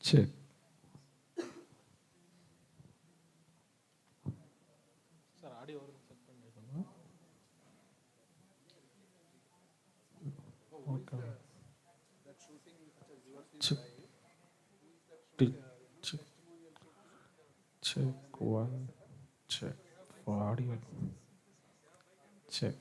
Check. Sir audio வருது check பண்ணிக்கோங்க. Okay. Check. Check. Check. Check one. Check for audio. Check.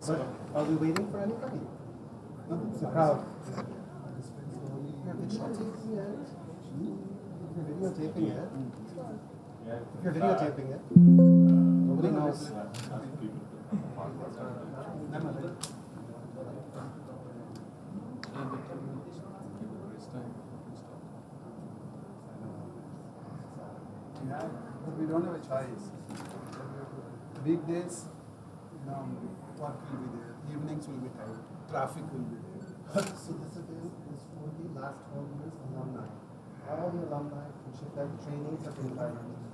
So, are we waiting for anybody? No, it's a crowd. You're videotaping it. If you're videotaping it, nobody knows. Yeah, but we don't have a choice. Weekdays, work will be there. Evenings will be tight. Traffic will be there. So this event is for the last 12 years alumni. All the alumni from ChipEgde trainees have been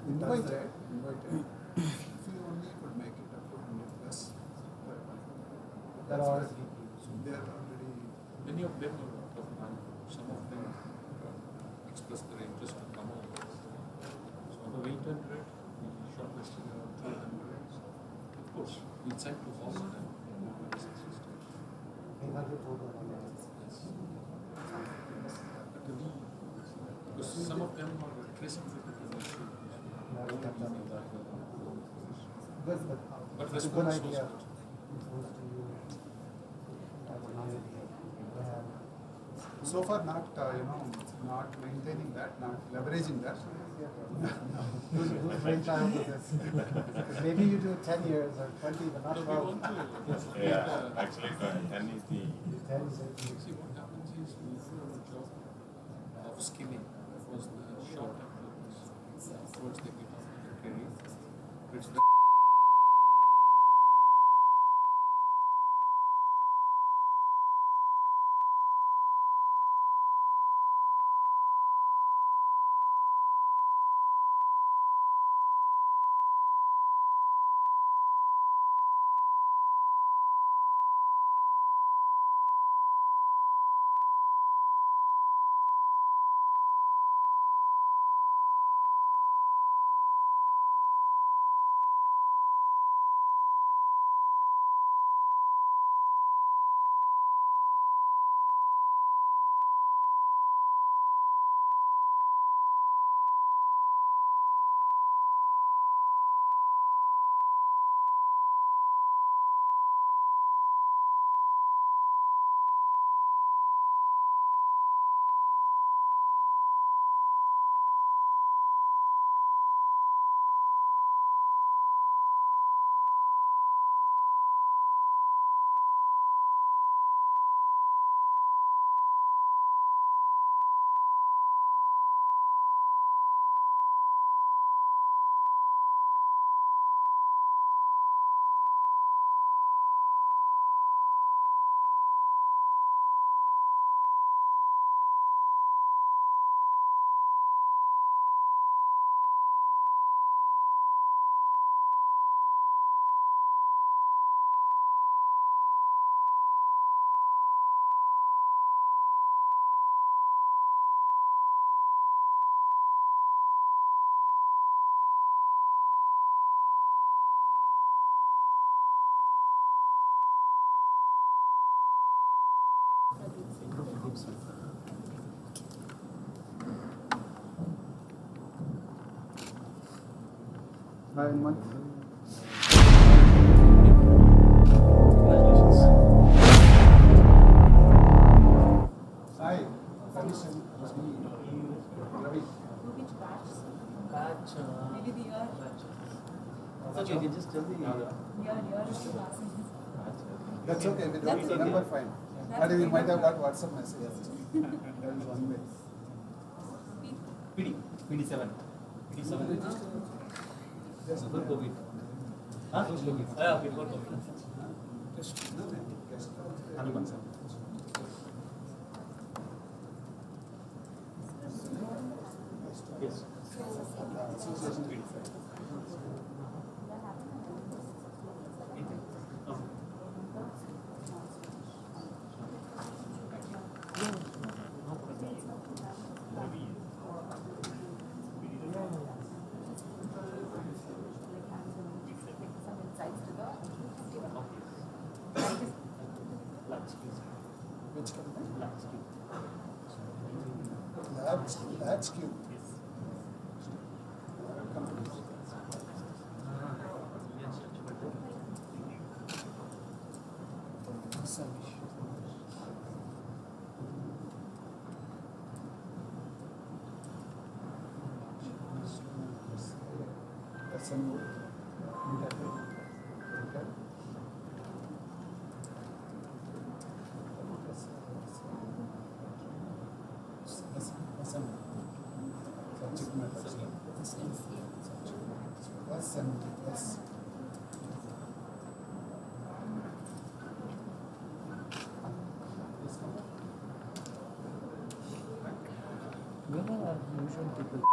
invited. Invited. If you only could make it up to 100 plus. That are So they are already. Many of them are out of mind. Some of them express their interest to come over. So out of 800, we shortlisted around 300. Of course, we sent to all of them. 800 total alumni. Because some of them are traceable to the issue. Good, But it's a response good was idea. good. So far, not not maintaining that, not leveraging that. Whose brainchild is this? Maybe you do 10 years or 20, but not So we 12. want to Yeah, actually, and is the 10 is 8 years. see what happens is we do a job of skimming. That was the short term purpose. Towards the get of the career. It's the Month. Hi, permission. Ravi. Which batch? Batch. Maybe the year. It's okay, you can just tell the Year is the last. That's okay. We That's don't okay. remember fine. That's But we okay. might have got WhatsApp messages. That is one way. PD, PD7. PD7. Before COVID. Huh? Yeah, before COVID. Hanuman sir. Yes. Association PD. Some insights to the Which company? Labs. Labs Cube. Some more. Okay. Subject matter. Plus and plus. Where are usual people?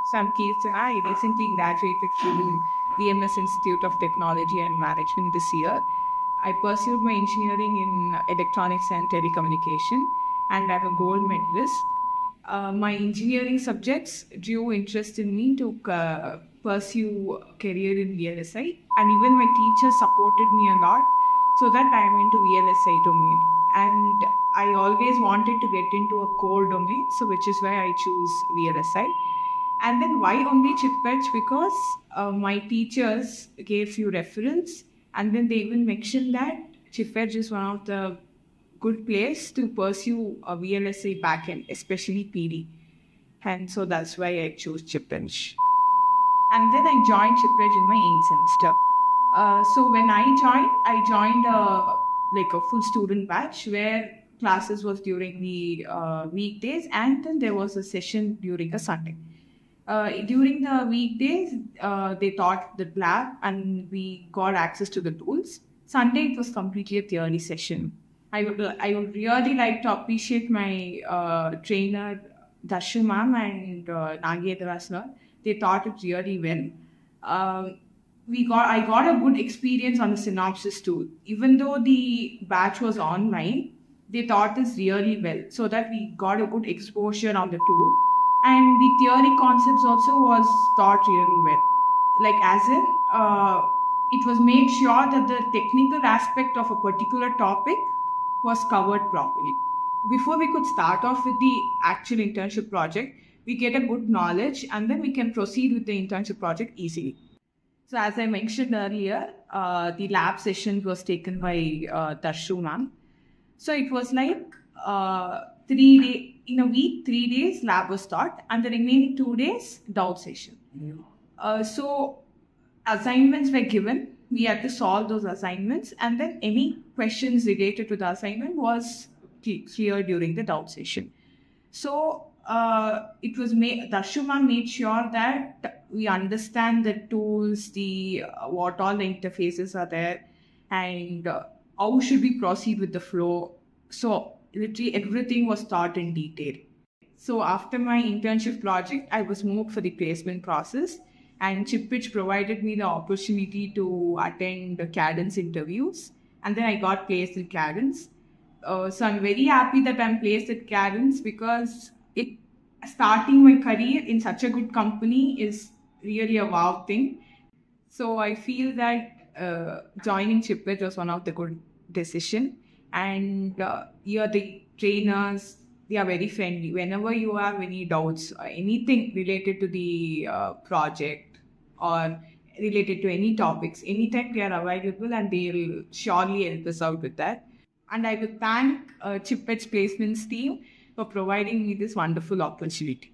So I'm Keith. I recently graduated from VMS Institute of Technology and Management this year. I pursued my engineering in electronics and telecommunication, and I'm a gold medalist. My engineering subjects drew interest in me to pursue a career in VLSI, and even my teachers supported me a lot, so that I went to VLSI domain. And I always wanted to get into a core domain, so which is why I choose VLSI. And then why only ChipEdge? Because my teachers gave few reference, and then they even mentioned that ChipEdge is one of the good place to pursue a VLSI backend, especially PD. And so that's why I chose ChipEdge. And then I joined ChipEdge in my 8th semester. So when I joined like a full student batch where classes was during the weekdays, and then there was a session during a Sunday. During the weekdays, they taught the lab and we got access to the tools. Sunday, it was completely a theory session. I would really like to appreciate my trainer, Darshan ma'am and Nagendra sir. They taught it really well. I got a good experience on the synopsis tool. Even though the batch was online, they taught us really well so that we got a good exposure on the tool, and the theory concepts also was taught really well, like as in it was made sure that the technical aspect of a particular topic was covered properly. Before we could start off with the actual internship project, we get a good knowledge and then we can proceed with the internship project easily. So as I mentioned earlier, the lab session was taken by Darshu ma'am. So it was like 3 day in a week, 3 days lab was taught, and the remaining 2 days doubt session. So assignments were given. We had to solve those assignments, and then any questions related to the assignment was cleared during the doubt session. So it was made. Darshuma made sure that we understand the tools, the what all the interfaces are there, and how should we proceed with the flow. So literally everything was taught in detail. So after my internship project, I was moved for the placement process, and ChipEdge provided me the opportunity to attend the Cadence interviews, and then I got placed in Cadence. So I'm very happy that I'm placed at Cadence because it starting my career in such a good company is really a wow thing. So I feel that joining ChipEdge was one of the good decision. And here the trainers, they are very friendly. Whenever you have any doubts or anything related to the project or related to any topics, anytime they are available and they will surely help us out with that. And I will thank ChipEdge Placements team for providing me this wonderful opportunity.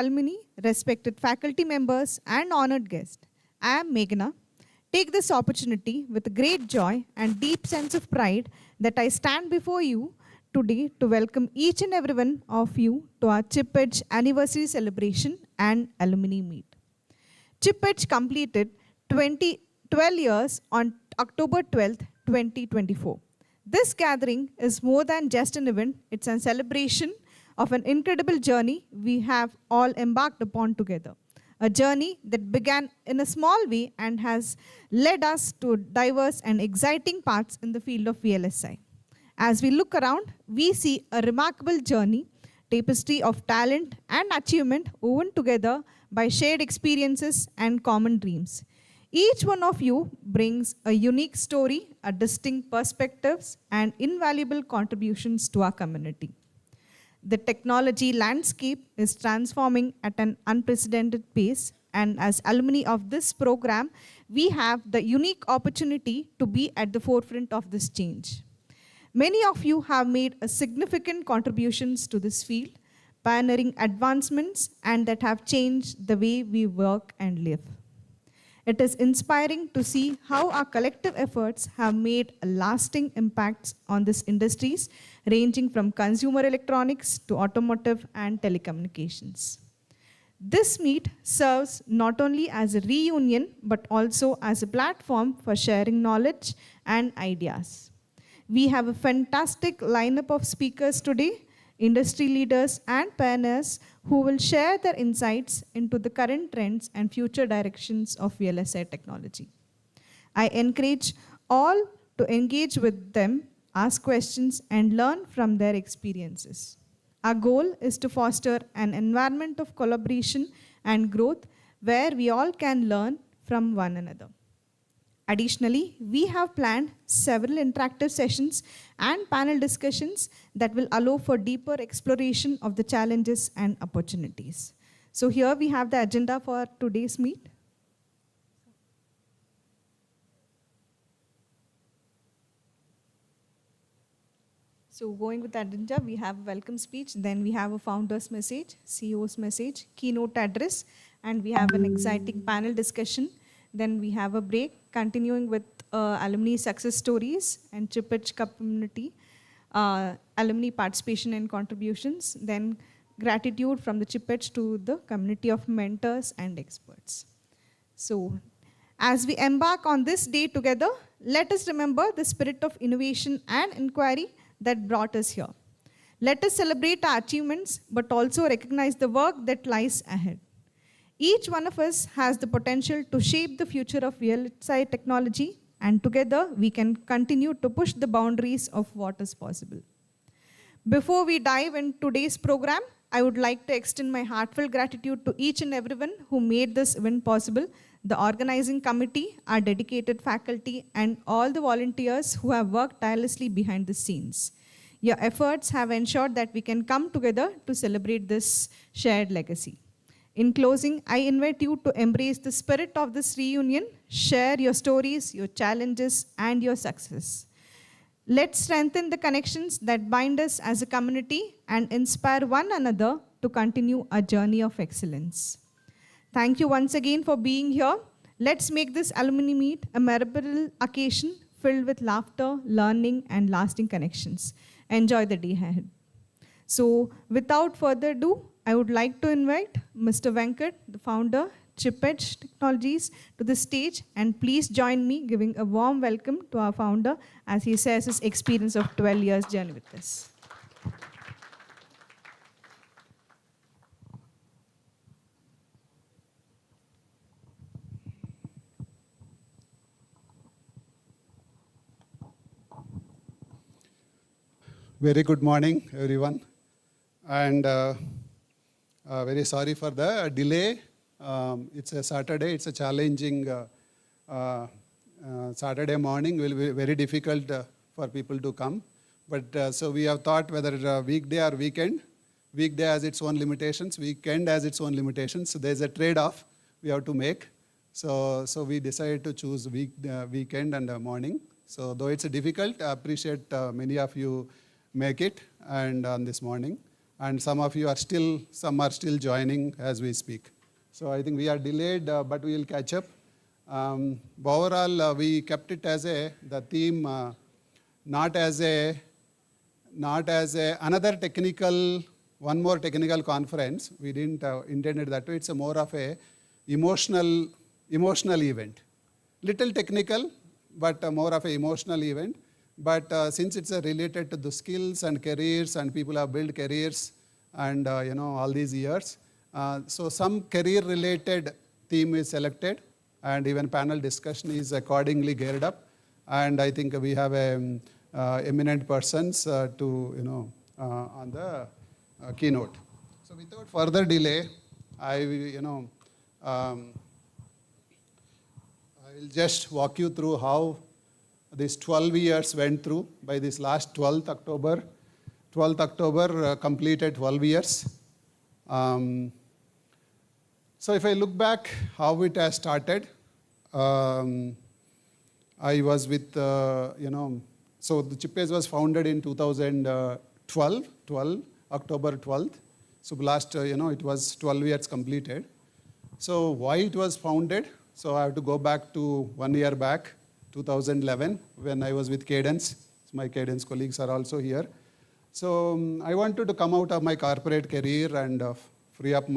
Alumni, respected faculty members, and honored guests. I am Meghna. Take this opportunity with great joy and deep sense of pride that I stand before you today to welcome each and every one of you to our ChipEdge anniversary celebration and alumni meet. ChipEdge completed 12 years on October 12th, 2024. This gathering is more than just an event, it's a celebration of an incredible journey we have all embarked upon together. A journey that began in a small way and has led us to diverse and exciting paths in the field of VLSI. As we look around, we see a remarkable journey, tapestry of talent and achievement woven together by shared experiences and common dreams. Each one of you brings a unique story, a distinct perspectives, and invaluable contributions to our community. The technology landscape is transforming at an unprecedented pace, and as alumni of this program, we have the unique opportunity to be at the forefront of this change. Many of you have made a significant contributions to this field, pioneering advancements and that have changed the way we work and live. It is inspiring to see how our collective efforts have made lasting impacts on these industries, ranging from consumer electronics to automotive and telecommunications. This meet serves not only as a reunion but also as a platform for sharing knowledge and ideas. We have a fantastic lineup of speakers today, industry leaders and pioneers who will share their insights into the current trends and future directions of VLSI technology. I encourage all to engage with them, ask questions, and learn from their experiences. Our goal is to foster an environment of collaboration and growth where we all can learn from one another. Additionally, we have planned several interactive sessions and panel discussions that will allow for deeper exploration of the challenges and opportunities. So here we have the agenda for today's meet. So going with the agenda, we have a welcome speech, then we have a founder's message, CEO's message, keynote address, and we have an exciting panel discussion. Then we have a break, continuing with alumni success stories and ChipEdge community, alumni participation and contributions, then gratitude from the ChipEdge to the community of mentors and experts. So as we embark on this day together, let us remember the spirit of innovation and inquiry that brought us here. Let us celebrate our achievements, but also recognize the work that lies ahead. Each one of us has the potential to shape the future of VLSI technology, and together we can continue to push the boundaries of what is possible. Before we dive into today's program, I would like to extend my heartfelt gratitude to each and everyone who made this event possible, the organizing committee, our dedicated faculty, and all the volunteers who have worked tirelessly behind the scenes. Your efforts have ensured that we can come together to celebrate this shared legacy. In closing, I invite you to embrace the spirit of this reunion, share your stories, your challenges, and your success. Let's strengthen the connections that bind us as a community and inspire one another to continue our journey of excellence. Thank you once again for being here. Let's make this alumni meet a memorable occasion filled with laughter, learning, and lasting connections. Enjoy the day ahead. So without further ado, I would like to invite Mr. Venkat, the founder, ChipEdge Technologies, to the stage, and please join me giving a warm welcome to our founder as he shares his experience of 12 years journey with us. Very good morning, everyone. And very sorry for the delay. It's a Saturday. It's a challenging Saturday morning. Will be very difficult for people to come. But so we have thought whether weekday or weekend. Weekday has its own limitations. Weekend has its own limitations. So there's a trade-off we have to make. So we decided to choose weekend and morning. So though it's difficult, I appreciate many of you make it and on this morning. And some of you are still, some are still joining as we speak. So I think we are delayed, but we will catch up. Overall, we kept it as the theme, not as another technical, one more technical conference. We didn't intend it that way. It's a more of a emotional event. Little technical, but more of an emotional event. But since it's related to the skills and careers, and people have built careers, and all these years, so some career-related theme is selected, and even panel discussion is accordingly geared up. And I think we have eminent persons to on the keynote. So without further delay, I will just walk you through how these 12 years went through. By this last 12th October completed 12 years. So if I look back how it has started, I was with, so the ChipEdge was founded in 2012, October 12th. So last, it was 12 years completed. So why it was founded? So I have to go back to 1 year back, 2011, when I was with Cadence. My Cadence colleagues are also here. So I wanted to come out of my corporate career and free up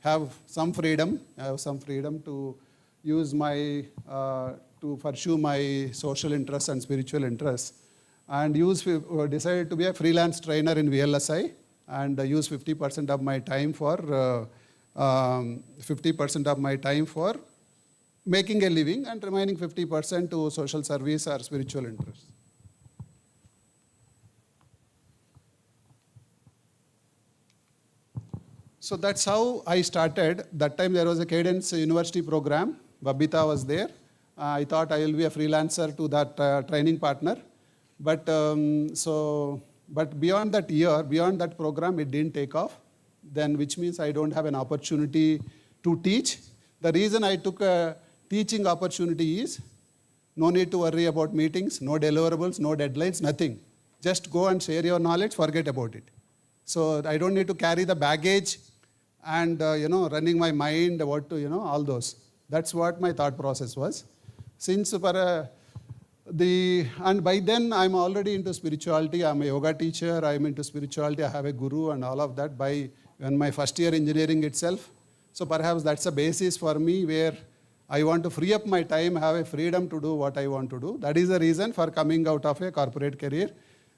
have some freedom to use to pursue my social interests and spiritual interests, and decided to be a freelance trainer in VLSI and use 50% of my time for making a living, and remaining 50% to social service or spiritual interests. So that's how I started. That time there was a Cadence University program. Babita was there. I thought I will be a freelancer to that training partner. But beyond that program, it didn't take off. Then, which means I don't have an opportunity to teach. The reason I took a teaching opportunity is no need to worry about meetings, no deliverables, no deadlines, nothing. Just go and share your knowledge, forget about it. So I don't need to carry the baggage and running my mind, all those. That's what my thought process was. And by then I'm already into spirituality. I'm a yoga teacher. I'm into spirituality. I have a guru and all of that when my first year engineering itself. So perhaps that's a basis for me where I want to free up my time, have a freedom to do what I want to do. That is the reason for coming out of a corporate career.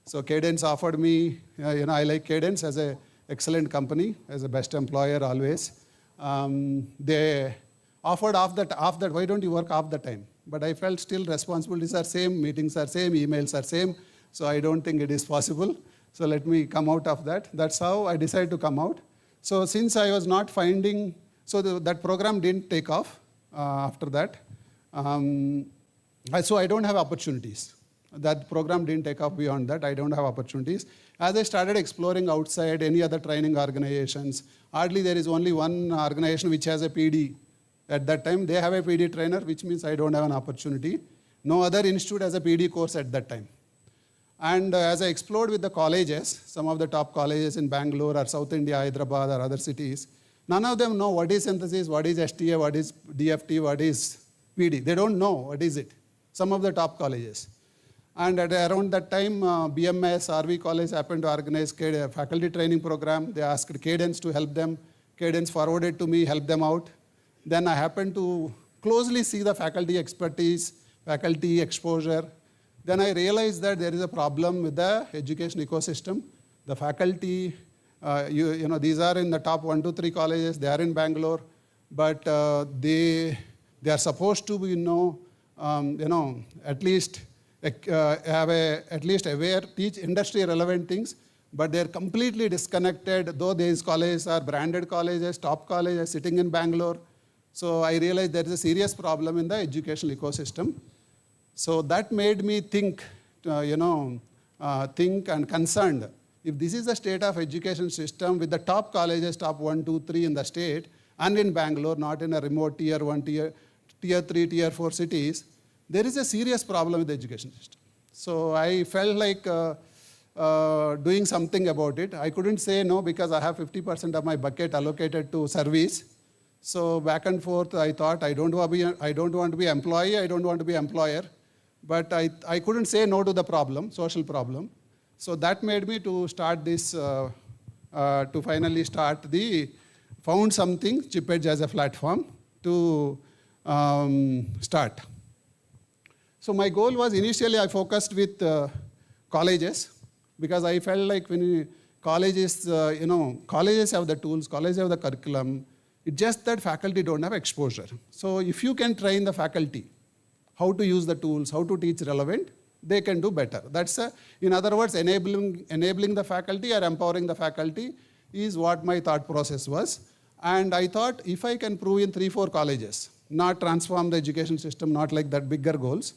So Cadence offered me, I like Cadence as an excellent company, as a best employer always. They offered half that, why don't you work half the time? But I felt still responsibilities are same, meetings are same, emails are same. So I don't think it is possible. So let me come out of that. That's how I decided to come out. So since I was not finding, that program didn't take off after that. So I don't have opportunities. That program didn't take off beyond that. I don't have opportunities. As I started exploring outside any other training organizations, hardly there is only one organization which has a PD. At that time, they have a PD trainer, which means I don't have an opportunity. No other institute has a PD course at that time. And as I explored with the colleges, some of the top colleges in Bangalore or South India, Hyderabad or other cities, none of them know what is synthesis, what is STA, what is DFT, what is PD. They don't know what is it. Some of the top colleges. And around that time, BMS, RV College happened to organize a faculty training program. They asked Cadence to help them. Cadence forwarded to me, help them out. Then I happened to closely see the faculty expertise, faculty exposure. Then I realized that there is a problem with the education ecosystem. The faculty, these are in the top 1 to 3 colleges. They are in Bangalore, but they are supposed to be, at least aware, teach industry relevant things, but they're completely disconnected. Though these colleges are branded colleges, top colleges sitting in Bangalore. So I realized there is a serious problem in the educational ecosystem. So that made me think and concerned. If this is the state of education system with the top colleges, top 1, 2, 3 in the state, and in Bangalore, not in a remote tier 1, tier 3, tier 4 cities, there is a serious problem with the education system. So I felt like doing something about it. I couldn't say no because I have 50% of my bucket allocated to service. So back and forth, I thought I don't want to be employee, I don't want to be employer. But I couldn't say no to the problem, social problem. So that made me to start this, to finally found something, ChipEdge as a platform to start. So my goal was initially I focused with colleges because I felt like when colleges have the tools, colleges have the curriculum. It's just that faculty don't have exposure. So if you can train the faculty how to use the tools, how to teach relevant, they can do better. That's in other words, enabling the faculty or empowering the faculty is what my thought process was. And I thought if I can prove in 3, 4 colleges, not transform the education system, not like that bigger goals,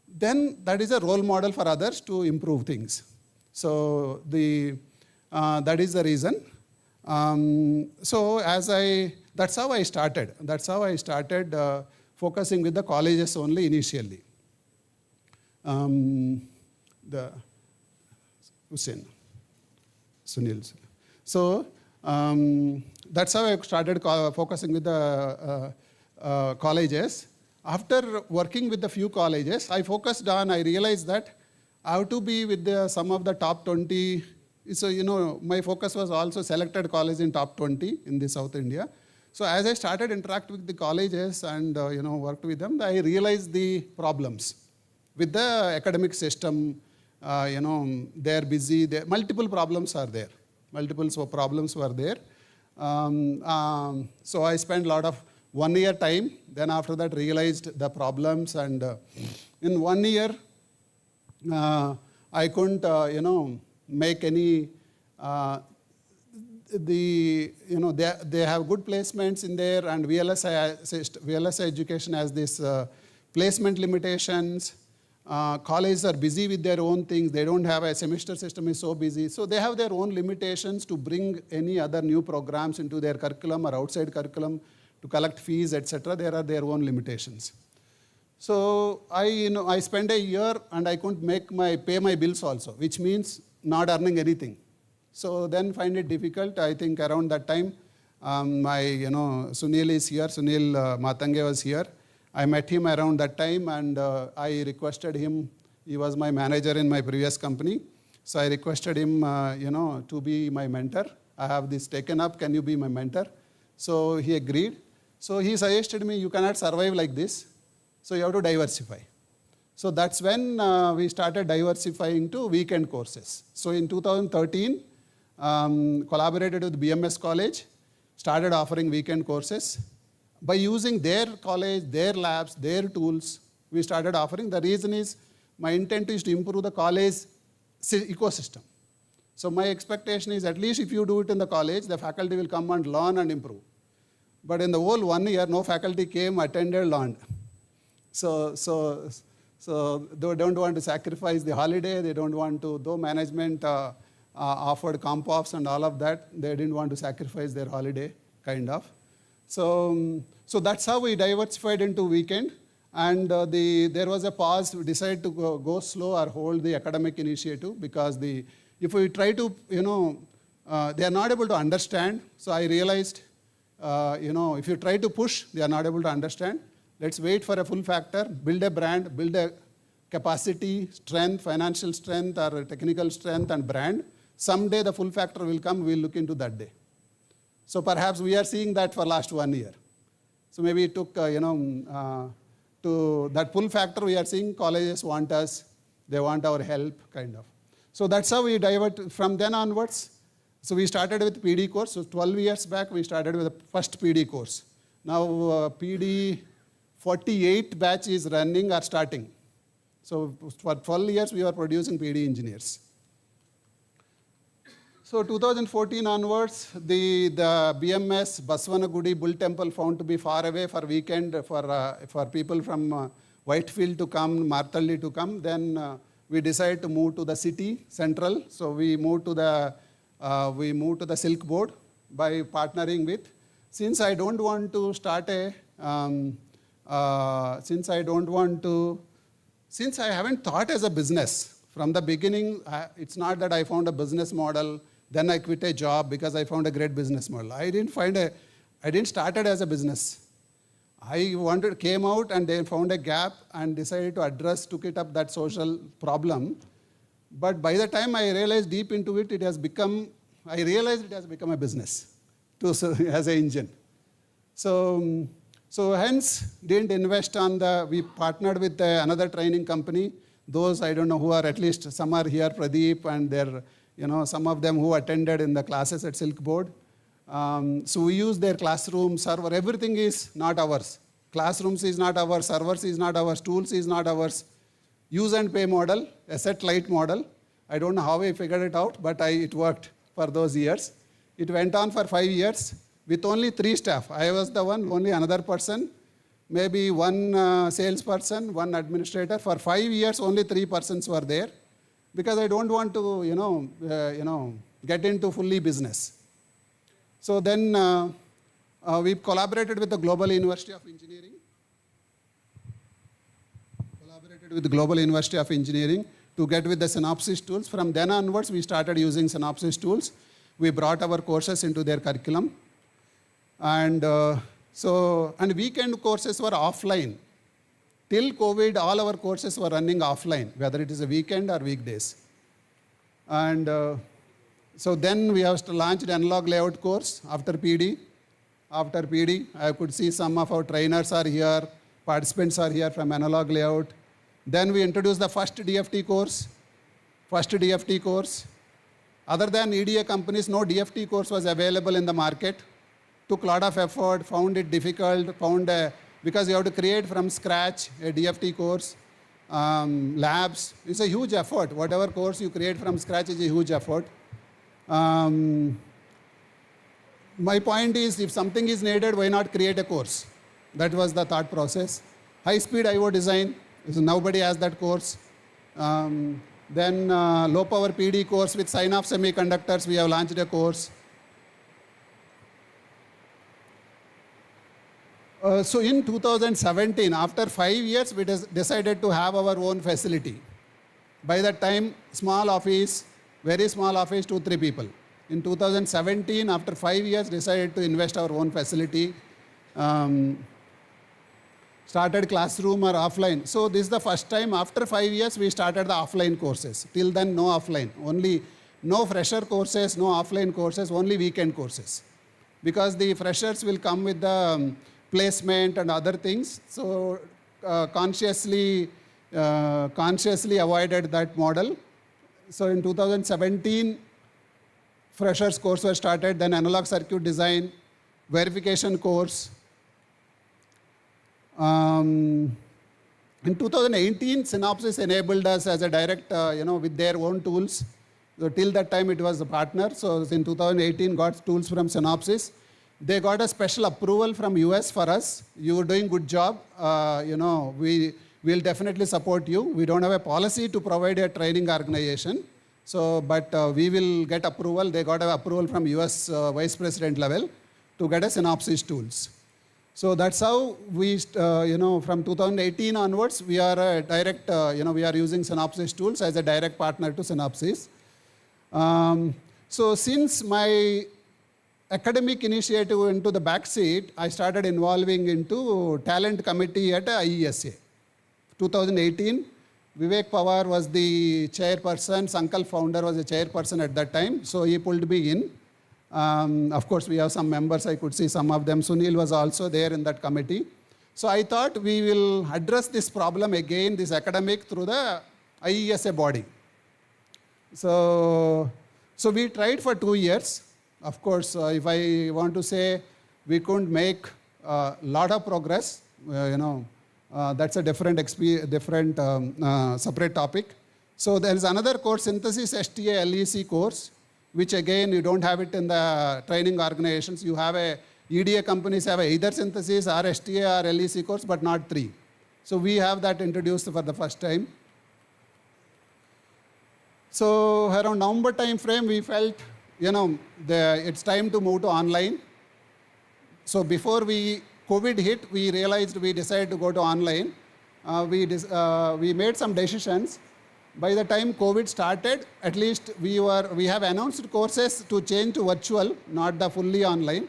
then that is a role model for others to improve things. So that is the reason. That's how I started. That's how I started focusing with the colleges only initially. The Sunil. So that's how I started focusing with the colleges. After working with a few colleges, I realized that I have to be with some of the top 20. So, my focus was also selected college in top 20 in the South India. So as I started interacting with the colleges and, worked with them, I realized the problems with the academic system. They're busy. Multiple problems are there. So I spent a lot of 1 year time. Then after that, realized the problems. And in 1 year, I couldn't, make any. They have good placements in there, and VLSI education has this placement limitations. Colleges are busy with their own things. They don't have a semester system is so busy. So they have their own limitations to bring any other new programs into their curriculum or outside curriculum to collect fees, etc. There are their own limitations. So I spent a year and I couldn't pay my bills also, which means not earning anything. So then find it difficult. I think around that time, Sunil is here. Sunil Matange was here. I met him around that time, and I requested him. He was my manager in my previous company. So I requested him, to be my mentor. I have this taken up. Can you be my mentor? So he agreed. So he suggested me, you cannot survive like this. So you have to diversify. So that's when we started diversifying to weekend courses. So in 2013, collaborated with BMS College, started offering weekend courses. By using their college, their labs, their tools, we started offering. The reason is my intent is to improve the college ecosystem. So my expectation is at least if you do it in the college, the faculty will come and learn and improve. But in the whole 1 year, no faculty came, attended, learned. So they don't want to sacrifice the holiday. They don't want to, though management offered comp offs and all of that, they didn't want to sacrifice their holiday, kind of. So that's how we diversified into weekend. And there was a pause. We decided to go slow or hold the academic initiative because if we try to, they are not able to understand. So I realized, if you try to push, they are not able to understand. Let's wait for a full factor, build a brand, build a capacity, strength, financial strength or technical strength and brand. Someday the full factor will come, we'll look into that day. So perhaps we are seeing that for last 1 year. So maybe it took, to that pull factor we are seeing colleges want us, they want our help, kind of. So that's how we divert from then onwards. So we started with PD course. So 12 years back, we started with the first PD course. Now PD 48 batch is running or starting. So for 12 years, we were producing PD engineers. So 2014 onwards, the BMS Baswanagudi Bull Temple found to be far away for weekend for people from Whitefield to come, Marthalli to come. Then we decided to move to the city central. So we moved to the Silk Board by partnering with. Since I don't want to start since I haven't thought as a business from the beginning, it's not that I found a business model. Then I quit a job because I found a great business model. I didn't start it as a business. I came out and they found a gap and decided to took it up that social problem. But by the time I realized deep into it, I realized it has become a business as an engine. So hence, didn't invest we partnered with another training company. Those, I don't know who are, at least some are here, Pradeep, and they're, some of them who attended in the classes at Silk Board. So we use their classroom, server, everything is not ours. Classrooms is not ours, servers is not ours, tools is not ours. Use and pay model, asset light model. I don't know how I figured it out, but it worked for those years. It went on for 5 years with only 3 staff. I was the one, only another person, maybe 1 salesperson, 1 administrator. For 5 years, only 3 persons were there because I don't want to, get into fully business. So then we collaborated with the Global University of Engineering. To get with the Synopsys tools. From then onwards, we started using Synopsys tools. We brought our courses into their curriculum. And So, and weekend courses were offline. Till COVID, all our courses were running offline, whether it is a weekend or weekdays. And so then we have launched analog layout course after PD. After PD, I could see some of our trainers are here, participants are here from analog layout. Then we introduced the first DFT course. Other than EDA companies, no DFT course was available in the market. Took a lot of effort, found it difficult, because you have to create from scratch a DFT course. Labs, it's a huge effort. Whatever course you create from scratch is a huge effort. My point is, if something is needed, why not create a course? That was the thought process. High-speed I/O design, so nobody has that course. Then low-power PD course with sign-off semiconductors, we have launched a course. So in 2017, after 5 years, we decided to have our own facility. By that time, small office, very small office, 2-3 people. In 2017, after 5 years, decided to invest our own facility. Started classroom or offline. So this is the first time after 5 years we started the offline courses. Till then, no offline. Only no fresher courses, no offline courses, only weekend courses. Because the freshers will come with the placement and other things. So consciously avoided that model. So in 2017, freshers course was started, then analog circuit design, verification course. In 2018, Synopsys enabled us as a direct, with their own tools. So till that time, it was a partner. So in 2018, got tools from Synopsys. They got a special approval from US for us. You are doing good job. We will definitely support you. We don't have a policy to provide a training organization. So, but we will get approval. They got an approval from US vice president level to get a Synopsys tools. So that's how we, from 2018 onwards, we are a direct, we are using Synopsys tools as a direct partner to Synopsys. So since my academic initiative into the backseat, I started involving into talent committee at IESA. 2018, Vivek Pawar was the chairperson, Sankal founder was the chairperson at that time, so he pulled me in. Of course, we have some members, I could see some of them. Sunil was also there in that committee. So I thought we will address this problem again, this academic, through the IESA body. So we tried for 2 years. Of course, if I want to say we couldn't make a lot of progress, that's a different separate topic. So there is another course, Synthesis STA LEC course, which again, you don't have it in the training organizations. You have EDA companies have either synthesis or STA or LEC course, but not 3. So we have that introduced for the first time. So around November time frame, we felt, it's time to move to online. So before COVID hit, we realized we decided to go to online. We made some decisions. By the time COVID started, at least we have announced courses to change to virtual, not the fully online.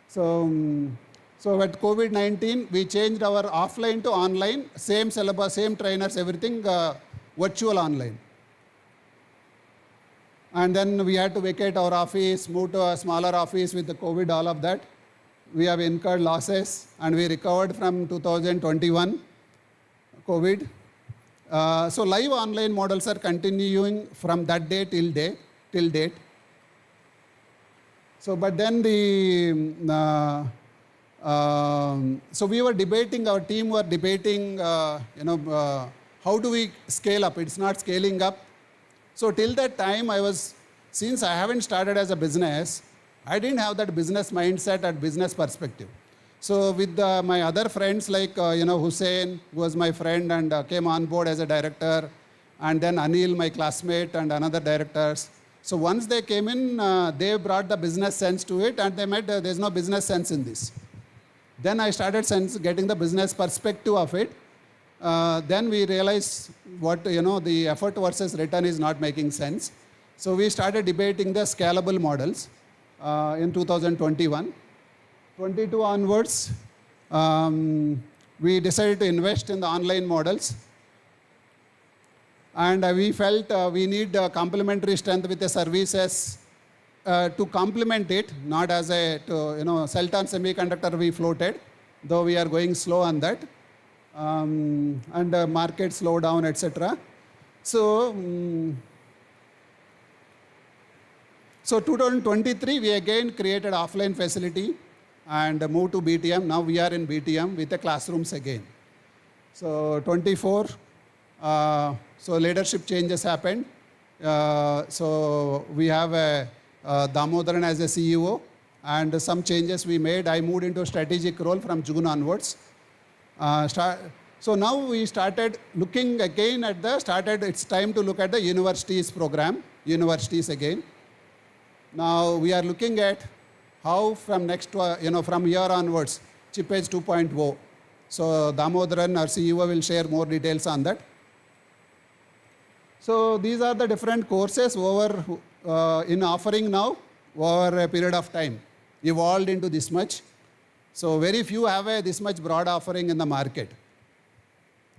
So at COVID-19, we changed our offline to online, same syllabus, same trainers, everything virtual online. And then we had to vacate our office, move to a smaller office with the COVID, all of that. We have incurred losses and we recovered from 2021 COVID. So live online models are continuing from that day till date. So, but then so we were debating, our team were debating, how do we scale up? It's not scaling up. So till that time, since I haven't started as a business, I didn't have that business mindset and business perspective. So with my other friends like, Hussein, who was my friend and came on board as a director, and then Anil, my classmate, and another directors. So once they came in, they brought the business sense to it, and they met, there's no business sense in this. Then I started getting the business perspective of it. Then we realized the effort versus return is not making sense. So we started debating the scalable models in 2021. 22 onwards, we decided to invest in the online models. And we felt we need complementary strength with the services to complement it, not as a, Celton Semiconductor we floated, though we are going slow on that. And market slowdown, etc. So 2023, we again created offline facility and moved to BTM. Now we are in BTM with the classrooms again. So 24, so leadership changes happened. So we have Damodaran as a CEO, and some changes we made. I moved into a strategic role from June onwards. So now we started looking again at it's time to look at the universities program, universities again. Now we are looking at how from from here onwards, ChipEdge 2.0. So Damodaran, our CEO, will share more details on that. So these are the different courses in offering now over a period of time, evolved into this much. So very few have this much broad offering in the market.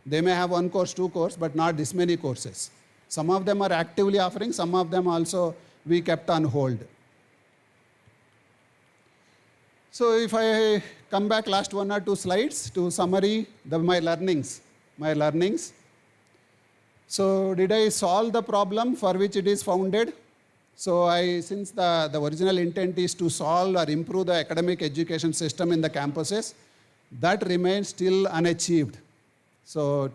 They may have 1 course, 2 courses, but not this many courses. Some of them are actively offering, some of them also we kept on hold. So if I come back last 1 or 2 slides to summary my learnings. So did I solve the problem for which it is founded? So since the original intent is to solve or improve the academic education system in the campuses, that remains still unachieved. So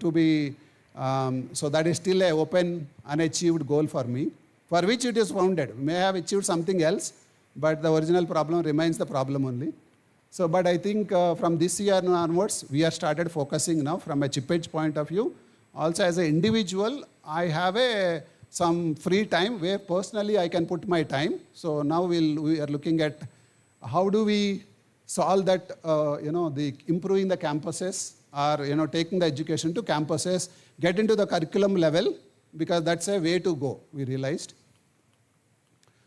so that is still an open, unachieved goal for me, for which it is founded. May have achieved something else, but the original problem remains the problem only. So, but I think from this year onwards, we are started focusing now from a ChipEdge point of view. Also as an individual, I have some free time where personally I can put my time. So now we are looking at how do we solve that, the improving the campuses, or taking the education to campuses, get into the curriculum level, because that's a way to go, we realized.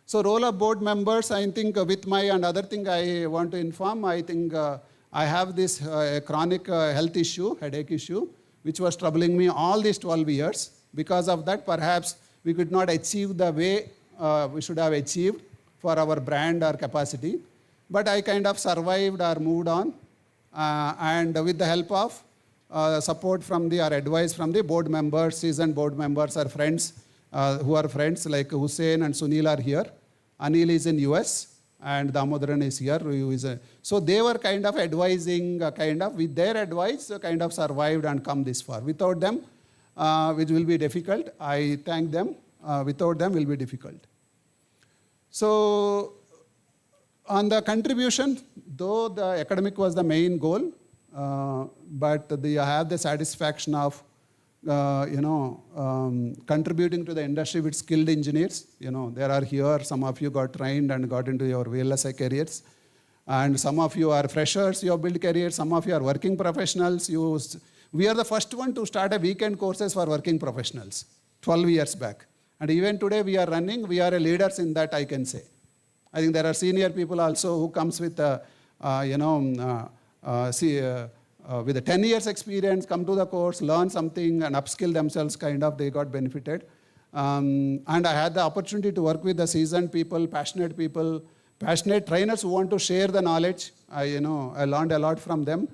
So role of board members, I think with my and other thing I want to inform, I think I have this chronic health issue, headache issue, which was troubling me all these 12 years. Because of that, perhaps we could not achieve the way we should have achieved for our brand or capacity. But I kind of survived or moved on. And with the help of support from our advice from the board members, seasoned board members, or friends who are friends like Hussein and Sunil are here. Anil is in US and Damodaran is here. So they were kind of advising, with their advice, kind of survived and come this far. Without them, which will be difficult, I thank them. Without them, will be difficult. So on the contribution, though the academic was the main goal, but I have the satisfaction of contributing to the industry with skilled engineers. There are here, some of you got trained and got into your VLSI careers. And some of you are freshers, you have built careers. Some of you are working professionals. We are the first one to start a weekend courses for working professionals 12 years back. And even today we are leaders in that, I can say. I think there are senior people also who comes with with a 10 years experience, come to the course, learn something and upskill themselves, they got benefited. And I had the opportunity to work with the seasoned people, passionate trainers who want to share the knowledge. I learned a lot from them.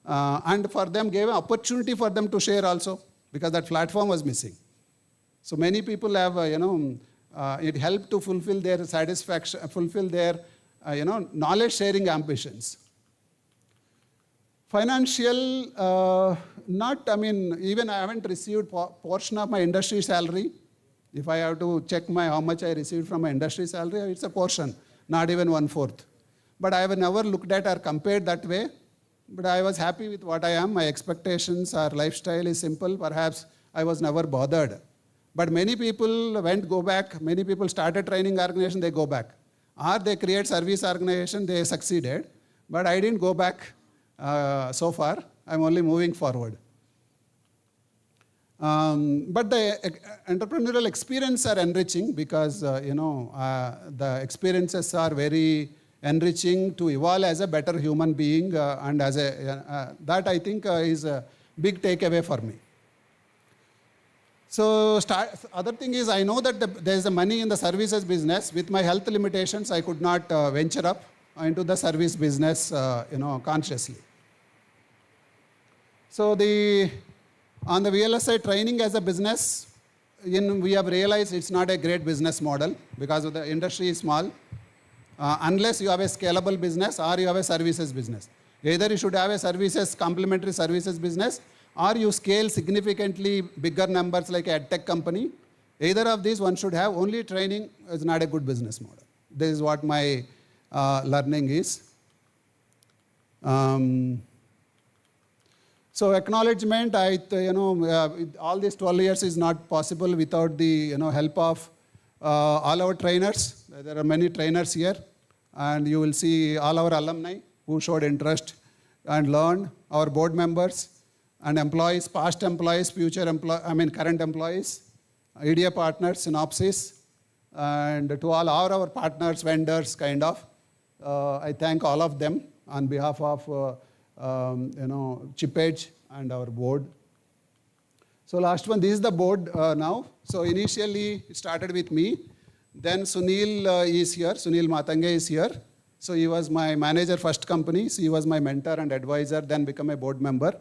And for them, gave an opportunity for them to share also, because that platform was missing. So many people have, it helped to fulfill their satisfaction, fulfill their, knowledge sharing ambitions. Financial, even I haven't received portion of my industry salary. If I have to check how much I received from my industry salary, it's a portion, not even 1/4. But I have never looked at or compared that way. But I was happy with what I am. My expectations or lifestyle is simple. Perhaps I was never bothered. But many people go back. Many people started training organization, they go back. Or they create service organization, they succeeded. But I didn't go back so far. I'm only moving forward. But the entrepreneurial experience are enriching because, the experiences are very enriching to evolve as a better human being, and as a, that I think is a big takeaway for me. So other thing is, I know that there is a money in the services business. With my health limitations, I could not venture up into the service business, consciously. So on the VLSI training as a business, we have realized it's not a great business model because the industry is small. Unless you have a scalable business or you have a services business. Either you should have a services, complementary services business, or you scale significantly bigger numbers like a tech company. Either of these one should have. Only training is not a good business model. This is what my learning is. So acknowledgement, all these 12 years is not possible without the help of all our trainers. There are many trainers here, and you will see all our alumni who showed interest and learned, our board members and employees, past employees, current employees, idea partners, Synopsys, and to all our partners, vendors, I thank all of them on behalf of ChipEdge and our board. So last one, this is the board now. So initially it started with me. Then Sunil is here, Sunil Matange is here. So he was my manager first company. So he was my mentor and advisor, then become a board member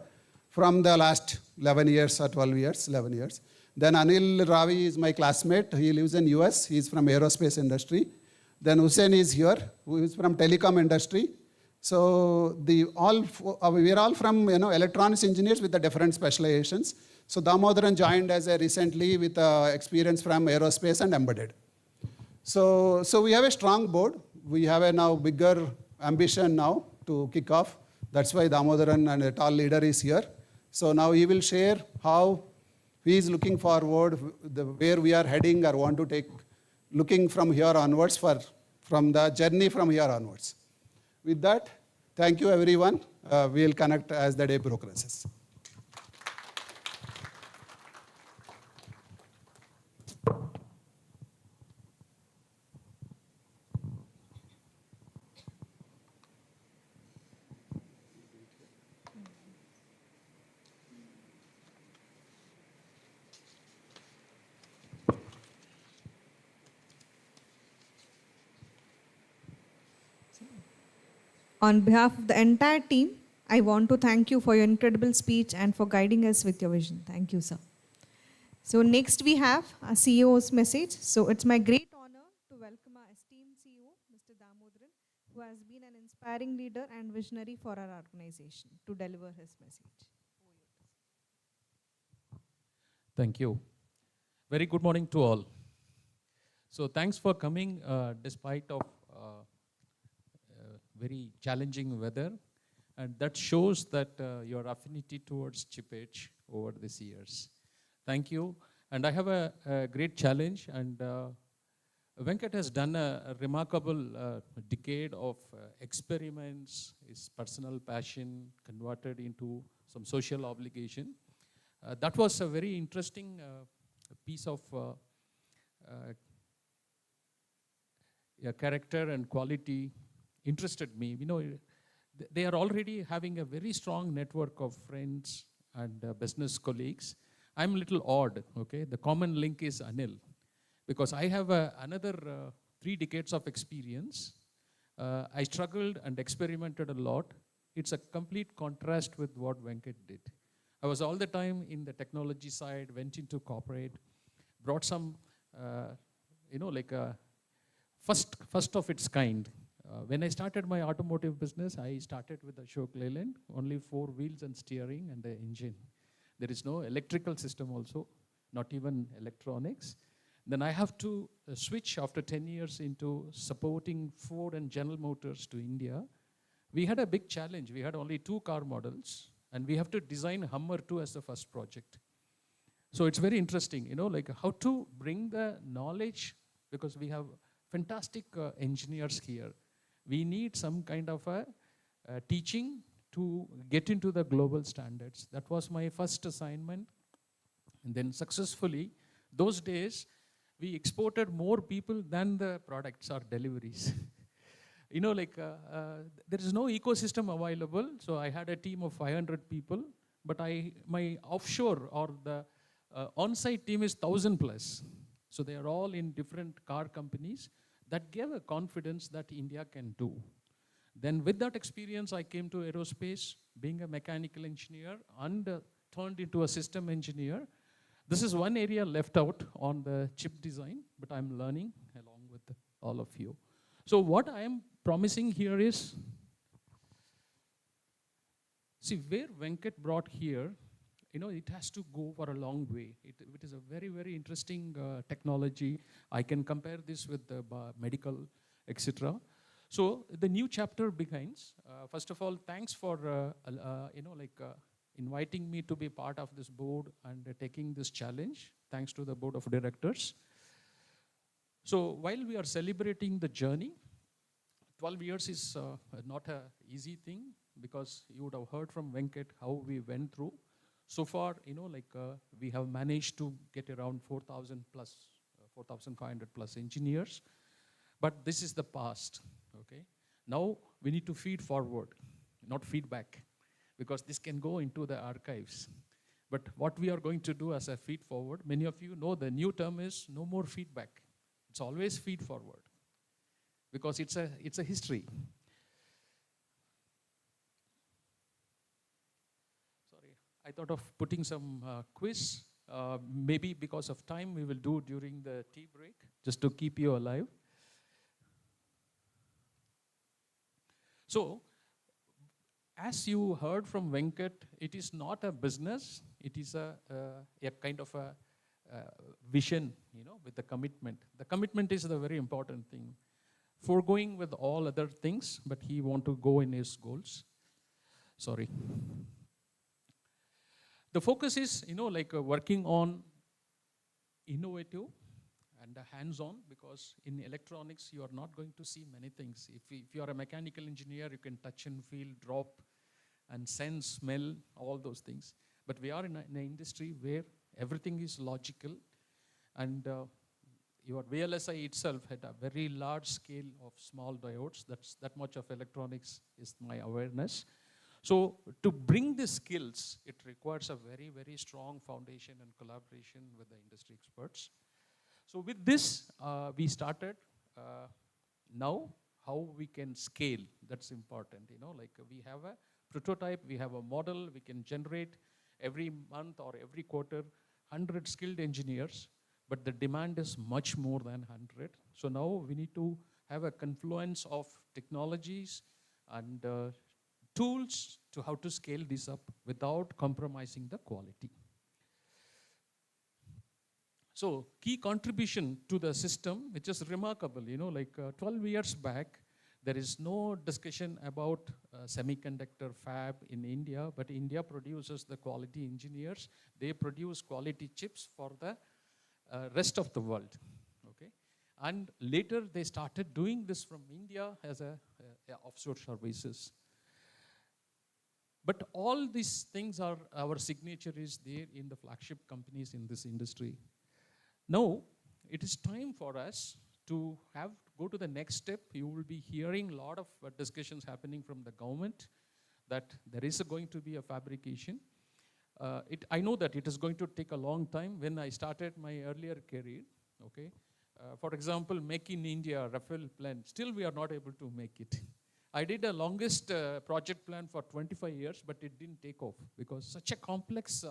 from the last 11 years or 12 years, 11 years. Then Anil Ravi is my classmate. He lives in US. He's from aerospace industry. Then Hussein is here, who is from telecom industry. So we are all from electronics engineers with the different specializations. So Damodaran joined as a recently with experience from aerospace and embedded. So we have a strong board. We have a now bigger ambition now to kick off. That's why Damodaran and a tall leader is here. So now he will share how he is looking forward, where we are heading or want to take, looking from here onwards from the journey from here onwards. With that, thank you everyone. We will connect as the day progresses. On behalf of the entire team, I want to thank you for your incredible speech and for guiding us with your vision. Thank you, sir. So next we have a CEO's message. So it's my great honor to welcome our esteemed CEO, Mr. Damodaran, who has been an inspiring leader and visionary for our organization to deliver his message. Thank you. Very good morning to all. So thanks for coming despite of very challenging weather, and that shows that your affinity towards ChipEdge over these years. Thank you. And I have a great challenge, and Venkat has done a remarkable decade of experiments, his personal passion converted into some social obligation. That was a very interesting piece of character and quality interested me. They are already having a very strong network of friends and business colleagues. I'm a little odd, okay? The common link is Anil, because I have another 3 decades of experience. I struggled and experimented a lot. It's a complete contrast with what Venkat did. I was all the time in the technology side, went into corporate, brought some, like a first of its kind. When I started my automotive business, I started with Ashok Leyland, only 4 wheels and steering and the engine. There is no electrical system also, not even electronics. Then I have to switch after 10 years into supporting Ford and General Motors to India. We had a big challenge. We had only 2 car models, and we have to design Hummer 2 as the first project. So it's very interesting, like how to bring the knowledge, because we have fantastic engineers here. We need some kind of a teaching to get into the global standards. That was my first assignment. And then successfully, those days, we exported more people than the products or deliveries. there is no ecosystem available. So I had a team of 500 people, but my offshore or the on-site team is 1,000 plus. So they are all in different car companies. That gave a confidence that India can do. Then with that experience, I came to aerospace, being a mechanical engineer and turned into a system engineer. This is one area left out on the chip design, but I'm learning along with all of you. So what I am promising here is, see where Venkat brought here, it has to go for a long way. It is a very, very interesting technology. I can compare this with the medical, etc. So the new chapter begins. First of all, thanks for inviting me to be part of this board and taking this challenge. Thanks to the board of directors. So while we are celebrating the journey, 12 years is not an easy thing, because you would have heard from Venkat how we went through. So far, we have managed to get around 4,000 plus, 4,500 plus engineers. But this is the past, okay? Now we need to feed forward, not feedback, because this can go into the archives. But what we are going to do as a feed forward, many of you know the new term is no more feedback. It's always feed forward, because it's a history. Sorry, I thought of putting some quiz. Maybe because of time, we will do during the tea break, just to keep you alive. So, as you heard from Venkat, it is not a business. It is a kind of a vision, with the commitment. The commitment is the very important thing. Foregoing with all other things, but he want to go in his goals. Sorry. The focus is, working on innovative and hands-on, because in electronics, you are not going to see many things. If you are a mechanical engineer, you can touch and feel, drop, and sense, smell, all those things. But we are in an industry where everything is logical, and your VLSI itself had a very large scale of small diodes. That much of electronics is my awareness. So to bring the skills, it requires a very, very strong foundation and collaboration with the industry experts. So with this, we started. Now, how we can scale, that's important. We have a prototype, we have a model, we can generate every month or every quarter 100 skilled engineers, but the demand is much more than 100. So now we need to have a confluence of technologies and tools to how to scale this up without compromising the quality. So key contribution to the system, which is remarkable, 12 years back, there is no discussion about semiconductor fab in India, but India produces the quality engineers. They produce quality chips for the rest of the world, okay? And later they started doing this from India as a offshore services. But all these things are, our signature is there in the flagship companies in this industry. Now, it is time for us to go to the next step. You will be hearing a lot of discussions happening from the government that there is going to be a fabrication. I know that it is going to take a long time. When I started my earlier career, okay, for example, Make in India, Rafale plan, still we are not able to make it. I did a longest project plan for 25 years, but it didn't take off because such a complex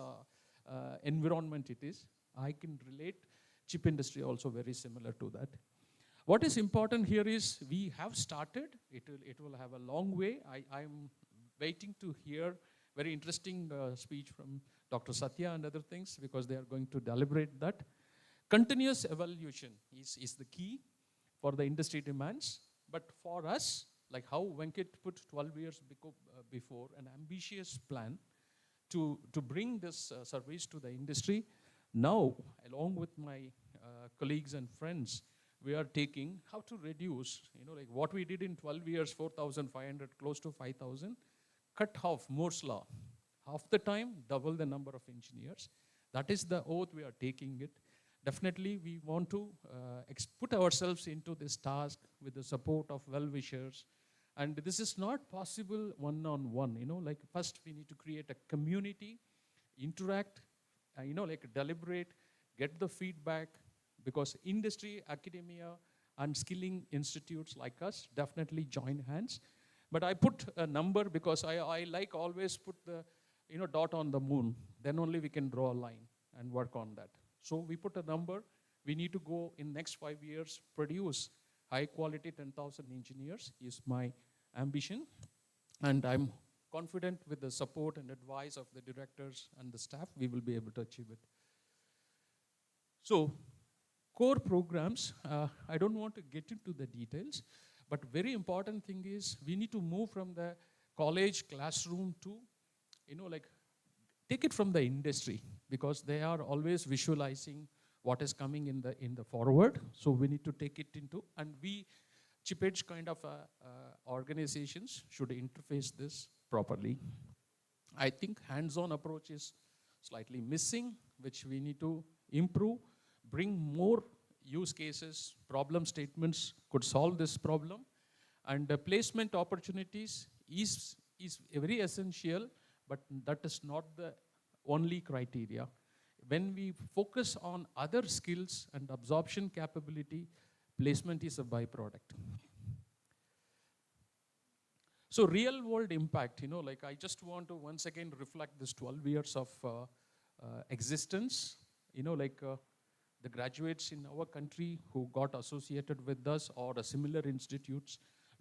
environment it is. I can relate. Chip industry also very similar to that. What is important here is we have started. It will have a long way. I'm waiting to hear very interesting speech from Dr. Satya and other things because they are going to deliberate that. Continuous evaluation is the key for the industry demands. But for us, like how Venkat put 12 years before, an ambitious plan to bring this service to the industry. Now, along with my colleagues and friends, we are taking how to reduce, what we did in 12 years, 4,500, close to 5,000, cut half, Moore's law. Half the time, double the number of engineers. That is the oath we are taking it. definitely we want to put ourselves into this task with the support of well-wishers. And this is not possible one-on-one, like first we need to create a community, interact, like deliberate, get the feedback, because industry, academia, and skilling institutes like us definitely join hands. But I put a number because I like always put the dot on the moon. Then only we can draw a line and work on that. So we put a number. We need to go in next 5 years, produce high quality 10,000 engineers is my ambition. And I'm confident with the support and advice of the directors and the staff, we will be able to achieve it. So core programs, I don't want to get into the details, but very important thing is we need to move from the college classroom to, like take it from the industry, because they are always visualizing what is coming in the forward. So we need to take it into, and we ChipEdge kind of organizations should interface this properly. I think hands-on approach is slightly missing, which we need to improve, bring more use cases, problem statements could solve this problem. And the placement opportunities is very essential, but that is not the only criteria. When we focus on other skills and absorption capability, placement is a byproduct. So real world impact, like I just want to once again reflect this 12 years of existence, the graduates in our country who got associated with us or a similar institutes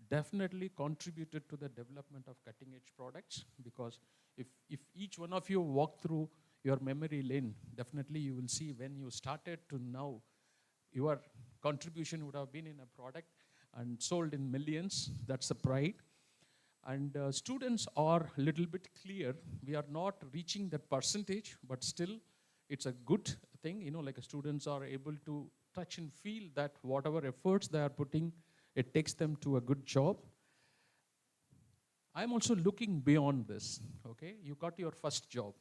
definitely contributed to the development of cutting edge products, because if each one of you walk through your memory lane, definitely you will see when you started to now, your contribution would have been in a product and sold in millions. That's a pride. And students are a little bit clear. We are not reaching that percentage, but still it's a good thing. Like students are able to touch and feel that whatever efforts they are putting, it takes them to a good job. I'm also looking beyond this, okay? You got your first job,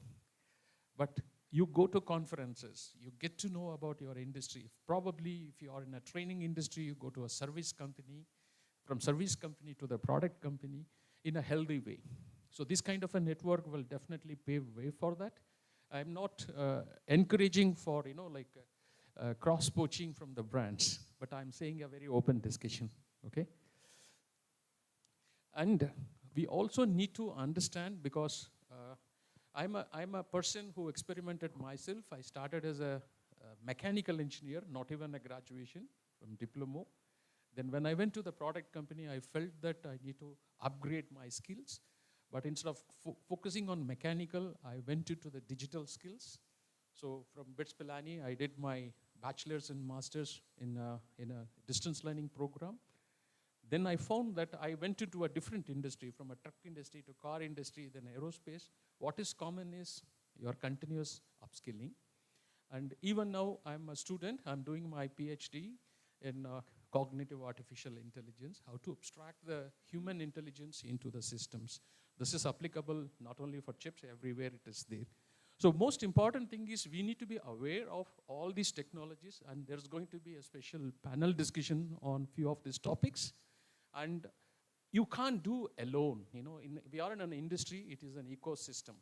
but you go to conferences, you get to know about your industry. Probably if you are in a training industry, you go to a service company, from service company to the product company in a healthy way. So this kind of a network will definitely pave way for that. I'm not encouraging for, cross-poaching from the brands, but I'm saying a very open discussion, okay? And we also need to understand, because I'm a person who experimented myself. I started as a mechanical engineer, not even a graduation from diploma. Then when I went to the product company, I felt that I need to upgrade my skills. But instead of focusing on mechanical, I went into the digital skills. So from BITS Pilani, I did my bachelor's and master's in a distance learning program. Then I found that I went into a different industry, from a truck industry to car industry, then aerospace. What is common is your continuous upskilling. And even now, I'm a student. I'm doing my PhD in cognitive artificial intelligence, how to abstract the human intelligence into the systems. This is applicable not only for chips, everywhere it is there. So most important thing is we need to be aware of all these technologies, and there's going to be a special panel discussion on few of these topics. And you can't do alone. We are in an industry, it is an ecosystem.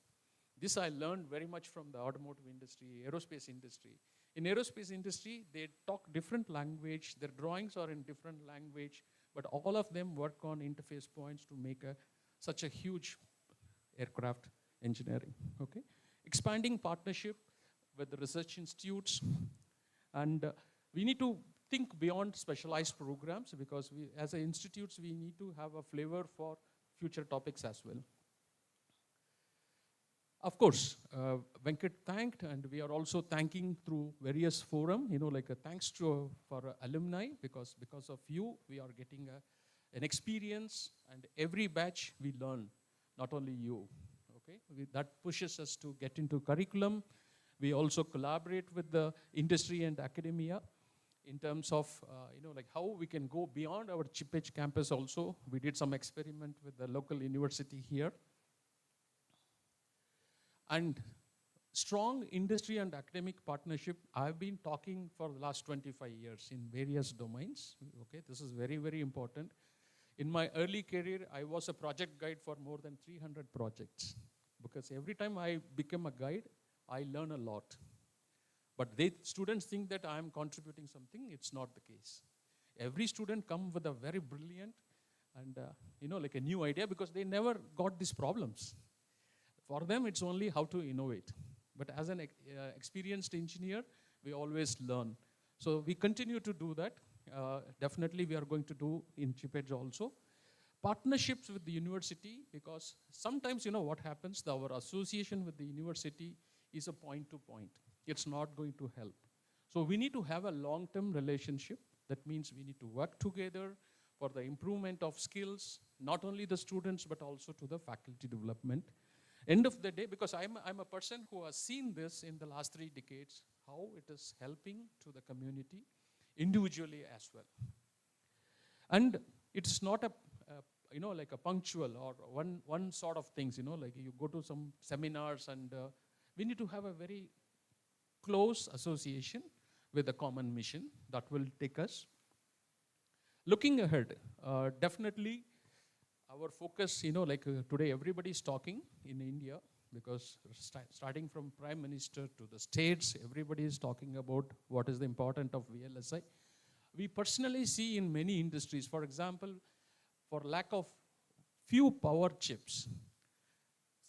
This I learned very much from the automotive industry, aerospace industry. In aerospace industry, they talk different language, their drawings are in different language, but all of them work on interface points to make such a huge aircraft engineering, okay? Expanding partnership with the research institutes, and we need to think beyond specialized programs, because we, as institutes, we need to have a flavor for future topics as well. Of course, Venkat thanked, and we are also thanking through various forum, thanks for alumni, because of you, we are getting an experience, and every batch we learn, not only you, okay? That pushes us to get into curriculum. We also collaborate with the industry and academia in terms of, how we can go beyond our ChipEdge campus also. We did some experiment with the local university here. And Strong industry and academic partnership, I've been talking for the last 25 years in various domains. Okay, this is very, very important. In my early career, I was a project guide for more than 300 projects. Because every time I become a guide, I learn a lot. But students think that I am contributing something. It's not the case. Every student come with a very brilliant and like a new idea because they never got these problems. For them, it's only how to innovate. But as an experienced engineer, we always learn. So we continue to do that. Definitely, we are going to do in ChipEdge also. Partnerships with the university, because sometimes, what happens, our association with the university is a point to point. It's not going to help. So we need to have a long-term relationship. That means we need to work together for the improvement of skills, not only the students, but also to the faculty development. End of the day, because I'm a person who has seen this in the last 3 decades, how it is helping to the community individually as well. And it's not like a punctual or one sort of things, like you go to some seminars and we need to have a very close association with a common mission that will take us. Looking ahead, definitely our focus, today everybody is talking in India because starting from Prime Minister to the states, everybody is talking about what is the importance of VLSI. We personally see in many industries, for example, for lack of few power chips,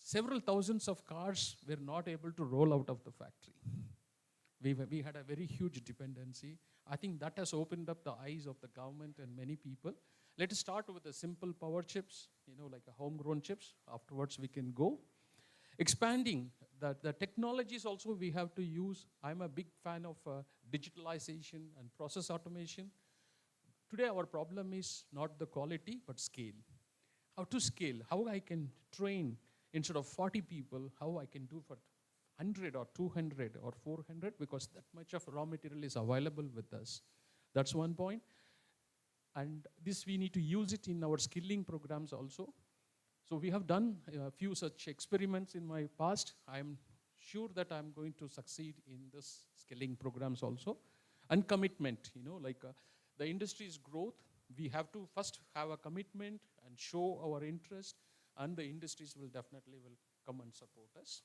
several thousands of cars were not able to roll out of the factory. We had a very huge dependency. I think that has opened up the eyes of the government and many people. Let us start with the simple power chips, like a homegrown chips. Afterwards, we can go. Expanding the technologies also we have to use. I'm a big fan of digitalization and process automation. Today, our problem is not the quality, but scale. How to scale, how I can train instead of 40 people, how I can do for 100 or 200 or 400, because that much of raw material is available with us. That's one point. And this we need to use it in our skilling programs also. So we have done a few such experiments in my past. I'm sure that I'm going to succeed in this skilling programs also. And commitment, the industry's growth, we have to first have a commitment and show our interest, and the industries will definitely come and support us.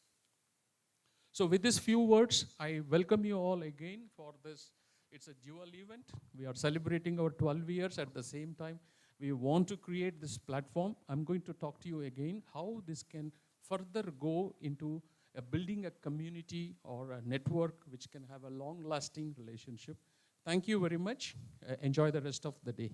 So with these few words, I welcome you all again for this. It's a dual event. We are celebrating our 12 years at the same time. We want to create this platform. I'm going to talk to you again how this can further go into building a community or a network which can have a long-lasting relationship. Thank you very much. Enjoy the rest of the day.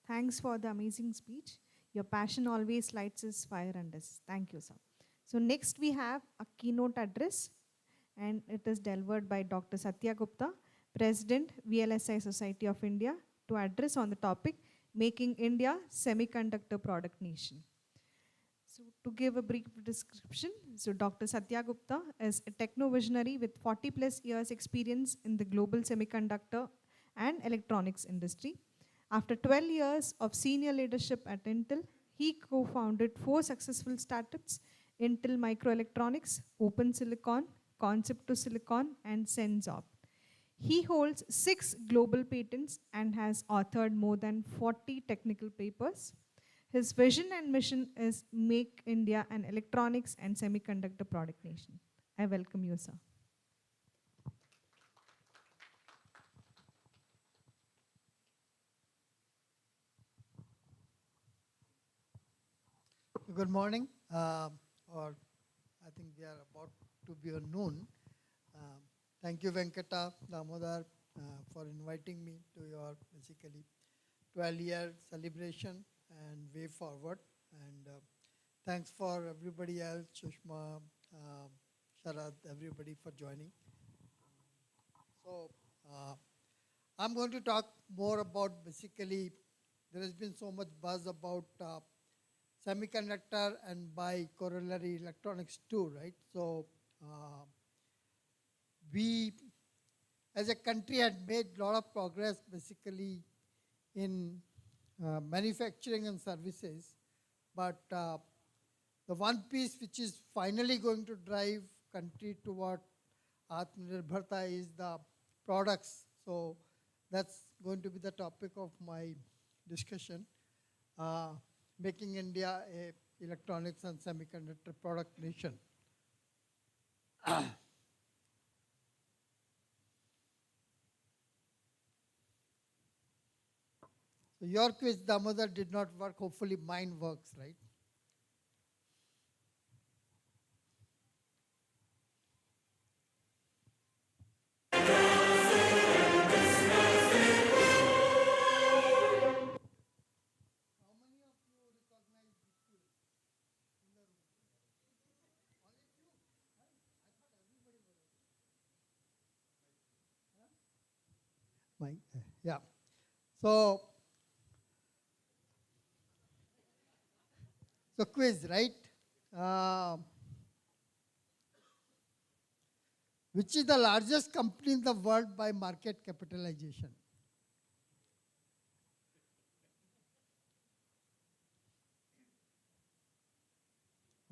Thanks for the amazing speech. Your passion always lights us fire under us. Thank you, sir. So next we have a keynote address, and it is delivered by Dr. Satya Gupta, President, VLSI Society of India, to address on the topic, Making India Semiconductor Product Nation. So to give a brief description, so Dr. Satya Gupta is a techno-visionary with 40 plus years experience in the global semiconductor and electronics industry. After 12 years of senior leadership at Intel, he co-founded 4 successful startups: Intel Microelectronics, Open Silicon, Concept to Silicon, and Sensoft. He holds 6 global patents and has authored more than 40 technical papers. His vision and mission is Make India an electronics and semiconductor product nation. I welcome you, sir. Good morning, or I think we are about to be on noon. Thank you, Venkata Damodar, for inviting me to your basically 12-year celebration and way forward. And thanks for everybody else, Sushma, Sharad, everybody for joining. So I'm going to talk more about basically there has been so much buzz about semiconductor and by corollary electronics too, right? So we as a country had made a lot of progress basically in manufacturing and services, but the one piece which is finally going to drive country toward Atmanirbharta is the products. So that's going to be the topic of my discussion, making India a electronics and semiconductor product nation. So your quiz, Damodar, did not work. Hopefully mine works, right? Mine, yeah. So quiz, right? Which is the largest company in the world by market capitalization?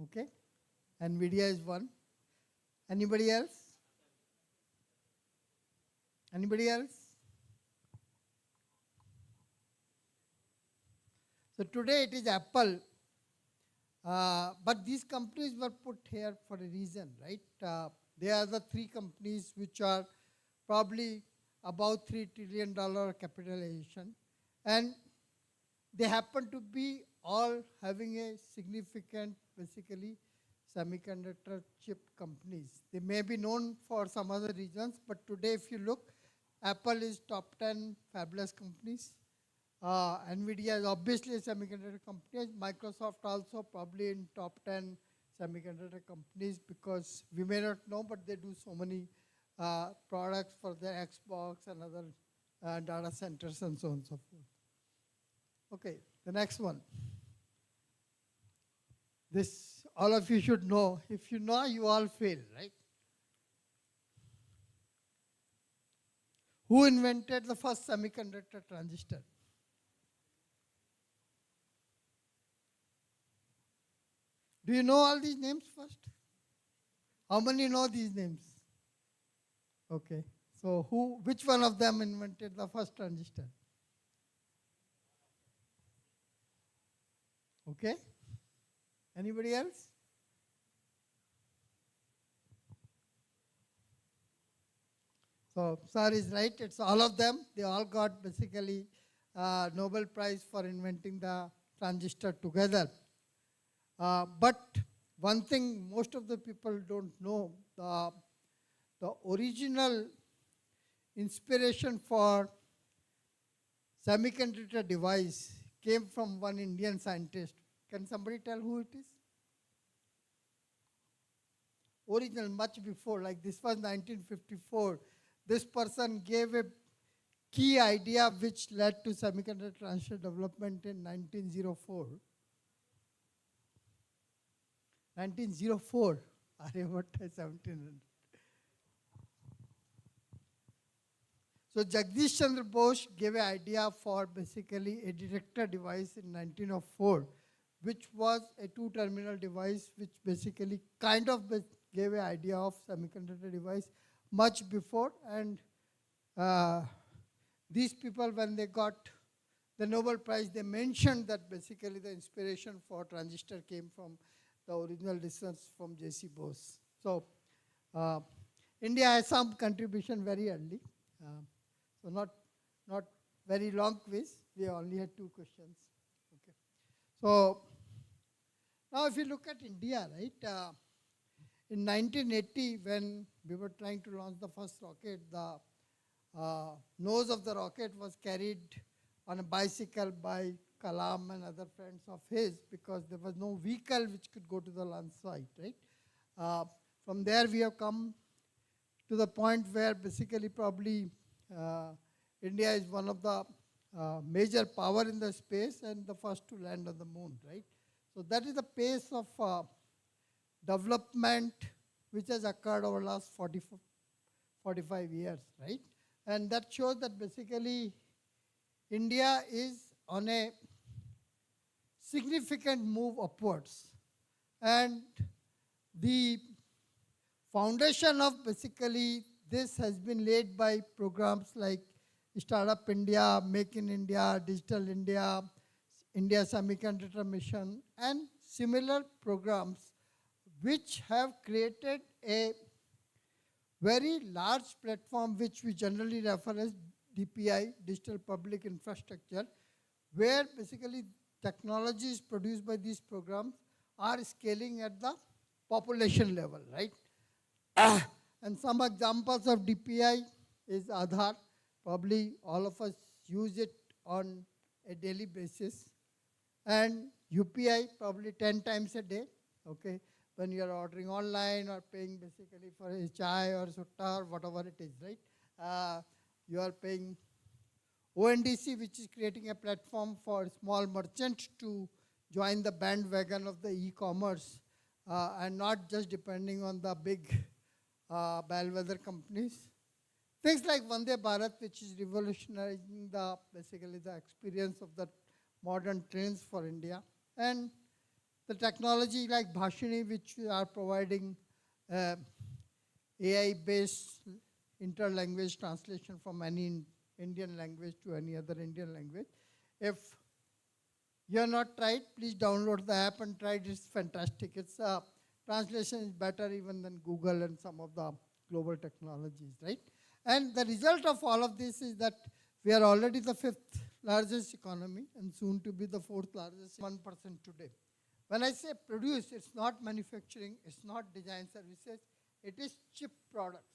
Okay. NVIDIA is one. Anybody else? Anybody else? So today it is Apple. But these companies were put here for a reason, right? They are the three companies which are probably about $3 trillion capitalization. And they happen to be all having a significant, basically, semiconductor chip companies. They may be known for some other reasons, but today if you look, Apple is top 10 fabless companies. NVIDIA is obviously a semiconductor company. Microsoft also probably in top 10 semiconductor companies because we may not know, but they do so many products for their Xbox and other data centers and so on and so forth. Okay, the next one. This all of you should know. If you know, you all fail, right? Who invented the first semiconductor transistor? Do you know all these names first? How many know these names? Okay, so which one of them invented the first transistor? Okay, anybody else? So sir is right, it's all of them. They all got basically Nobel Prize for inventing the transistor together. But one thing most of the people don't know, the original inspiration for semiconductor device came from one Indian scientist. Can somebody tell who it is? Original, much before, like this was 1954. This person gave a key idea which led to semiconductor transistor development in 1904. 1904, Aryabhatta 1700. So Jagdish Chandra Bose gave an idea for basically a detector device in 1904, which was a two-terminal device which basically kind of gave an idea of semiconductor device much before. And these people, when they got the Nobel Prize, they mentioned that basically the inspiration for transistor came from the original research from J.C. Bose. So India has some contribution very early. So not very long quiz. We only had 2 questions. Okay. So now if you look at India, right, in 1980 when we were trying to launch the first rocket, the nose of the rocket was carried on a bicycle by Kalam and other friends of his because there was no vehicle which could go to the launch site, right? From there we have come to the point where basically probably India is one of the major power in the space and the first to land on the moon, right? So that is the pace of development which has occurred over the last 45 years, right? And that shows that basically India is on a significant move upwards. And the foundation of basically this has been laid by programs like Startup India, Make in India, Digital India, India Semiconductor Mission, and similar programs which have created a very large platform which we generally refer as DPI, Digital Public Infrastructure, where basically technologies produced by these programs are scaling at the population level, right? And some examples of DPI is Aadhaar. Probably all of us use it on a daily basis. And UPI, probably 10 times a day, okay? When you're ordering online or paying basically for a chai or sutta or whatever it is, right? You are paying ONDC, which is creating a platform for small merchants to join the bandwagon of the e-commerce and not just depending on the big bellwether companies. Things like Vande Bharat, which is revolutionizing basically the experience of the modern trains for India. And the technology like Bhashini, which are providing AI-based interlanguage translation from any Indian language to any other Indian language. If you're not tried, please download the app and try it. It's fantastic. Its translation is better even than Google and some of the global technologies, right? And the result of all of this is that we are already the 5th largest economy and soon to be the 4th largest, 1% today. When I say produce, it's not manufacturing, it's not design services, it is chip products.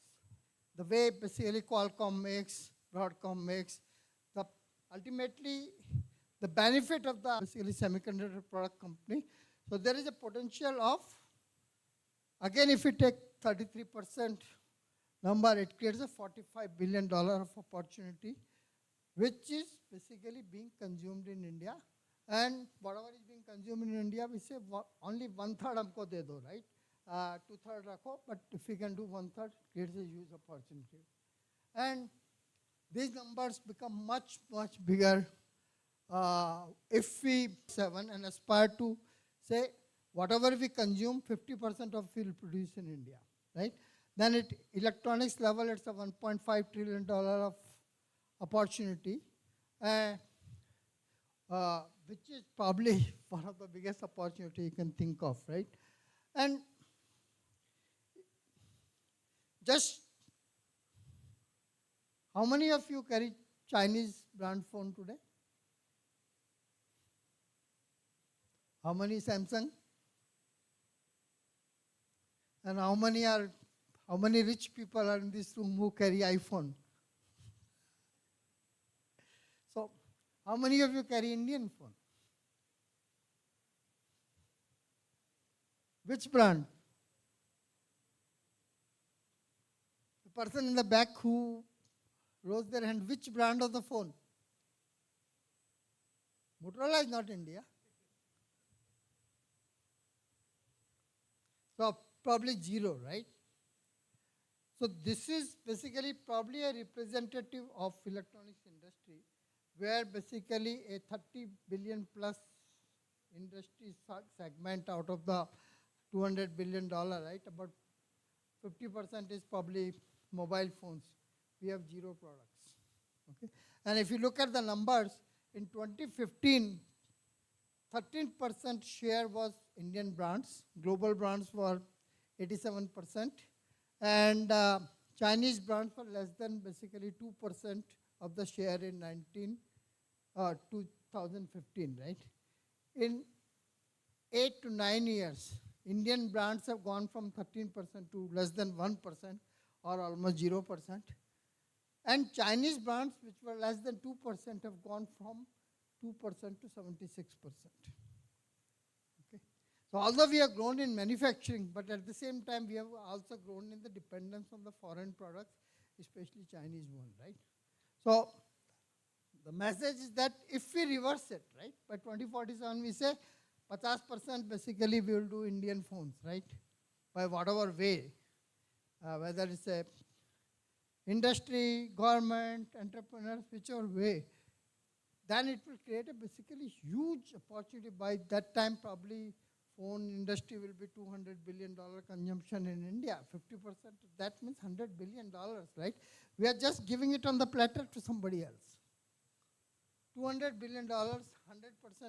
The way basically Qualcomm makes, Broadcom makes, ultimately the benefit of the basically semiconductor product company. So there is a potential of, again, if you take 33% number, it creates a $45 billion of opportunity, which is basically being consumed in India. And whatever is being consumed in India, we say only 1/3 humko de do, right? 2/3 rakho, but if we can do 1/3, it creates a huge opportunity. And these numbers become much, much bigger if we and aspire to say whatever we consume, 50% of we will produce in India, right? Then at electronics level, it's a $1.5 trillion of opportunity, which is probably one of the biggest opportunity you can think of, right? And just how many of you carry Chinese brand phone today? How many Samsung? And how many rich people are in this room who carry iPhone? So, how many of you carry Indian phone? Which brand? The person in the back who rose their hand, which brand of the phone? Motorola is not India. So probably zero, right? So this is basically probably a representative of electronics industry, where basically a 30 billion plus industry segment out of the $200 billion, right? About 50% is probably mobile phones. We have zero products, okay? And if you look at the numbers, in 2015, 13% share was Indian brands. Global brands were 87%. And Chinese brands were less than basically 2% of the share in 2015, right? In 8 to 9 years, Indian brands have gone from 13% to less than 1% or almost 0%. And Chinese brands, which were less than 2%, have gone from 2% to 76%. Okay. So although we have grown in manufacturing, but at the same time, we have also grown in the dependence on the foreign products, especially Chinese one, right? So the message is that if we reverse it, right, by 2047 we say 50% basically we will do Indian phones, right, by whatever way, whether it's a industry, government, entrepreneurs, whichever way, then it will create a basically huge opportunity. By that time, probably phone industry will be $200 billion consumption in India. 50%, that means $100 billion, right? We are just giving it on the platter to somebody else. $200 billion, 100%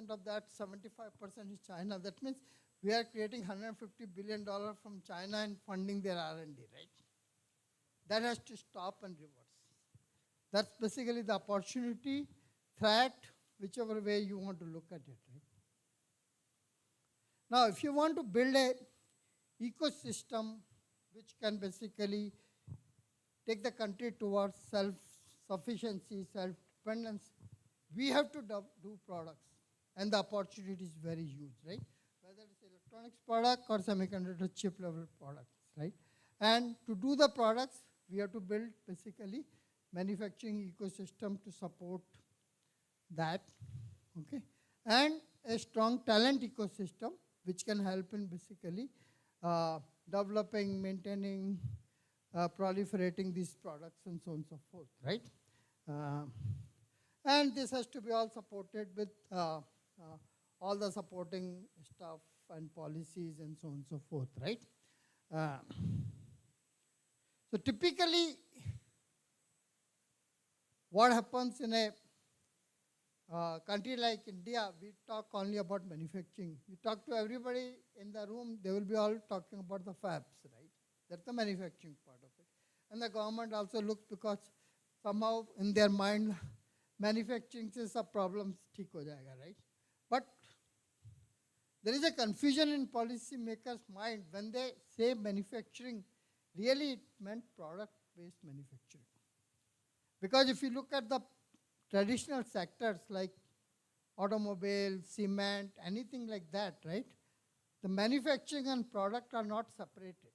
of that, 75% is China. That means we are creating $150 billion from China and funding their R&D, right? That has to stop and reverse. That's basically the opportunity, threat, whichever way you want to look at it, right? Now, if you want to build a ecosystem which can basically take the country towards self-sufficiency, self-dependence, we have to do products, and the opportunity is very huge, right? Whether it's electronics product or semiconductor chip level products, right? And to do the products, we have to build basically manufacturing ecosystem to support that, okay? And a strong talent ecosystem which can help in basically developing, maintaining, proliferating these products and so on and so forth, right? And this has to be all supported with all the supporting stuff and policies and so on and so forth, right? So typically, what happens in a country like India, we talk only about manufacturing. You talk to everybody in the room, they will be all talking about the fabs, right? That's the manufacturing part of it. And the government also looks, because somehow in their mind, manufacturing is a problem, theek ho jayega, right? But there is a confusion in policymakers' mind when they say manufacturing, really it meant product-based manufacturing. Because if you look at the traditional sectors like automobile, cement, anything like that, right? The manufacturing and product are not separated.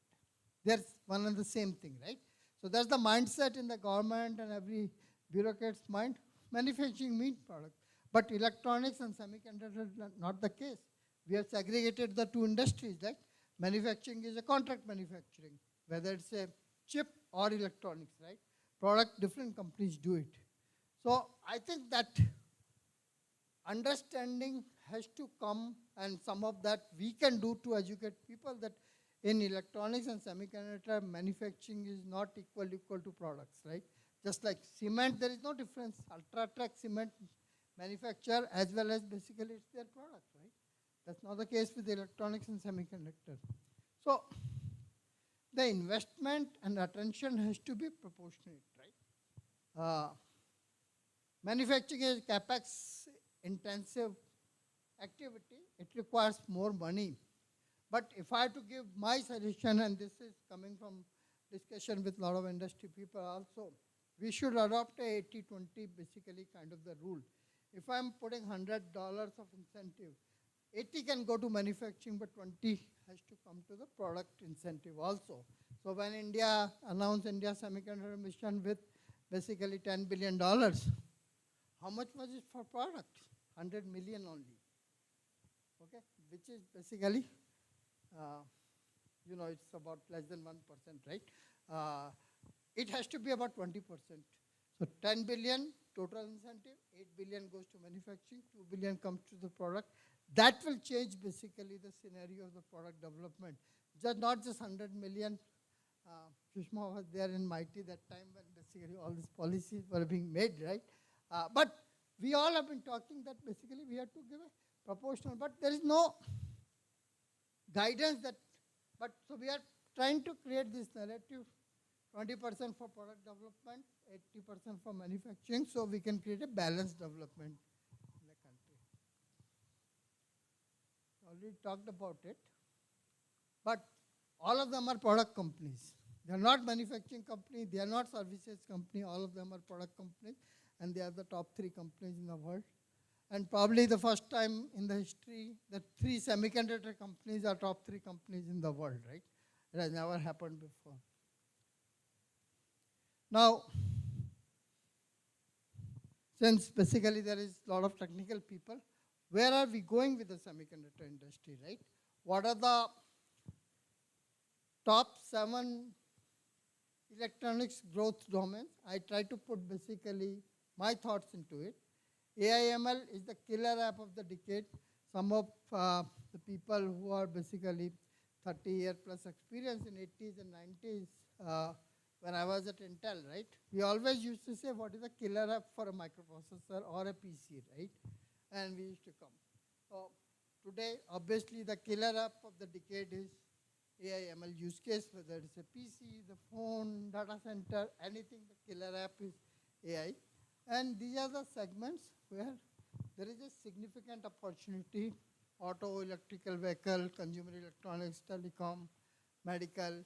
They're one and the same thing, right? So that's the mindset in the government and every bureaucrat's mind. Manufacturing means product. But electronics and semiconductors are not the case. We have segregated the two industries, right? Manufacturing is a contract manufacturing, whether it's a chip or electronics, right? Product, different companies do it. So I think that understanding has to come, and some of that we can do to educate people that in electronics and semiconductor, manufacturing is not equal to products, right? Just like cement, there is no difference. Ultra-track cement manufacture as well as basically it's their product, right? That's not the case with electronics and semiconductor. So the investment and attention has to be proportionate, right? Manufacturing is capex intensive activity. It requires more money. But if I have to give my suggestion, and this is coming from discussion with a lot of industry people also, we should adopt a 80-20 basically kind of the rule. If I'm putting $100 of incentive, 80 can go to manufacturing, but 20 has to come to the product incentive also. So when India announced India Semiconductor Mission with basically $10 billion, how much was it for product? 100 million only, okay? Which is basically, it's about less than 1%, right? It has to be about 20%. So 10 billion total incentive, 8 billion goes to manufacturing, 2 billion comes to the product. That will change basically the scenario of the product development. Not just 100 million. Sushma was there in MIT that time when basically all these policies were being made, right? But we all have been talking that basically we have to give a proportional, but there is no guidance that, but so we are trying to create this narrative, 20% for product development, 80% for manufacturing, so we can create a balanced development in the country. Already talked about it, but all of them are product companies. They are not manufacturing company, they are not services company, all of them are product companies, and they are the top 3 companies in the world. And probably the first time in the history that 3 semiconductor companies are top 3 companies in the world, right? It has never happened before. since basically there is a lot of technical people, where are we going with the semiconductor industry, right? What are the top 7 electronics growth domains? I try to put basically my thoughts into it. AI/ML is the killer app of the decade. Some of the people who are basically 30-year plus experience in 80s and 90s, when I was at Intel, right? We always used to say, what is the killer app for a microprocessor or a PC, right? And we used to come. So today, obviously, the killer app of the decade is AI/ML use case, whether it's a PC, the phone, data center, anything, the killer app is AI. And these are the segments where there is a significant opportunity: auto, electrical vehicle, consumer electronics, telecom, medical,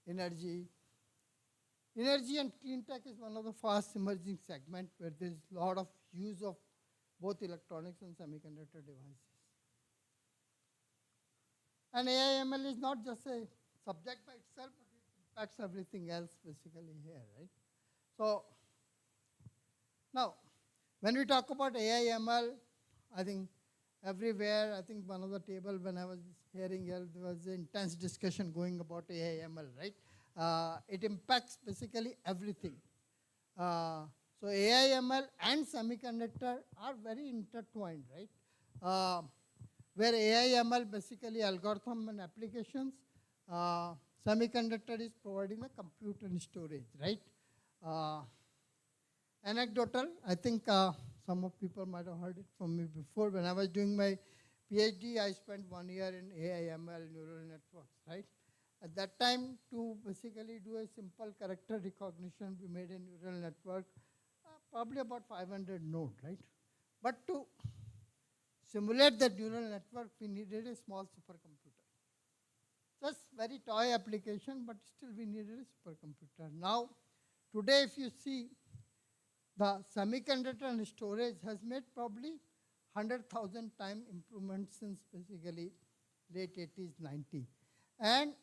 energy. Energy and clean tech is one of the fast emerging segments where there is a lot of use of both electronics and semiconductor devices. And AI/ML is not just a subject by itself, but it impacts everything else basically here, right? So now, when we talk about AI/ML, I think everywhere, I think one of the table when I was hearing here, there was an intense discussion going about AI/ML, right? It impacts basically everything. So AI/ML and semiconductor are very intertwined, right? Where AI/ML basically algorithm and applications, semiconductor is providing the compute and storage, right? Anecdotal, I think some of people might have heard it from me before. When I was doing my PhD, I spent 1 year in AI/ML neural networks, right? At that time, to basically do a simple character recognition, we made a neural network, probably about 500 nodes, right? But to simulate that neural network, we needed a small supercomputer. Just very toy application, but still we needed a supercomputer. Now, today if you see, the semiconductor and storage has made probably 100,000 time improvements since basically late 80s, 90s. And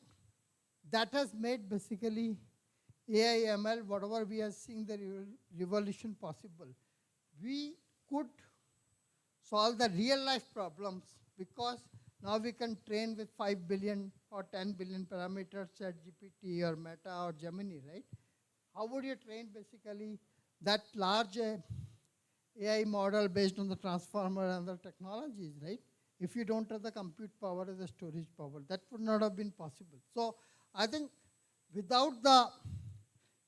that has made basically AI/ML, whatever we are seeing the revolution possible. We could solve the real life problems because now we can train with 5 billion or 10 billion parameters, ChatGPT or Meta or Gemini, right? How would you train basically that large AI model based on the transformer and other technologies, right? If you don't have the compute power and the storage power, that would not have been possible. So I think without the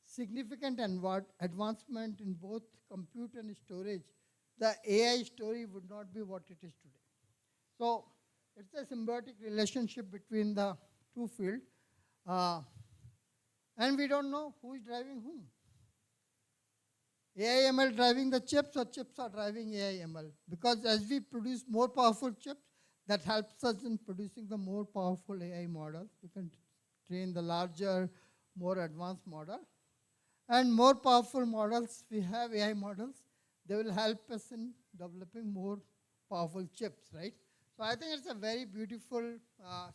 significant advancement in both compute and storage, the AI story would not be what it is today. So it's a symbiotic relationship between the two fields. And we don't know who is driving whom. AI/ML driving the chips, or chips are driving AI/ML. Because as we produce more powerful chips, that helps us in producing the more powerful AI models. We can train the larger, more advanced model. And more powerful models, we have AI models, they will help us in developing more powerful chips, right? So I think it's a very beautiful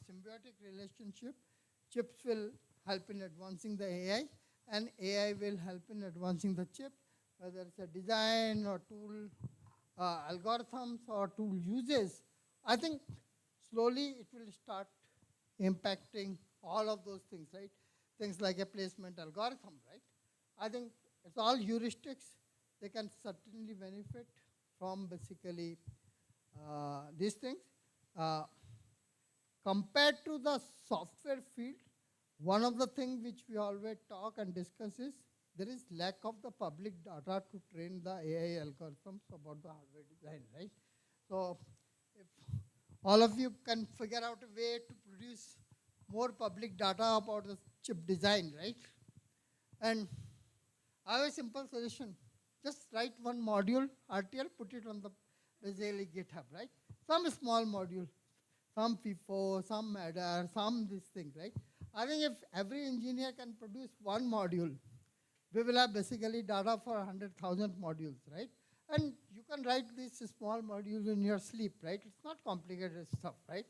symbiotic relationship. Chips will help in advancing the AI, and AI will help in advancing the chip, whether it's a design or tool, algorithms or tool uses. I think slowly it will start impacting all of those things, right? Things like a placement algorithm, right? I think it's all heuristics. They can certainly benefit from basically these things. Compared to the software field, one of the things which we always talk and discuss is there is lack of the public data to train the AI algorithms about the hardware design, right? So if all of you can figure out a way to produce more public data about the chip design, right? And I have a simple solution. Just write one module, RTL, put it on the basically GitHub, right? Some small module, some FIFO, some adder, some this thing, right? I think if every engineer can produce one module, we will have basically data for 100,000 modules, right? And you can write this small module in your sleep, right? It's not complicated stuff, right?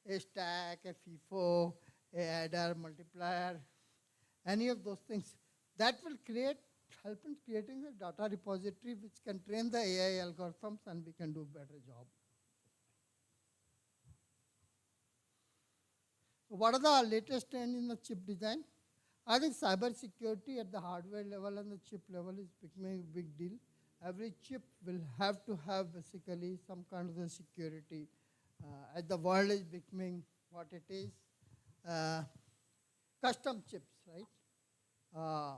A stack, a FIFO, a adder, multiplier, any of those things. That will create help in creating a data repository which can train the AI algorithms and we can do better job. So what are the latest trend in the chip design? I think cyber security at the hardware level and the chip level is becoming a big deal. Every chip will have to have basically some kind of the security as the world is becoming what it is. Custom chips, right?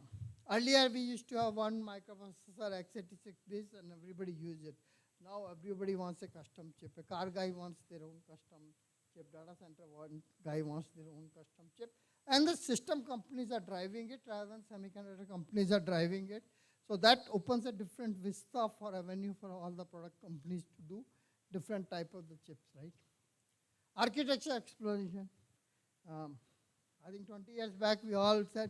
Earlier we used to have one microprocessor x86 this and everybody used it. Now everybody wants a custom chip. A car guy wants their own custom chip. Data center one guy wants their own custom chip. And the system companies are driving it rather than semiconductor companies are driving it. So that opens a different vista for avenue for all the product companies to do different type of the chips, right? Architecture exploration. I think 20 years back we all said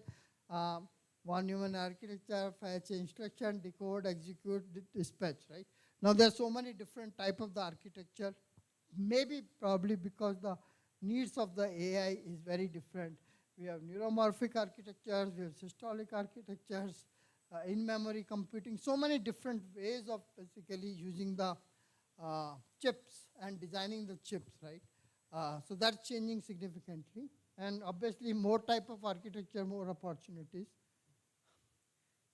one human architecture, fetch, instruction, decode, execute, dispatch, right? Now there are so many different type of the architecture. Maybe probably because the needs of the AI is very different. We have neuromorphic architectures, we have systolic architectures, in-memory computing, so many different ways of basically using the chips and designing the chips, right? So that's changing significantly. And obviously more type of architecture, more opportunities.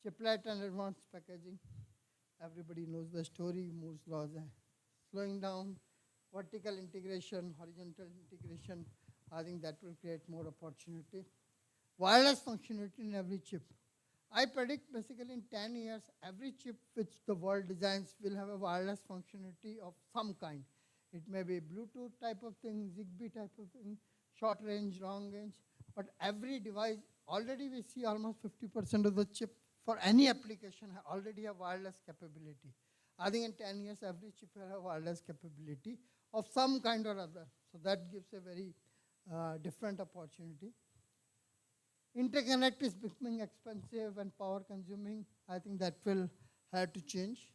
Chiplet and advanced packaging. Everybody knows the story, Moore's laws, slowing down, vertical integration, horizontal integration. I think that will create more opportunity. Wireless functionality in every chip. I predict basically in 10 years, every chip which the world designs will have a wireless functionality of some kind. It may be Bluetooth type of thing, Zigbee type of thing, short range, long range, but every device, already we see almost 50% of the chip for any application already have wireless capability. I think in 10 years, every chip will have wireless capability of some kind or other. So that gives a very different opportunity. Interconnect is becoming expensive and power consuming. I think that will have to change.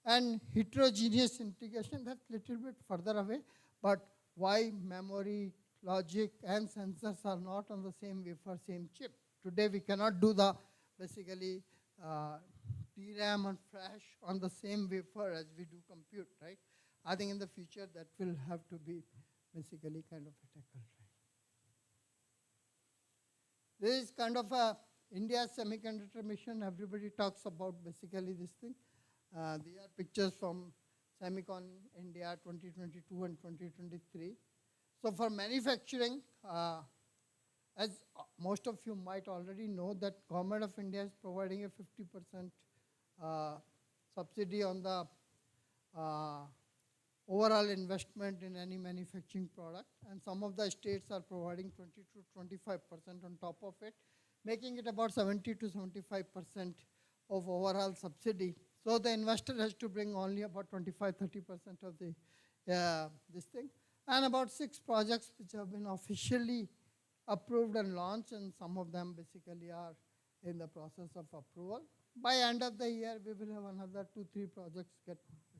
And heterogeneous integration, that's little bit further away, but why memory, logic, and sensors are not on the same wafer, same chip? Today we cannot do the basically DRAM and flash on the same wafer as we do compute, right? I think in the future that will have to be basically kind of a tackled. This is kind of a India's semiconductor mission. Everybody talks about basically this thing. These are pictures from Semicon India 2022 and 2023. So for manufacturing, as most of you might already know, that Government of India is providing a 50% subsidy on the overall investment in any manufacturing product, and some of the states are providing 20 to 25% on top of it, making it about 70 to 75% of overall subsidy. So the investor has to bring only about 25-30% of the this thing, and about 6 projects which have been officially approved and launched, and some of them basically are in the process of approval. By end of the year, we will have another 2-3 projects get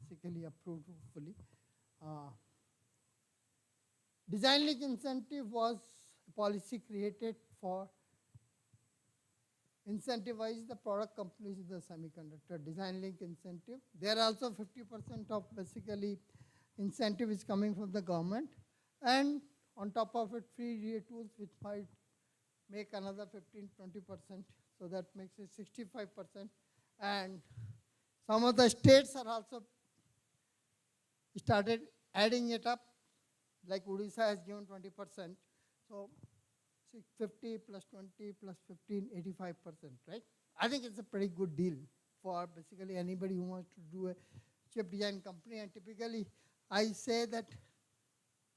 basically approved, hopefully. Design link incentive was a policy created for incentivize the product companies in the semiconductor design link incentive. There also 50% of basically incentive is coming from the government, and on top of it, free RA tools which might make another 15-20%. So that makes it 65%. And some of the states are also started adding it up, like Odisha has given 20%. So 50 plus 20 plus 15, 85%, right? I think it's a pretty good deal for basically anybody who wants to do a chip design company. And typically, I say that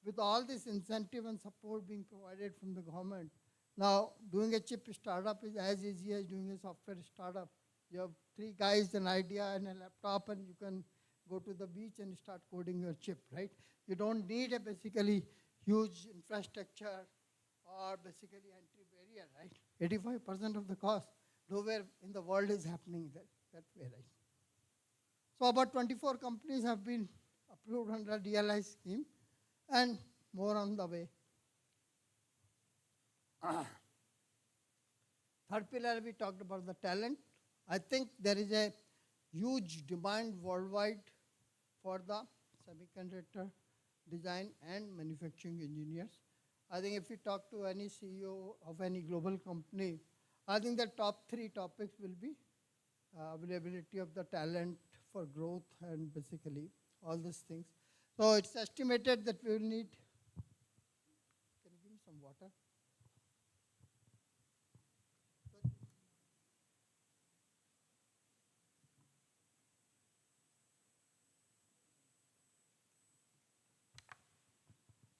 with all this incentive and support being provided from the government, now doing a chip startup is as easy as doing a software startup. You have 3 guys, an idea, and a laptop, and you can go to the beach and start coding your chip, right? You don't need a basically huge infrastructure or basically entry barrier, right? 85% of the cost nowhere in the world is happening that way, right? So about 24 companies have been approved under DLI scheme, and more on the way. Third pillar, we talked about the talent. I think there is a huge demand worldwide for the semiconductor design and manufacturing engineers. I think if you talk to any CEO of any global company, I think the top 3 topics will be availability of the talent for growth and basically all these things. So it's estimated that we will need, can you give me some water?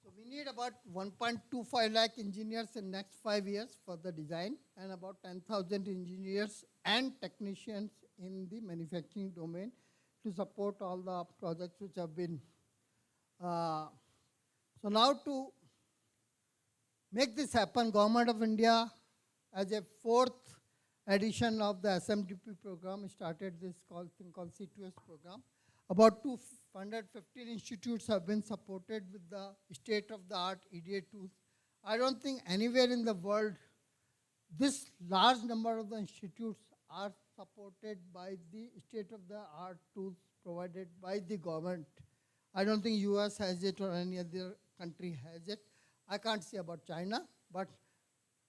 So we need about 1.25 lakh engineers in next 5 years for the design and about 10,000 engineers and technicians in the manufacturing domain to support all the projects which have been. So now to make this happen, Government of India as a 4th edition of the SMDP program started this thing called C2S program. About 215 institutes have been supported with the state-of-the-art EDA tools. I don't think anywhere in the world this large number of the institutes are supported by the state-of-the-art tools provided by the government. I don't think US has it or any other country has it. I can't say about China, but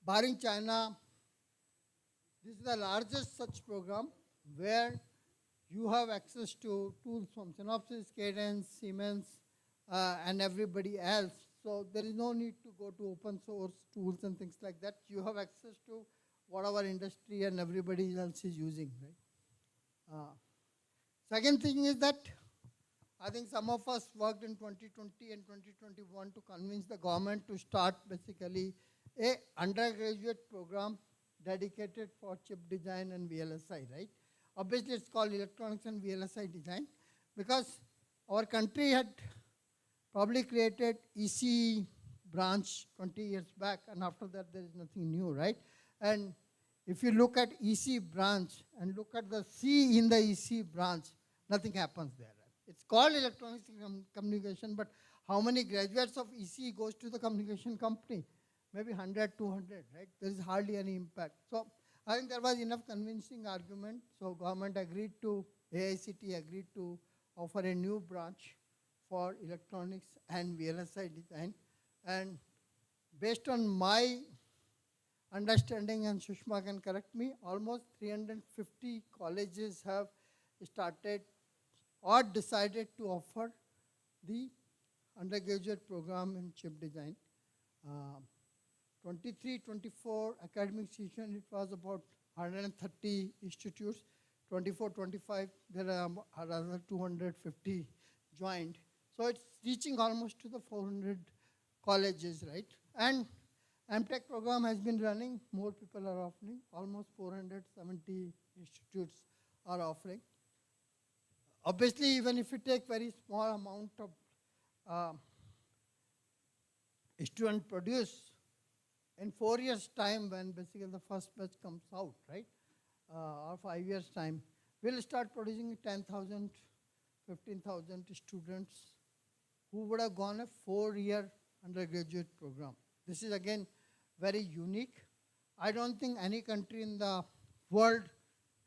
barring China, this is the largest such program where you have access to tools from Synopsys, Cadence, Siemens, and everybody else. So there is no need to go to open source tools and things like that. You have access to what our industry and everybody else is using, right? Second thing is that I think some of us worked in 2020 and 2021 to convince the government to start basically a undergraduate program dedicated for chip design and VLSI, right? Obviously, it's called electronics and VLSI design because our country had probably created EC branch 20 years back, and after that, there is nothing new, right? And if you look at EC branch and look at the C in the EC branch, nothing happens there. Right? It's called electronics and communication, but how many graduates of EC goes to the communication company? Maybe 100, 200, right? There is hardly any impact. So I think there was enough convincing argument. So government agreed to, AICT agreed to offer a new branch for electronics and VLSI design. And based on my understanding, and Sushma can correct me, almost 350 colleges have started or decided to offer the undergraduate program in chip design. 23-24 academic session, it was about 130 institutes. 24-25, there are another 250 joined. So it's reaching almost to the 400 colleges, right? And MTech program has been running, more people are offering, almost 470 institutes are offering. Obviously, even if you take very small amount of student produce, in 4 years' time, when basically the first batch comes out, right, or 5 years' time, we'll start producing 10,000, 15,000 students who would have gone a 4-year undergraduate program. This is again very unique. I don't think any country in the world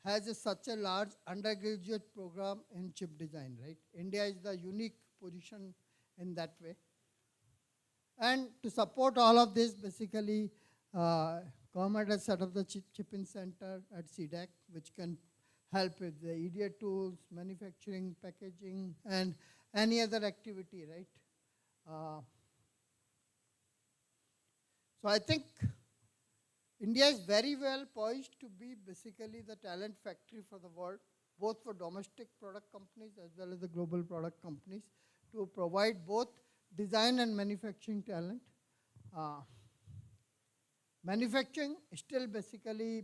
has such a large undergraduate program in chip design, right? India is the unique position in that way. And to support all of this, basically, government has set up the Chipping Center at CDAC, which can help with the EDA tools, manufacturing, packaging, and any other activity, right? So I think India is very well poised to be basically the talent factory for the world, both for domestic product companies as well as the global product companies, to provide both design and manufacturing talent. Manufacturing still basically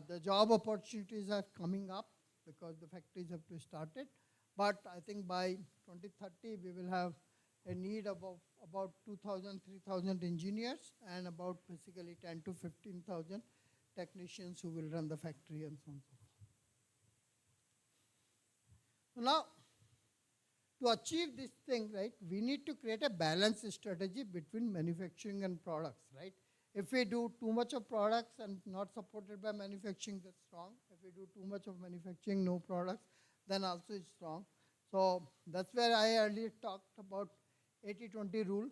the job opportunities are coming up because the factories have to start it. But I think by 2030 we will have a need of about 2,000, 3,000 engineers and about basically 10 to 15,000 technicians who will run the factory and so on. So now, to achieve this thing, right, we need to create a balanced strategy between manufacturing and products, right? If we do too much of products and not supported by manufacturing, that's wrong. If we do too much of manufacturing, no products, then also it's wrong. So that's where I earlier talked about 80-20 rule.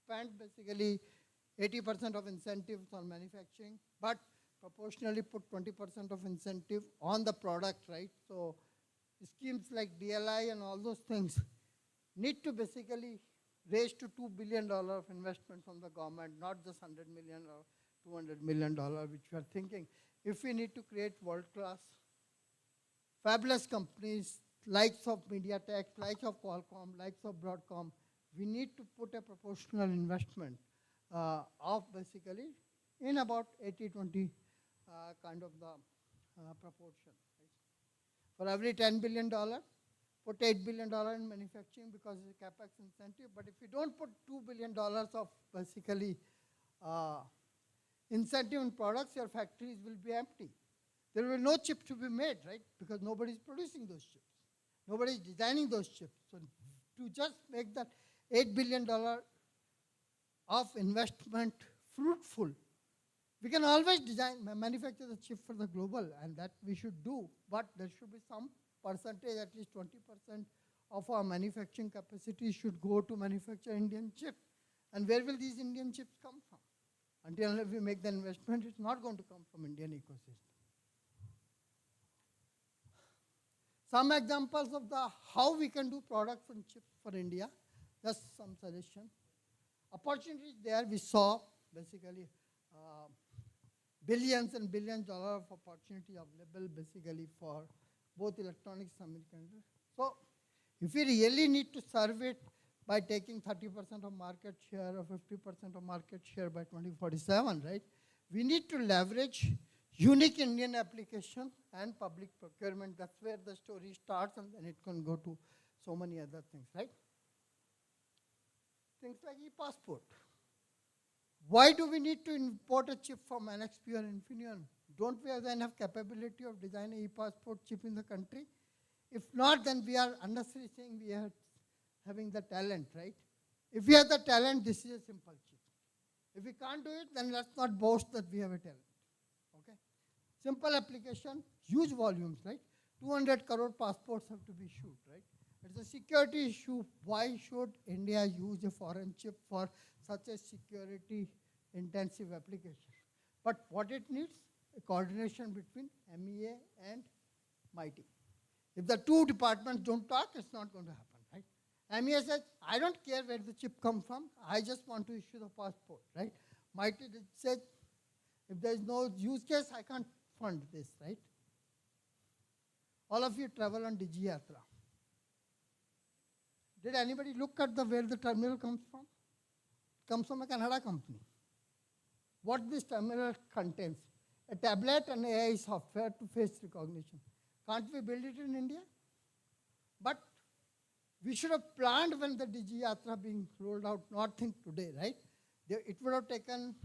Spend basically 80% of incentives on manufacturing, but proportionally put 20% of incentive on the product, right? So schemes like DLI and all those things need to basically raise to $2 billion of investment from the government, not just $100 million or $200 million, which we are thinking. If we need to create world-class, fabulous companies, likes of MediaTek, likes of Qualcomm, likes of Broadcom, we need to put a proportional investment of basically in about 80-20 kind of the proportion. Right? For every $10 billion, put $8 billion in manufacturing because it's a capex incentive. But if you don't put $2 billion of basically incentive in products, your factories will be empty. There will be no chips to be made, right? Because nobody is producing those chips. Nobody is designing those chips. So to just make that $8 billion of investment fruitful, we can always manufacture the chip for the global, and that we should do. But there should be some percentage, at least 20% of our manufacturing capacity should go to manufacture Indian chip. And where will these Indian chips come from? Until we make the investment, it's not going to come from Indian ecosystem. Some examples of how we can do products and chips for India, just some suggestion. Opportunities there, we saw basically billions and billions of dollars of opportunity available basically for both electronics and semiconductors. So if we really need to serve it by taking 30% of market share or 50% of market share by 2047, right? We need to leverage unique Indian application and public procurement. That's where the story starts, and then it can go to so many other things, right? Things like e-passport. Why do we need to import a chip from NXP or Infineon? Don't we have enough capability of designing e-passport chip in the country? If not, then we are unnecessarily saying we are having the talent, right? If we have the talent, this is a simple chip. If we can't do it, then let's not boast that we have a talent, okay? Simple application, huge volumes, right? 200 crore passports have to be issued, right? It's a security issue. Why should India use a foreign chip for such a security intensive application? But what it needs, a coordination between MEA and MIT. If the two departments don't talk, it's not going to happen, right? MEA says, I don't care where the chip comes from, I just want to issue the passport, right? MIT says, if there is no use case, I can't fund this, right? All of you travel on DigiYatra. Did anybody look at where the terminal comes from? It comes from a Canada company. What this terminal contains? A tablet and AI software to face recognition. Can't we build it in India? But we should have planned when the DigiYatra being rolled out, not think today, right? It would have taken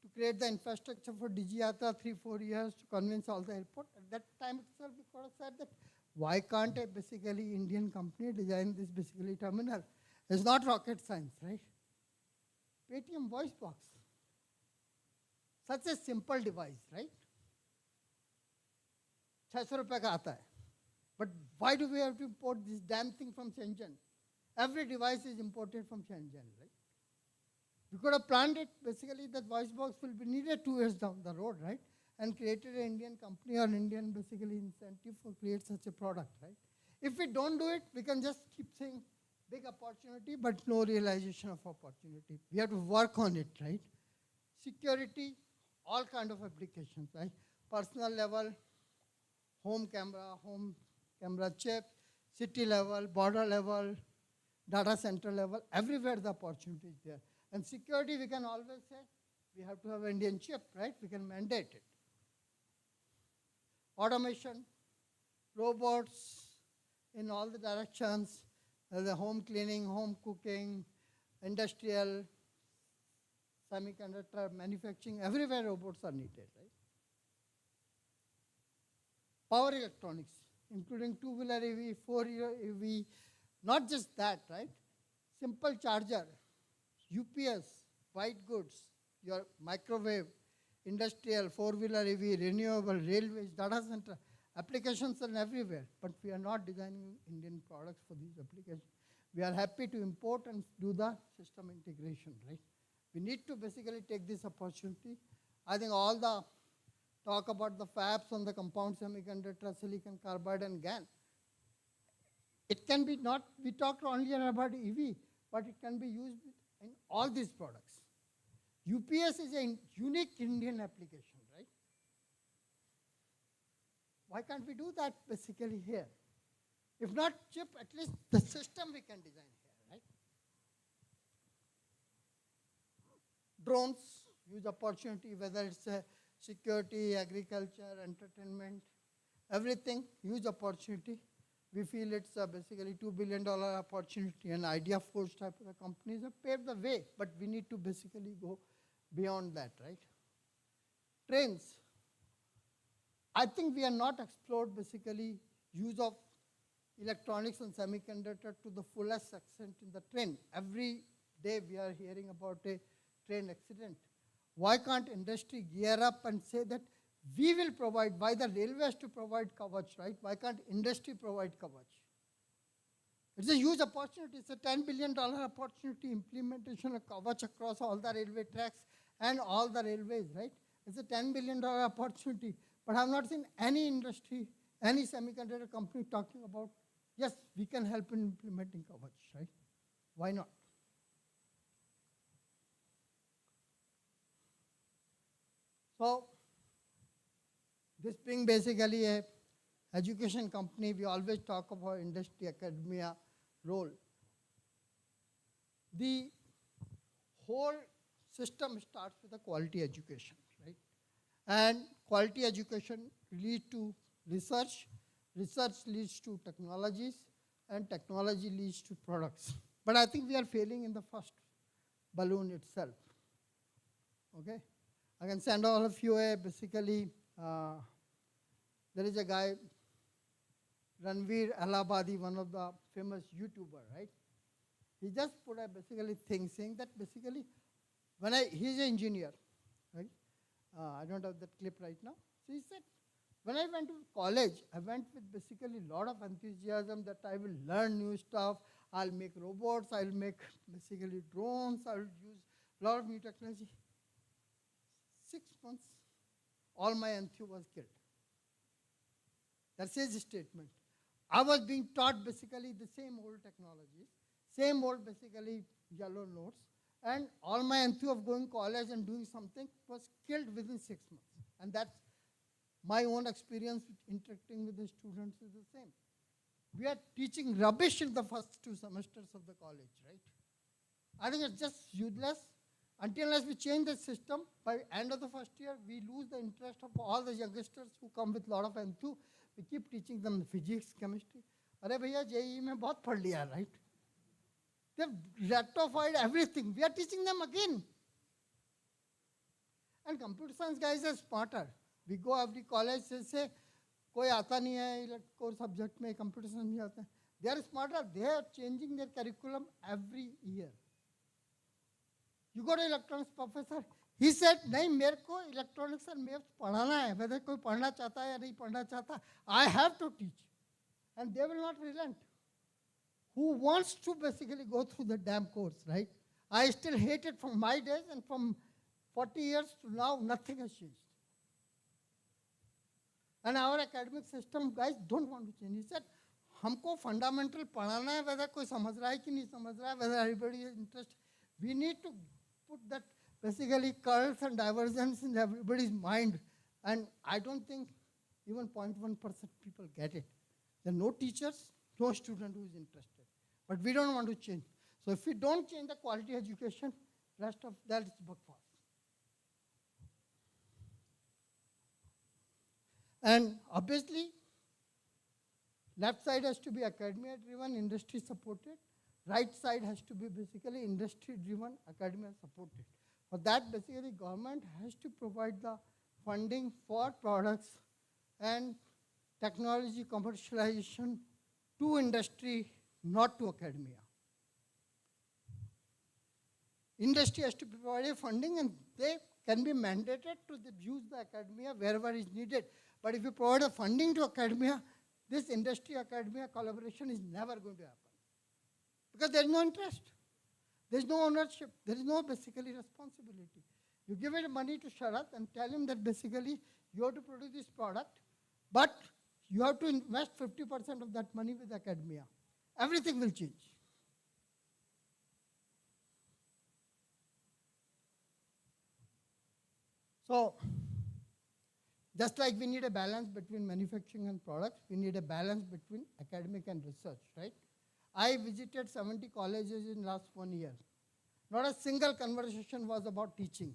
to create the infrastructure for DigiYatra 3-4 years to convince all the airport. At that time itself, we could have said that why can't a basically Indian company design this basically terminal? It's not rocket science, right? Paytm voice box. Such a simple device, right? 600 rupees ka aata hai. But why do we have to import this damn thing from Shenzhen? Every device is imported from Shenzhen, right? We could have planned it, basically that voice box will be needed 2 years down the road, right? And created an Indian company or an Indian basically incentive for create such a product, right? If we don't do it, we can just keep saying big opportunity, but no realization of opportunity. We have to work on it, right? Security, all kind of applications, right? Personal level, home camera chip, city level, border level, data center level, everywhere the opportunity is there. And security, we can always say, we have to have an Indian chip, right? We can mandate it. Automation, robots in all the directions, the home cleaning, home cooking, industrial, semiconductor, manufacturing, everywhere robots are needed, right? Power electronics, including two-wheeler EV, four-wheeler EV, not just that, right? Simple charger, UPS, white goods, your microwave, industrial, four-wheeler EV, renewable, railways, data center, applications are everywhere, but we are not designing Indian products for these applications. We are happy to import and do the system integration, right? We need to basically take this opportunity. I think all the talk about the fabs on the compound semiconductor, silicon carbide and GaN, it can be not, we talked only about EV, but it can be used in all these products. UPS is a unique Indian application, right? Why can't we do that basically here? If not chip, at least the system we can design here, right? Drones, huge opportunity, whether it's security, agriculture, entertainment, everything, huge opportunity. We feel it's basically $2 billion opportunity, and Idea Force type of companies have paved the way, but we need to basically go beyond that, right? Trains. I think we are not explored basically use of electronics and semiconductor to the fullest extent in the train. Every day we are hearing about a train accident. Why can't industry gear up and say that we will provide, why the railway has to provide kavach, right? Why can't industry provide kavach? It's a huge opportunity. It's a $10 billion opportunity, implementation of kavach across all the railway tracks and all the railways, right? It's a $10 billion opportunity. But I have not seen any industry, any semiconductor company talking about, yes, we can help in implementing kavach, right? Why not? So, this being basically a education company, we always talk about industry academia role. The whole system starts with a quality education, right? And quality education leads to research, research leads to technologies, and technology leads to products. But I think we are failing in the first balloon itself, okay? I can send all of you a basically, there is a guy, Ranveer Allahabadi, one of the famous YouTuber, right? He just put a basically thing saying that basically, he's an engineer, right? I don't have that clip right now. So he said, when I went to college, I went with basically a lot of enthusiasm that I will learn new stuff, I'll make robots, I'll make basically drones, I'll use a lot of new technology. 6 months, all my enthu was killed. That's his statement. I was being taught basically the same old technologies, same old basically yellow notes, and all my enthu of going college and doing something was killed within 6 months. And that's my own experience with interacting with the students is the same. We are teaching rubbish in the first 2 semesters of the college, right? I think it's just useless. Until we change the system, by end of the first year, we lose the interest of all the youngsters who come with a lot of enthu. We keep teaching them physics, chemistry. Arey bhaiya, JEE mein bahut padh liya, right? They've rectified everything. We are teaching them again. And computer science guys are smarter. We go every college, say, koi aata nahi hai, core subject mein computer science nahi aata hai. They are smarter. They are changing their curriculum every year. You go to electronics professor, he said, nahi, mere ko electronics and maths padhana hai, whether koi padhna chahta hai ya nahi padhna chahta, I have to teach. And they will not relent. Who wants to basically go through the damn course, right? I still hate it from my days, and from 40 years to now, nothing has changed. And our academic system, guys, don't want to change. He said, हमको fundamental पढ़ाना है, whether कोई समझ रहा है कि नहीं समझ रहा है, whether everybody is interested. We need to put that basically curls and divergence in everybody's mind. And I don't think even 0.1% people get it. There are no teachers, no student who is interested. But we don't want to change. So if we don't change the quality education, rest of that is bakwas. And obviously, left side has to be academia driven, industry supported. Right side has to be basically industry driven, academia supported. For that, basically, government has to provide the funding for products and technology commercialization to industry, not to academia. Industry has to provide funding, and they can be mandated to use the academia wherever is needed. But if you provide a funding to academia, this industry-academia collaboration is never going to happen. Because there is no interest. There is no ownership. There is no basically responsibility. You give it money to Sharath and tell him that basically you have to produce this product, but you have to invest 50% of that money with academia. Everything will change. So, just like we need a balance between manufacturing and products, we need a balance between academic and research, right? I visited 70 colleges in last 1 year. Not a single conversation was about teaching.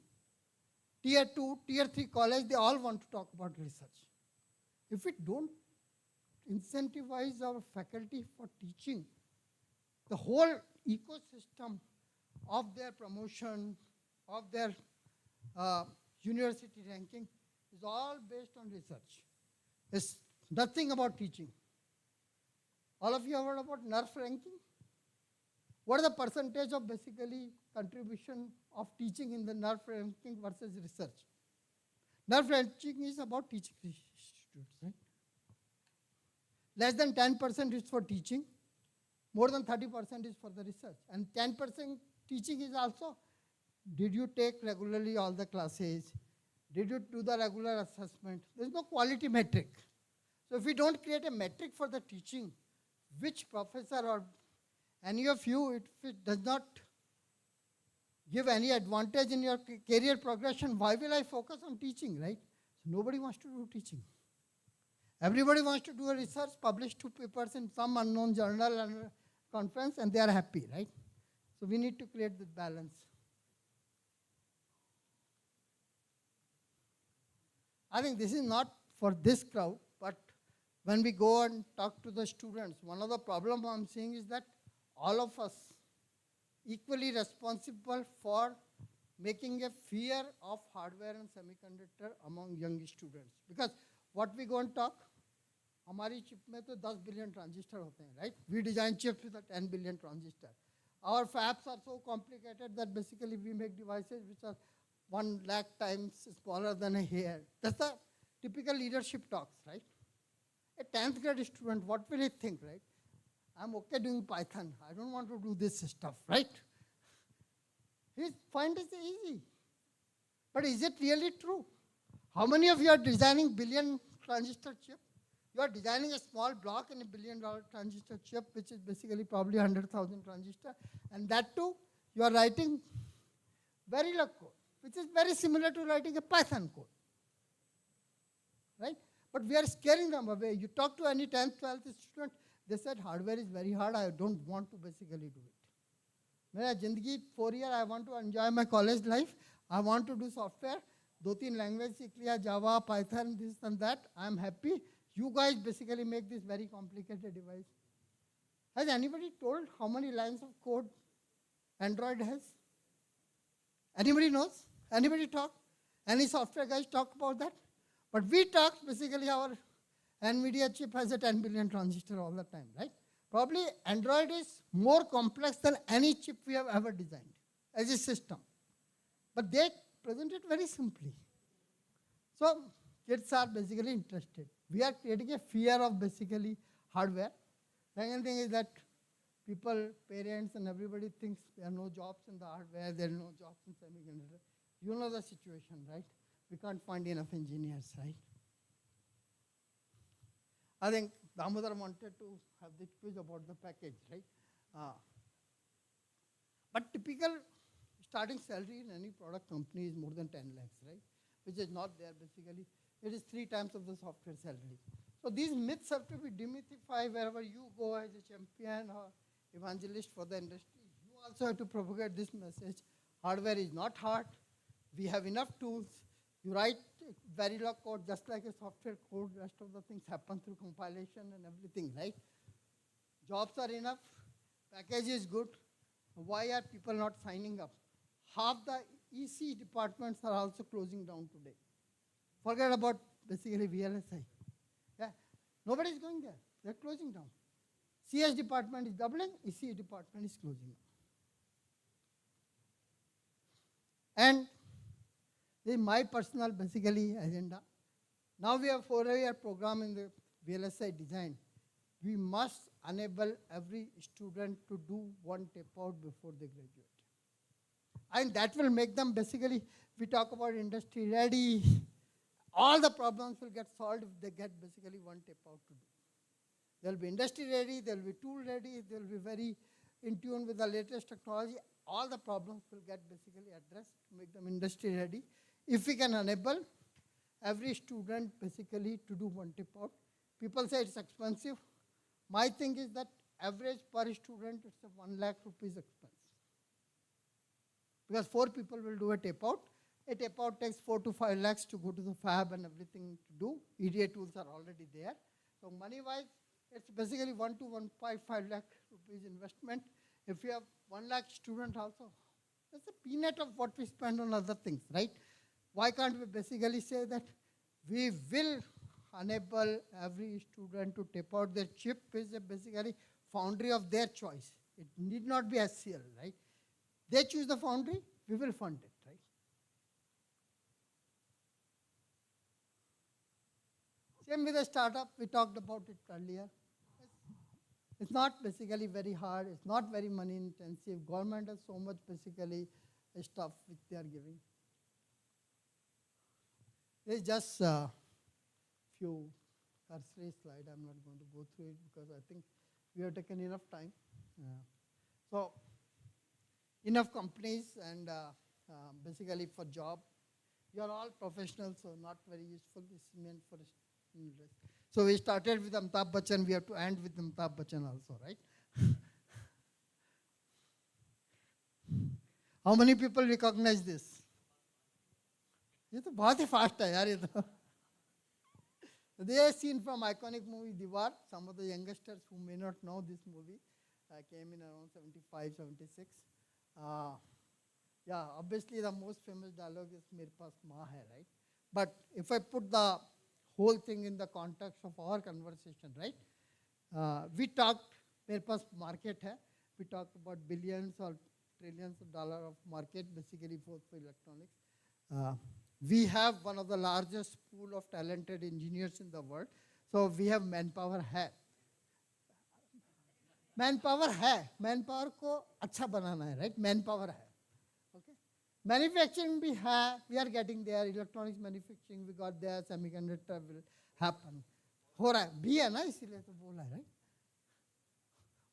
Tier 2, Tier 3 college, they all want to talk about research. If we don't incentivize our faculty for teaching, the whole ecosystem of their promotion, of their university ranking is all based on research. It's nothing about teaching. All of you have heard about NERF ranking? What is the percentage of basically contribution of teaching in the NERF ranking versus research? NERF ranking is about teaching institutes, right? Less than 10% is for teaching, more than 30% is for the research. And 10% teaching is also, did you take regularly all the classes? Did you do the regular assessment? There's no quality metric. So if we don't create a metric for the teaching, which professor or any of you, if it does not give any advantage in your career progression, why will I focus on teaching, right? So nobody wants to do teaching. Everybody wants to do a research, publish 2 papers in some unknown journal and conference, and they are happy, right? So we need to create this balance. I think this is not for this crowd, but when we go and talk to the students, one of the problems I'm seeing is that all of us equally responsible for making a fear of hardware and semiconductor among young students. Because what we go and talk, हमारी chip में तो 10 billion transistor होते हैं, right? We design chips with a 10 billion transistor. Our fabs are so complicated that basically we make devices which are 1 lakh times smaller than a hair. That's the typical leadership talks, right? A 10th grade student, what will he think, right? I'm okay doing Python. I don't want to do this stuff, right? He finds it easy. But is it really true? How many of you are designing billion transistor chip? You are designing a small block in a $1 billion transistor chip, which is basically probably 100,000 transistor. And that too, you are writing Verilog code, which is very similar to writing a Python code, right? But we are scaring them away. You talk to any 10th, 12th student, they said hardware is very hard, I don't want to basically do it. मेरा जिंदगी 4 years, I want to enjoy my college life, I want to do software, 2-3 languages सीख लिया, Java, Python, this and that, I'm happy. You guys basically make this very complicated device. Has anybody told how many lines of code Android has? Anybody knows? Anybody talk? Any software guys talk about that? But we talk, basically our NVIDIA chip has a 10 billion transistor all the time, right? Probably Android is more complex than any chip we have ever designed as a system. But they present it very simply. So kids are basically interested. We are creating a fear of basically hardware. Second thing is that people, parents and everybody thinks there are no jobs in the hardware, there are no jobs in semiconductor. You know the situation, right? We can't find enough engineers, right? I think Damodar wanted to have the quiz about the package, right? But typical starting salary in any product company is more than 10 lakhs, right? Which is not there basically. It is 3 times of the software salary. So these myths have to be demythified wherever you go as a champion or evangelist for the industry. You also have to propagate this message. Hardware is not hard. We have enough tools. You write Verilog code just like a software code. Rest of the things happen through compilation and everything, right? Jobs are enough. Package is good. Why are people not signing up? Half the EC departments are also closing down today. Forget about basically VLSI. Yeah, nobody is going there. They're closing down. CS department is doubling, EC department is closing down. And this is my personal, basically, agenda. Now we have 4-year program in the VLSI design. We must enable every student to do one tape out before they graduate. And that will make them, basically, we talk about industry ready. All the problems will get solved if they get basically one tape out to do. They'll be industry ready, they'll be tool ready, they'll be very in tune with the latest technology. All the problems will get basically addressed to make them industry ready. If we can enable every student basically to do one tape out. People say it's expensive. My thing is that average per student, it's a 1 lakh rupees expense. Because 4 people will do a tape out. A tape out takes 4 to 5 lakhs to go to the fab and everything to do. EDA tools are already there. So money-wise, it's basically 1 to 1.5 lakh rupees investment. If you have 1 lakh student also, that's a peanut of what we spend on other things, right? Why can't we basically say that we will enable every student to tape out their chip is a basically foundry of their choice. It need not be SCL, right? They choose the foundry, we will fund it, right? Same with the startup, we talked about it earlier. It's not basically very hard, it's not very money intensive. Government has so much basically stuff which they are giving. There's just a few cursory slides. I'm not going to go through it because I think we have taken enough time. So enough companies and basically for job. You are all professionals, so not very useful. This is meant for students. So we started with Amitabh Bachchan. We have to end with Amitabh Bachchan also, right? How many people recognize this? ये तो बहुत ही fast है यार ये तो. They are seen from iconic movie Diwar. Some of the youngsters who may not know this movie came in around 75, 76. Yeah, obviously the most famous dialogue is मेरे पास माँ है, right? But if I put the whole thing in the context of our conversation, right? We talked मेरे पास market है. We talked about billions or trillions of dollars of market basically for electronics. We have one of the largest pool of talented engineers in the world. So we have manpower है. Manpower है. Manpower को अच्छा बनाना है, right? Manpower है. Okay. Manufacturing भी है. We are getting there. Electronics manufacturing we got there. Semiconductor will happen. हो रहा है. भी है ना इसीलिए तो बोला है, right?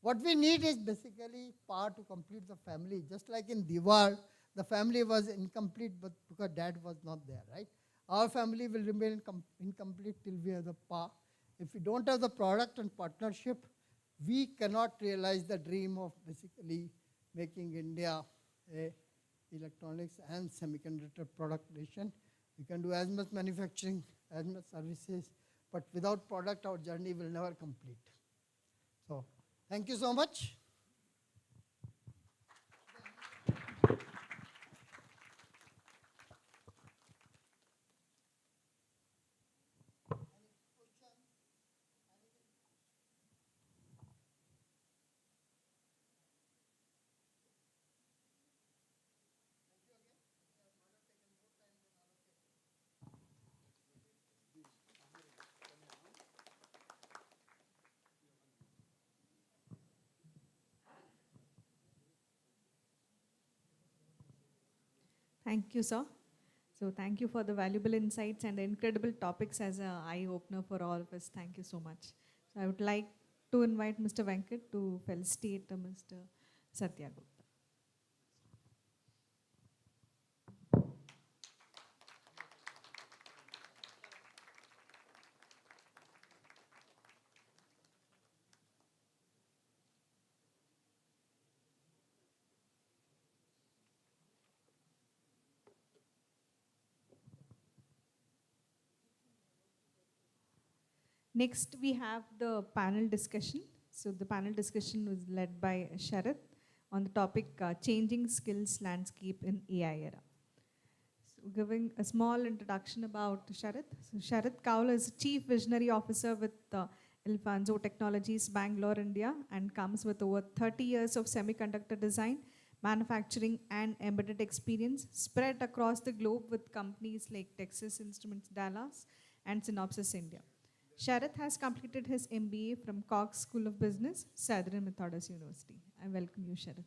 What we need is basically power to complete the family. Just like in Diwar, the family was incomplete but because dad was not there, right? Our family will remain incomplete till we have the power. If we don't have the product and partnership, we cannot realize the dream of basically making India a electronics and semiconductor product nation. We can do as much manufacturing, as much services, but without product, our journey will never complete. So, thank you so much. Thank you, sir. So thank you for the valuable insights and the incredible topics as an eye-opener for all of us. Thank you so much. So I would like to invite Mr. Venkat to felicitate Mr. Satya Gupta. Next, we have the panel discussion. So the panel discussion was led by Sharath on the topic Changing Skills Landscape in AI Era. So giving a small introduction about Sharath. So Sharath Kaul is Chief Visionary Officer with Alfonso Technologies, Bangalore, India, and comes with over 30 years of semiconductor design, manufacturing, and embedded experience spread across the globe with companies like Texas Instruments Dallas and Synopsys India. Sharath has completed his MBA from Cox School of Business, Southern Methodist University. I welcome you, Sharath.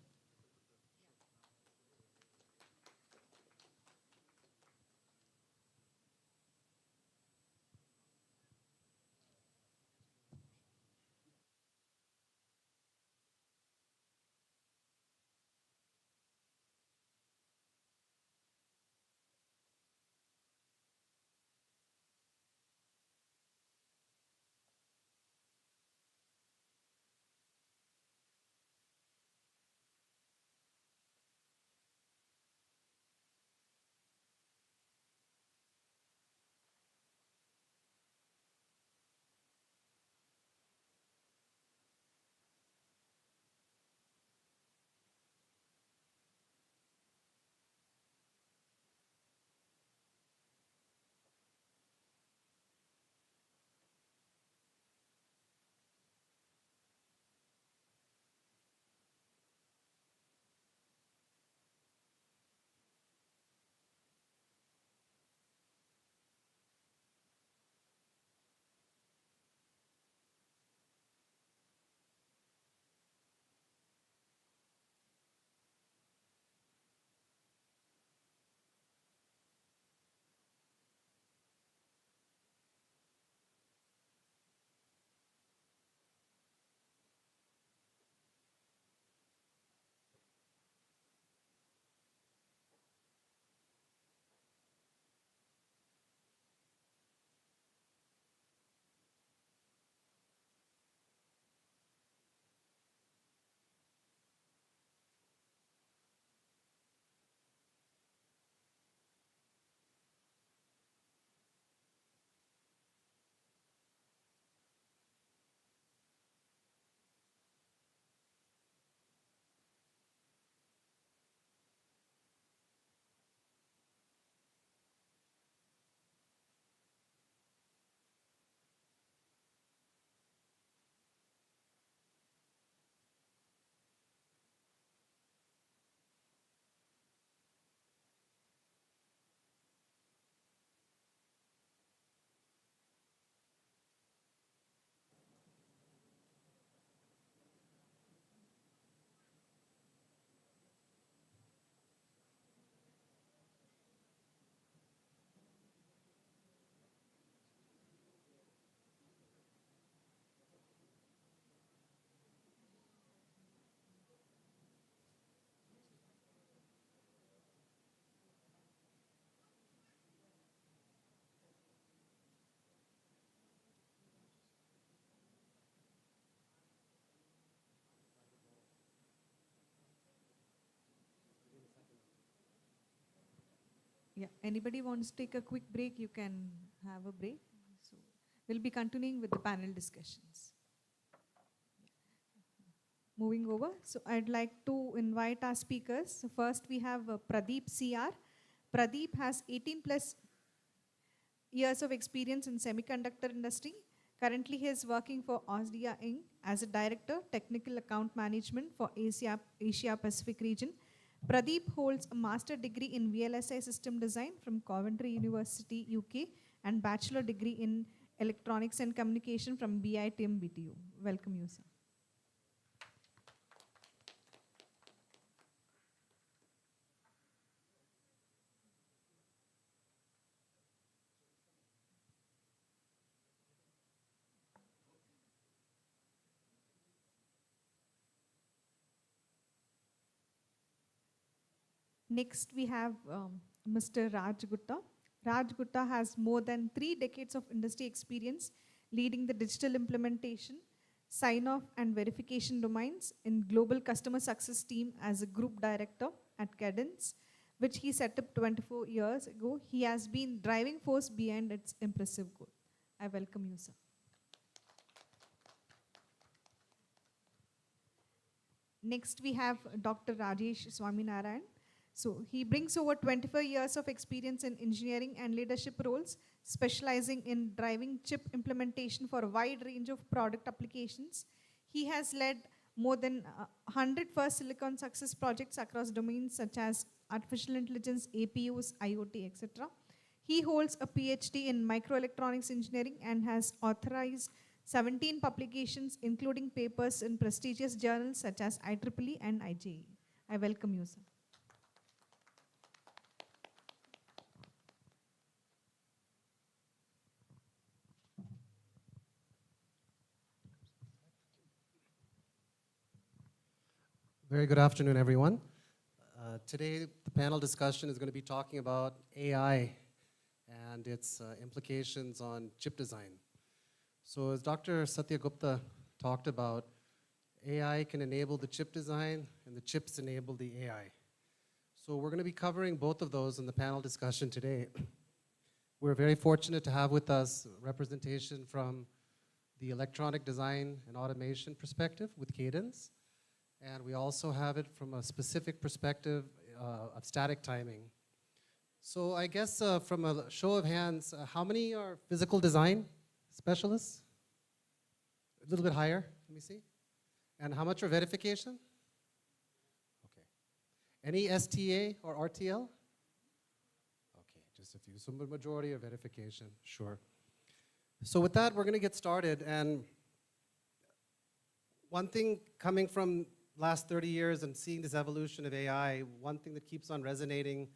Yeah, anybody wants to take a quick break, you can have a break. So we'll be continuing with the panel discussions. Moving over, so I'd like to invite our speakers. So first we have Pradeep CR. Pradeep has 18 plus years of experience in semiconductor industry. Currently, he is working for Osdia Inc. as a director, technical account management for Asia Pacific region. Pradeep holds a master degree in VLSI system design from Coventry University, UK, and bachelor degree in electronics and communication from BITM BTU. Welcome you, sir. Next, we have Mr. Raj Gupta. Raj Gupta has more than 3 decades of industry experience leading the digital implementation, sign-off and verification domains in global customer success team as a group director at Cadence, which he set up 24 years ago. He has been driving force behind its impressive growth. I welcome you, sir. Next, we have Dr. Rajesh Swaminarayan. So he brings over 25 years of experience in engineering and leadership roles, specializing in driving chip implementation for a wide range of product applications. He has led more than 100 first silicon success projects across domains such as artificial intelligence, APUs, IoT, etc. He holds a PhD in microelectronics engineering and has authorized 17 publications, including papers in prestigious journals such as IEEE and IJE. I welcome you, sir. Very good afternoon, everyone. Today, the panel discussion is going to be talking about AI and its implications on chip design. So as Dr. Satya Gupta talked about, AI can enable the chip design and the chips enable the AI. So we're going to be covering both of those in the panel discussion today. We're very fortunate to have with us representation from the electronic design and automation perspective with Cadence. And we also have it from a specific perspective of static timing. So I guess from a show of hands, how many are physical design specialists? A little bit higher, let me see. And how much are verification? Okay. Any STA or RTL? Okay, just a few. So the majority are verification, sure. So with that, we're going to get started. And one thing coming from last 30 years and seeing this evolution of AI, one thing that keeps on resonating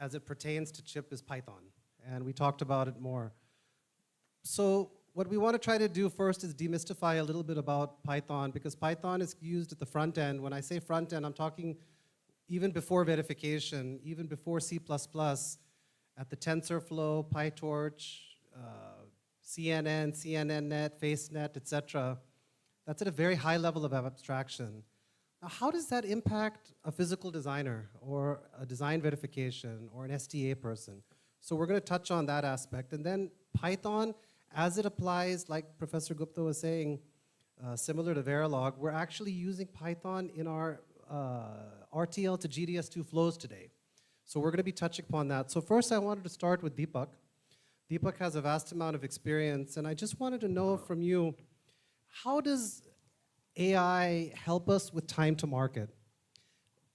as it pertains to chip is Python. And we talked about it more. So what we want to try to do first is demystify a little bit about Python, because Python is used at the front end. When I say front end, I'm talking even before verification, even before C++, at the TensorFlow, PyTorch, CNN, CNNNet, FaceNet, etc. That's at a very high level of abstraction. Now, how does that impact a physical designer or a design verification or an STA person? So we're going to touch on that aspect. And then Python, as it applies, like Professor Gupta was saying, similar to Verilog, we're actually using Python in our RTL to GDS2 flows today. So we're going to be touching upon that. So first I wanted to start with Deepak. Deepak has a vast amount of experience, and I just wanted to know from you, how does AI help us with time to market?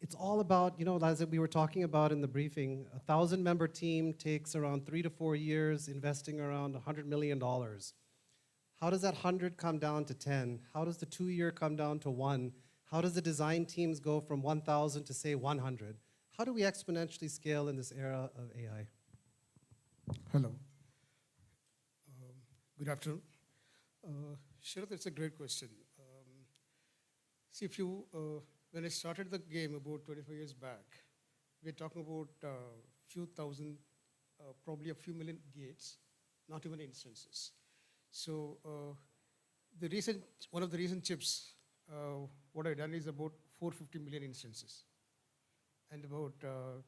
It's all about, as we were talking about in the briefing, a 1,000-member team takes around 3 to 4 years, investing around $100 million. How does that 100 come down to 10? How does the 2-year come down to 1? How does the design teams go from 1,000 to, say, 100? How do we exponentially scale in this era of AI? Hello. Good afternoon. Sure, that's a great question. See, when I started the game about 25 years back, we're talking about a few thousand, probably a few million gates, not even instances. So one of the recent chips, what I've done is about 450 million instances, and about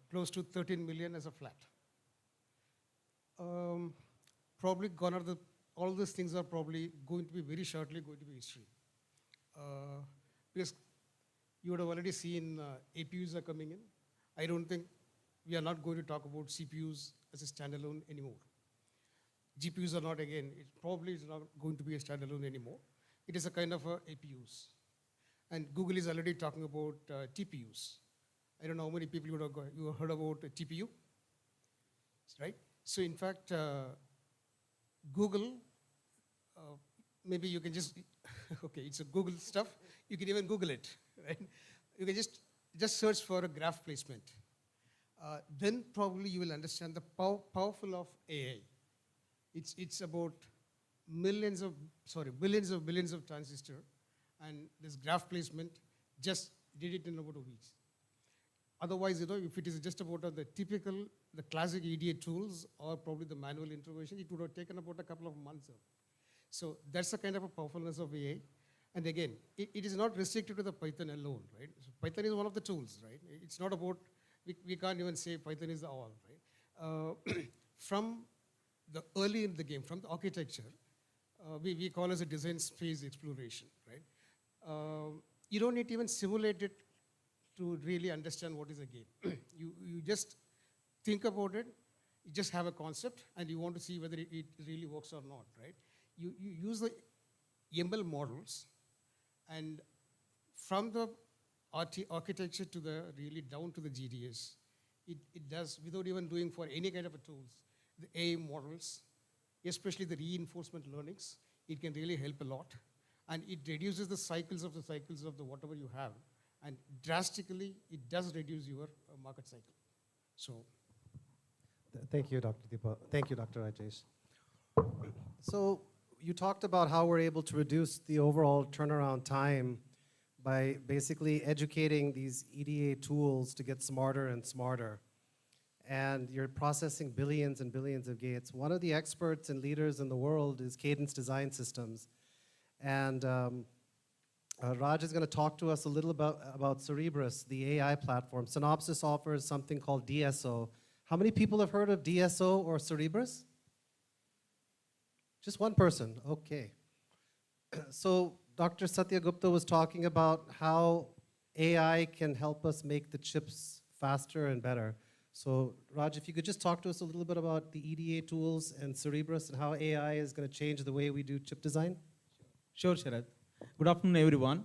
close to 13 million as a flat. Probably gone are all these things are probably going to be very shortly going to be history. Because you would have already seen APUs are coming in. I don't think we are not going to talk about CPUs as a standalone anymore. GPUs are not, again, it probably is not going to be a standalone anymore. It is a kind of APUs. And Google is already talking about TPUs. I don't know how many people you have heard about a TPU, right? So in fact, Google, maybe you can just, okay, it's a Google stuff. You can even Google it, right? You can just search for a graph placement. Then probably you will understand the powerful of AI. It's about billions of transistors, and this graph placement just did it in about a week. Otherwise, if it is just about the classic EDA tools or probably the manual intervention, it would have taken about a couple of months. So that's the kind of a powerfulness of AI. And again, it is not restricted to the Python alone, right? So Python is one of the tools, right? It's not about, we can't even say Python is the all, right? From the early in the game, from the architecture, we call as a design phase exploration, right? You don't need to even simulate it to really understand what is a game. You just think about it, you just have a concept, and you want to see whether it really works or not, right? You use the ML models, and from the architecture to the really down to the GDS, it does without even doing for any kind of a tools. The AI models, especially the reinforcement learnings, it can really help a lot. And it reduces the cycles of the whatever you have. And drastically, it does reduce your market cycle. So. Thank you, Dr. Deepa. Thank you, Dr. Rajesh. So you talked about how we're able to reduce the overall turnaround time by basically educating these EDA tools to get smarter and smarter. And you're processing billions and billions of gates. One of the experts and leaders in the world is Cadence Design Systems. And Raj is going to talk to us a little about Cerebrus, the AI platform. Synopsys offers something called DSO. How many people have heard of DSO or Cerebrus? Just one person, okay. So Dr. Satya Gupta was talking about how AI can help us make the chips faster and better. So Raj, if you could just talk to us a little bit about the EDA tools and Cerebrus and how AI is going to change the way we do chip design. Sure, Sharad. Good afternoon, everyone.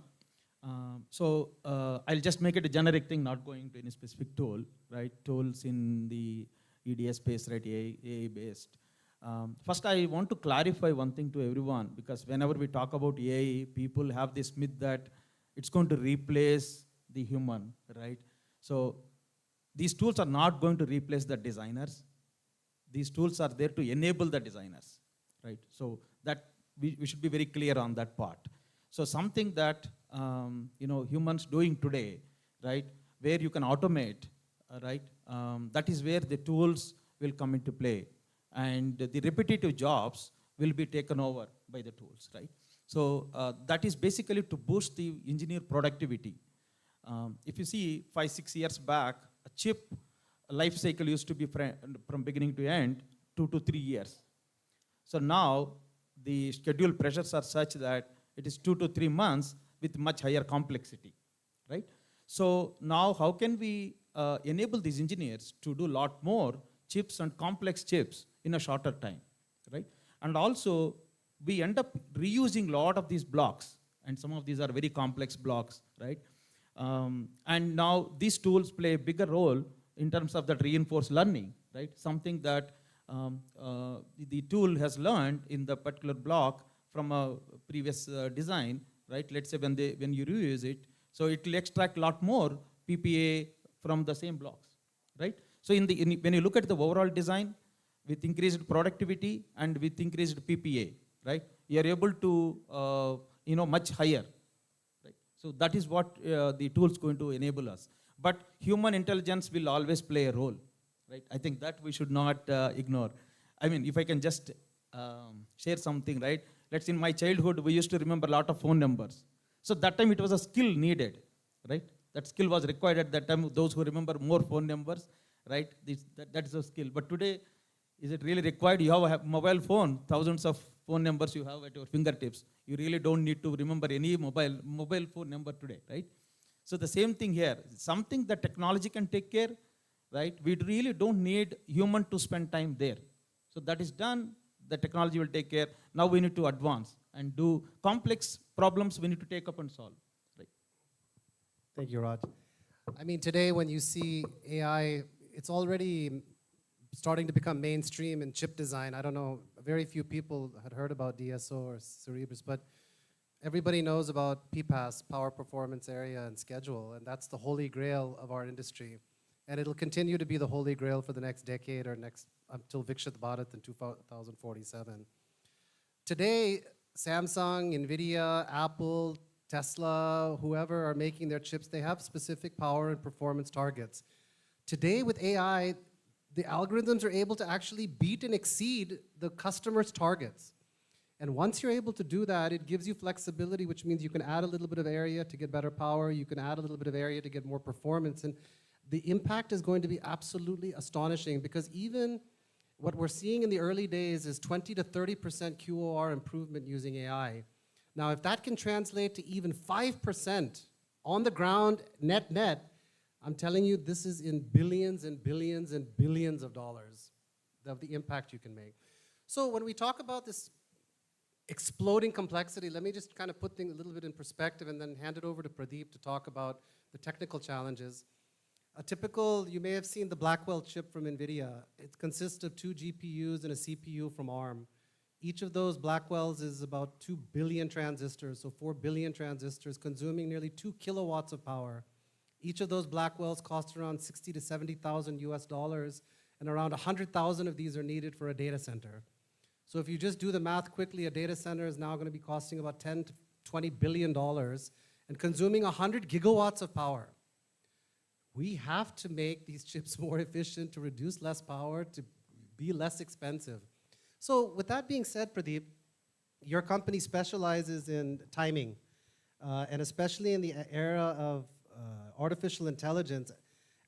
I'll just make it a generic thing, not going to any specific tool, right? Tools in the EDA space, right, AI-based. First, I want to clarify one thing to everyone, because whenever we talk about AI, people have this myth that it's going to replace the human, right? So these tools are not going to replace the designers. These tools are there to enable the designers, right? So that we should be very clear on that part. So something that humans doing today, right, where you can automate, right, that is where the tools will come into play. And the repetitive jobs will be taken over by the tools, right? So that is basically to boost the engineer productivity. If you see 5-6 years back, a chip life cycle used to be from beginning to end 2 to 3 years. So now the schedule pressures are such that it is 2 to 3 months with much higher complexity, right? So now how can we enable these engineers to do a lot more chips and complex chips in a shorter time, right? And also, we end up reusing a lot of these blocks, and some of these are very complex blocks, right? And now these tools play a bigger role in terms of that reinforced learning, right? Something that the tool has learned in the particular block from a previous design, right? Let's say when you reuse it, so it will extract a lot more PPA from the same blocks, right? So when you look at the overall design, with increased productivity and with increased PPA, right? You are able to, much higher, right? So that is what the tool is going to enable us. But human intelligence will always play a role, right? I think that we should not ignore. I mean, if I can just share something, right? Let's say in my childhood, we used to remember a lot of phone numbers. So that time it was a skill needed, right? That skill was required at that time. Those who remember more phone numbers, right? That is a skill. But today, is it really required? You have a mobile phone, thousands of phone numbers you have at your fingertips. You really don't need to remember any mobile phone number today, right? So the same thing here. Something that technology can take care, right? We really don't need human to spend time there. So that is done. The technology will take care. Now we need to advance and do complex problems we need to take up and solve, right? Thank you, Raj. I mean, today when you see AI, it's already starting to become mainstream in chip design. I don't know, very few people had heard about DSO or Cerebrus, but everybody knows about PPAS, power performance area and schedule, and that's the holy grail of our industry. And it'll continue to be the holy grail for the next decade or until Vikshit Bharat in 2047. Today, Samsung, NVIDIA, Apple, Tesla, whoever are making their chips, they have specific power and performance targets. Today with AI, the algorithms are able to actually beat and exceed the customer's targets. And once you're able to do that, it gives you flexibility, which means you can add a little bit of area to get better power, you can add a little bit of area to get more performance, and the impact is going to be absolutely astonishing, because even what we're seeing in the early days is 20 to 30% QOR improvement using AI. Now, if that can translate to even 5% on the ground, net, I'm telling you, this is in billions and billions and billions of dollars of the impact you can make. So when we talk about this exploding complexity. Let me just kind of put things a little bit in perspective and then hand it over to Pradeep to talk about the technical challenges. A typical, you may have seen the Blackwell chip from NVIDIA. It consists of 2 GPUs and a CPU from ARM. Each of those Blackwells is about 2 billion transistors, so 4 billion transistors consuming nearly 2 kilowatts of power. Each of those Blackwells cost around 60 to 70,000 US dollars, and around 100,000 of these are needed for a data center. So if you just do the math quickly, a data center is now going to be costing about 10 to 20 billion dollars and consuming 100 gigawatts of power. We have to make these chips more efficient to reduce less power, to be less expensive. So with that being said, Pradeep, your company specializes in timing, and especially in the era of artificial intelligence.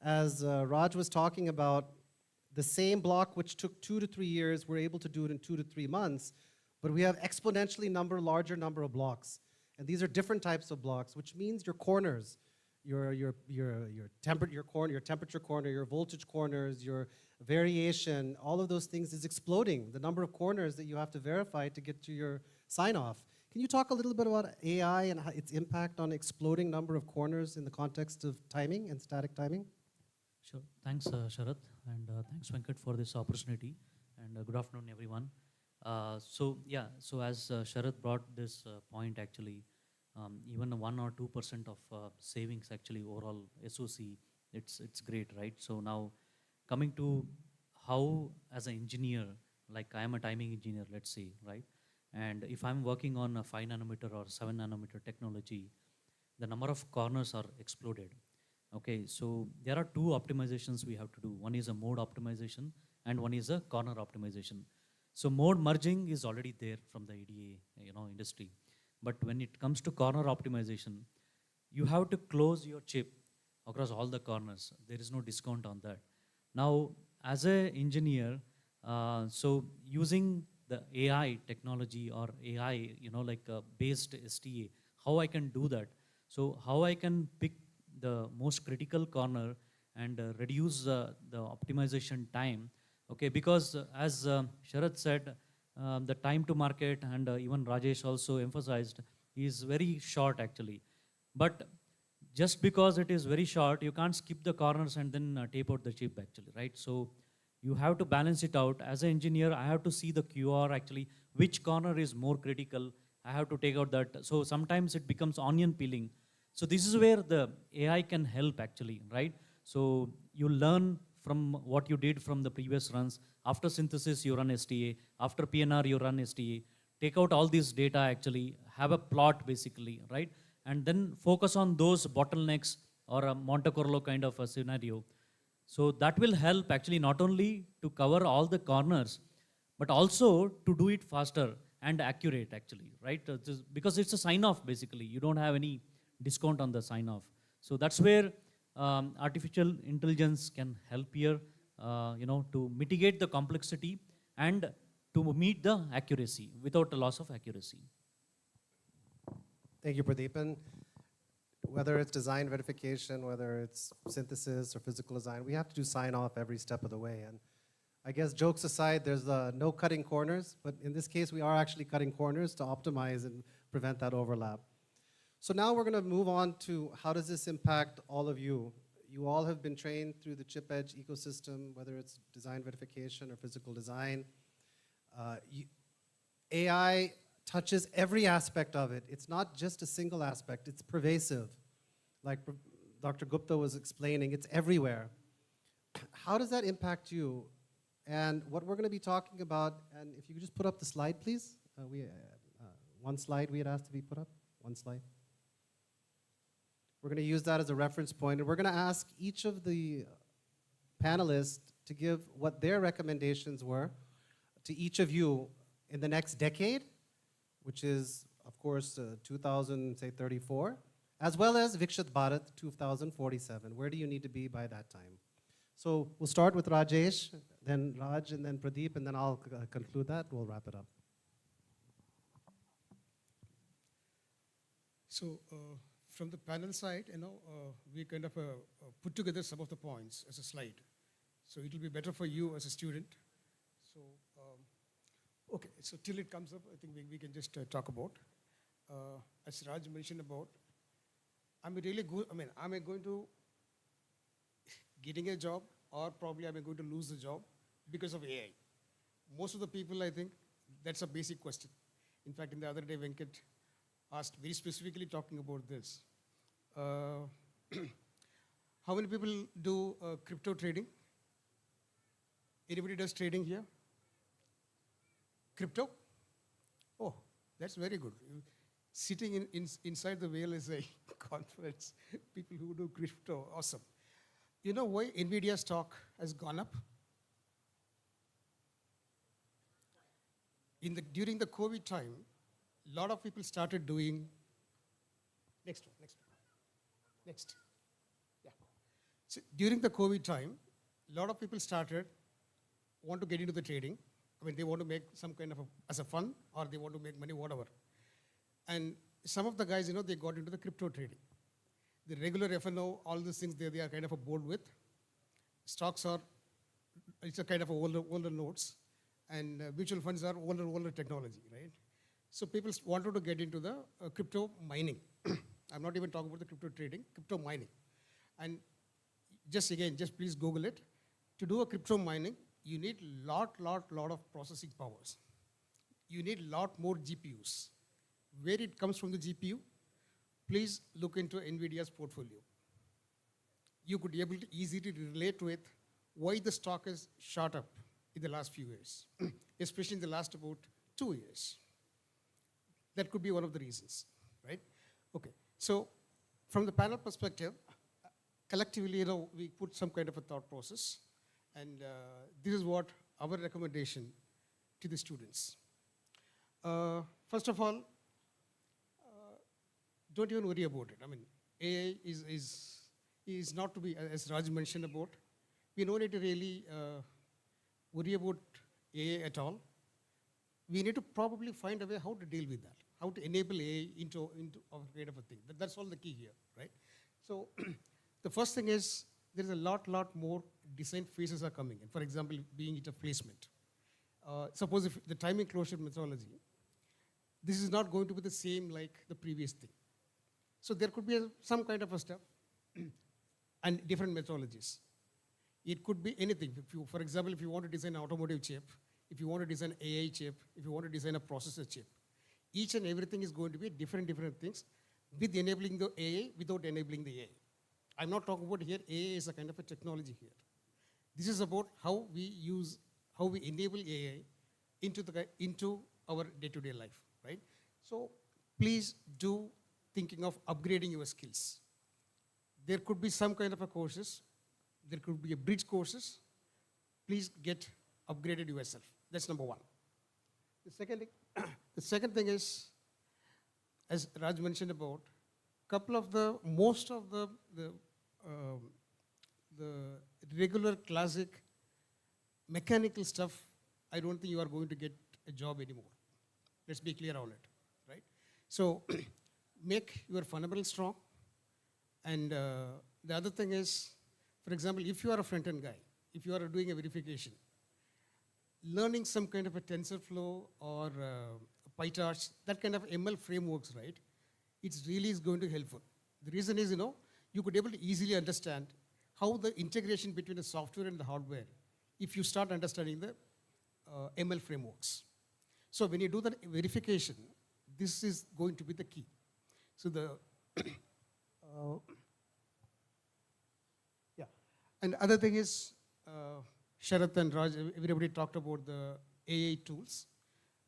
As Raj was talking about, the same block which took 2 to 3 years, we're able to do it in 2 to 3 months, but we have exponentially larger number of blocks. And these are different types of blocks, which means your corners, your temperature corner, your voltage corners, your variation, all of those things is exploding. The number of corners that you have to verify to get to your sign-off. Can you talk a little bit about AI and how its impact on exploding number of corners in the context of timing and static timing? Sure. Thanks, Sharath, and thanks, Venkat, for this opportunity. And good afternoon, everyone. So as Sharath brought this point, actually, even 1 or 2% of savings, actually, overall SOC, it's great, right? So now, coming to how, as an engineer, like I am a timing engineer, let's say, right? And if I'm working on a 5 nanometer or 7 nanometer technology, the number of corners are exploded. Okay, so there are 2 optimizations we have to do. One is a mode optimization and one is a corner optimization. So mode merging is already there from the EDA industry. But when it comes to corner optimization, you have to close your chip across all the corners. There is no discount on that. Now, as an engineer, so using the AI technology or AI, based STA, how I can do that? So how I can pick the most critical corner and reduce the optimization time, okay? Because as Sharath said, the time to market, and even Rajesh also emphasized, is very short actually. But just because it is very short, you can't skip the corners and then tape out the chip actually, right? So you have to balance it out. As an engineer, I have to see the QR actually, which corner is more critical. I have to take out that. So sometimes it becomes onion peeling. So this is where the AI can help actually, right? So you learn from what you did from the previous runs. After synthesis, you run STA. After PNR, you run STA. Take out all this data actually, have a plot basically, right? And then focus on those bottlenecks or a Monte Carlo kind of a scenario. So that will help actually not only to cover all the corners, but also to do it faster and accurate actually, right? Because it's a sign-off basically. You don't have any discount on the sign-off. So that's where artificial intelligence can help here, to mitigate the complexity and to meet the accuracy without a loss of accuracy. Thank you, Pradeep. And whether it's design verification, whether it's synthesis or physical design, we have to do sign-off every step of the way. And I guess jokes aside, there's no cutting corners, but in this case, we are actually cutting corners to optimize and prevent that overlap. So now we're going to move on to how does this impact all of you? You all have been trained through the ChipEdge ecosystem, whether it's design verification or physical design. AI touches every aspect of it. It's not just a single aspect, it's pervasive. Like Dr. Gupta was explaining, it's everywhere. How does that impact you? And what we're going to be talking about, and if you could just put up the slide, please. One slide we had asked to be put up. One slide. We're going to use that as a reference point, and we're going to ask each of the panelists to give what their recommendations were to each of you in the next decade, which is, of course, 2034, as well as Vikshit Bharat 2047. Where do you need to be by that time? So we'll start with Rajesh, then Raj, and then Pradeep, and then I'll conclude that. We'll wrap it up. So from the panel side, we kind of put together some of the points as a slide. So it will be better for you as a student. So, Okay, so till it comes up, I think we can just talk about. As Raj mentioned about, I'm really good, I mean, am I going to getting a job or probably am I going to lose the job because of AI? Most of the people, I think, that's a basic question. In fact, in the other day, Venkat asked very specifically talking about this. How many people do crypto trading? Anybody does trading here? Crypto? Oh, that's very good. Sitting inside the VLSI conference, people who do crypto, awesome. You know why NVIDIA stock has gone up? During the COVID time, a lot of people started doing, next. Yeah. So during the COVID time, a lot of people want to get into the trading. I mean, they want to make some kind of as a fun, or they want to make money, whatever. And some of the guys, they got into the crypto trading. The regular FNO, all these things, they are kind of bored with. Stocks it's a kind of older notes. And mutual funds are older technology, right? So people wanted to get into the crypto mining. I'm not even talking about the crypto trading, crypto mining. And just please Google it. To do a crypto mining, you need lot of processing powers. You need lot more GPUs. Where it comes from the GPU, please look into NVIDIA's portfolio. You could be able to easily relate with why the stock has shot up in the last few years, especially in the last about 2 years. That could be one of the reasons, right? Okay, so from the panel perspective, collectively, we put some kind of a thought process, and this is what our recommendation to the students. First of all, don't even worry about it. I mean, AI is not to be, as Raj mentioned about, we don't need to really worry about AI at all. We need to probably find a way how to deal with that, how to enable AI into our kind of a thing. That's all the key here, right? So the first thing is there is a lot more design phases are coming in. For example, being it a placement. Suppose if the timing closure methodology, this is not going to be the same like the previous thing. So there could be some kind of a step and different methodologies. It could be anything. For example, if you want to design an automotive chip, if you want to design an AI chip, if you want to design a processor chip, each and everything is going to be different things with enabling the AI, without enabling the AI. I'm not talking about here, AI is a kind of a technology here. This is about how we enable AI into our day-to-day life, right? So please do thinking of upgrading your skills. There could be some kind of a courses. There could be a bridge courses. Please get upgraded yourself. That's number one. The second thing is, as Raj mentioned about, most of the regular classic mechanical stuff, I don't think you are going to get a job anymore. Let's be clear on it, right? So make your fundamentals strong. And the other thing is, for example, if you are a front-end guy, if you are doing a verification, learning some kind of a TensorFlow or PyTorch, that kind of ML frameworks, right? It really is going to be helpful. The reason is, you could be able to easily understand how the integration between the software and the hardware, if you start understanding the ML frameworks. So when you do the verification, this is going to be the key. So and other thing is, Sharath and Raj, everybody talked about the AI tools.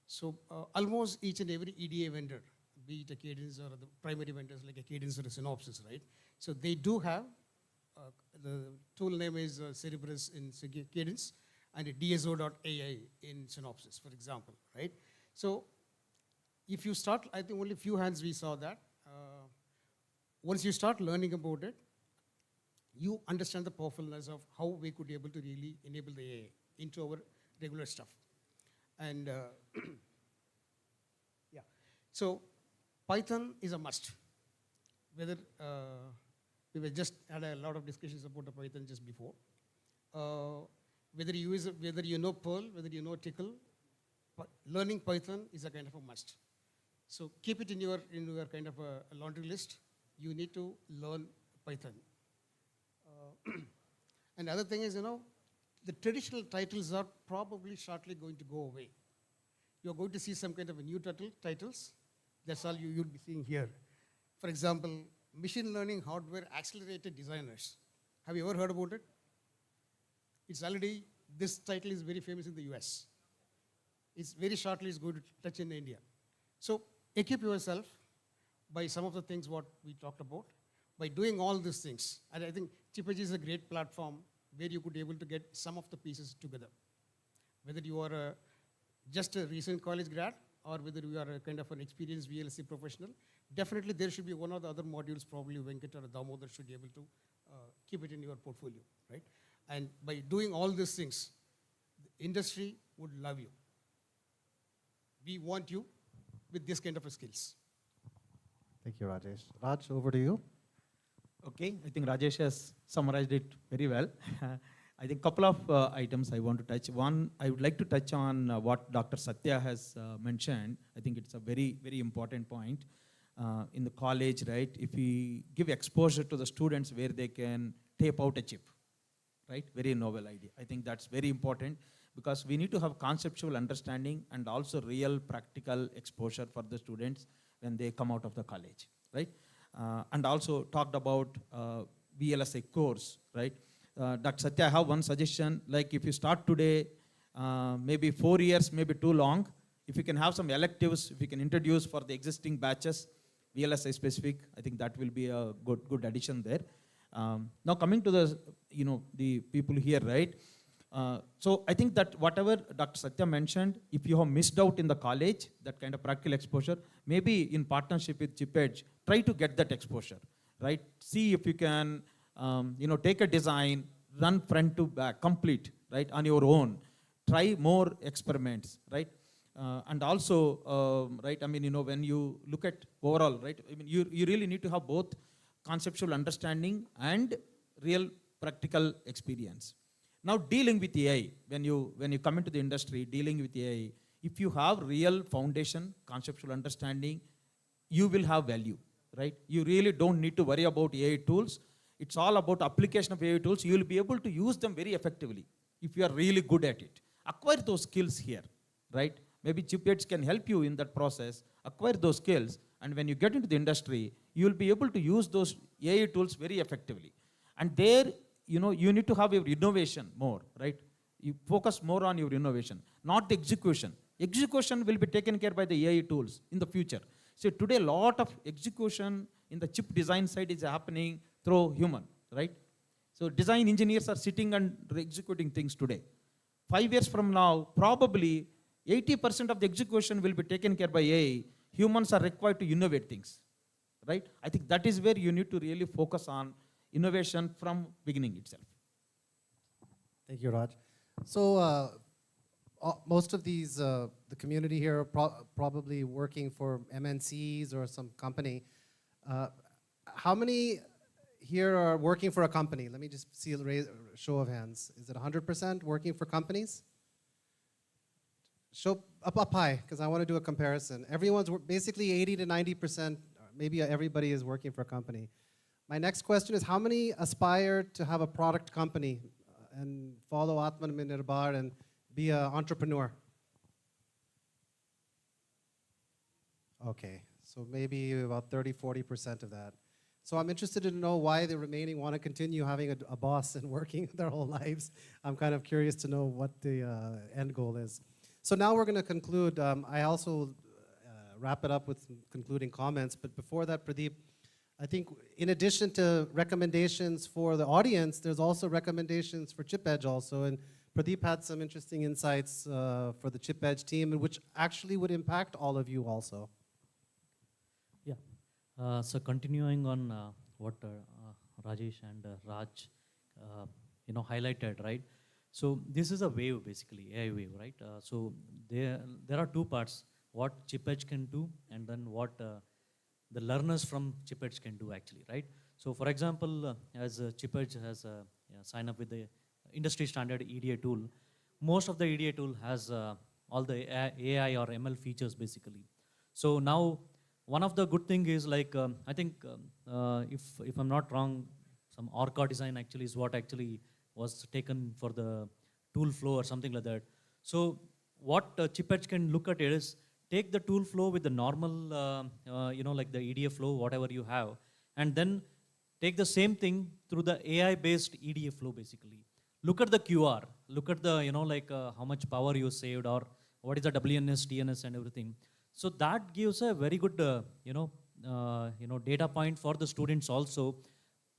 So almost each and every EDA vendor, be it a Cadence or the primary vendors like a Cadence or a Synopsys, right? So they do have, the tool name is Cerebrus in Cadence and DSO.ai in Synopsys, for example, right? So if you start, I think only few hands we saw that. Once you start learning about it, you understand the powerfulness of how we could be able to really enable the AI into our regular stuff. And yeah, so Python is a must. Whether we just had a lot of discussions about the Python just before. Whether you know Perl, whether you know Tickle, learning Python is a kind of a must. So keep it in your kind of a laundry list. You need to learn Python. And the other thing is, the traditional titles are probably shortly going to go away. You're going to see some kind of a new titles. That's all you'll be seeing here. For example, machine learning hardware accelerated designers. Have you ever heard about it? It's already, this title is very famous in the US. It's very shortly is going to touch in India. So equip yourself by some of the things what we talked about, by doing all these things. And I think ChipEdge is a great platform where you could be able to get some of the pieces together. Whether you are just a recent college grad or whether you are a kind of an experienced VLSI professional, definitely there should be one or the other modules, probably Venkat or Damodar should be able to keep it in your portfolio, right? And by doing all these things, the industry would love you. We want you with this kind of skills. Thank you, Rajesh. Raj, over to you. Okay, I think Rajesh has summarized it very well. I think a couple of items I want to touch. One, I would like to touch on what Dr. Satya has mentioned. I think it's a very, very important point. In the college, right, if we give exposure to the students where they can tape out a chip, right, very novel idea. I think that's very important because we need to have conceptual understanding and also real practical exposure for the students when they come out of the college, right? And also talked about VLSI course, right? Dr. Satya, I have one suggestion, like if you start today, maybe 4 years, maybe too long, if you can have some electives, if you can introduce for the existing batches, VLSI specific, I think that will be a good addition there. Now coming to the people here, right? So I think that whatever Dr. Satya mentioned, if you have missed out in the college, that kind of practical exposure, maybe in partnership with ChipEdge, try to get that exposure, right? See if you can, take a design, run front to back, complete, right, on your own. Try more experiments, right? And also, right, I mean, when you look at overall, right, I mean, you really need to have both conceptual understanding and real practical experience. Now dealing with AI, when you come into the industry, dealing with AI, if you have real foundation, conceptual understanding, you will have value, right? You really don't need to worry about AI tools. It's all about application of AI tools. You will be able to use them very effectively if you are really good at it. Acquire those skills here, right? Maybe ChipEdge can help you in that process, acquire those skills, and when you get into the industry, you will be able to use those AI tools very effectively. And there, you need to have your innovation more, right? You focus more on your innovation, not the execution. Execution will be taken care by the AI tools in the future. So today, a lot of execution in the chip design side is happening through human, right? So design engineers are sitting and executing things today. 5 years from now, probably 80% of the execution will be taken care by AI. Humans are required to innovate things, right? I think that is where you need to really focus on innovation from beginning itself. Thank you, Raj. So most of these, the community here are probably working for MNCs or some company. How many here are working for a company? Let me just see a show of hands. Is it 100% working for companies? Show up high, because I want to do a comparison. Everyone's basically 80 to 90%, maybe everybody is working for a company. My next question is, how many aspire to have a product company and follow Atmanirbhar and be an entrepreneur? Okay, so maybe about 30, 40% of that. So I'm interested to know why the remaining want to continue having a boss and working their whole lives. I'm kind of curious to know what the end goal is. So now we're going to conclude. I also wrap it up with some concluding comments, but before that, Pradeep, I think in addition to recommendations for the audience, there's also recommendations for ChipEdge also, and Pradeep had some interesting insights for the ChipEdge team, which actually would impact all of you also. Yeah, so continuing on what Rajesh and Raj highlighted, right? So this is a wave, basically, AI wave, right? So there are two parts, what ChipEdge can do and then what the learners from ChipEdge can do actually, right? So for example, as ChipEdge has signed up with the industry standard EDA tool, most of the EDA tool has all the AI or ML features basically. So now, one of the good thing is like, I think if I'm not wrong, some Orca design actually is what actually was taken for the tool flow or something like that. So what ChipEdge can look at it is take the tool flow with the normal, like the EDA flow, whatever you have, and then take the same thing through the AI-based EDA flow basically. Look at the QR, look at the, how much power you saved or what is the WNS, TNS and everything. So that gives a very good, data point for the students also.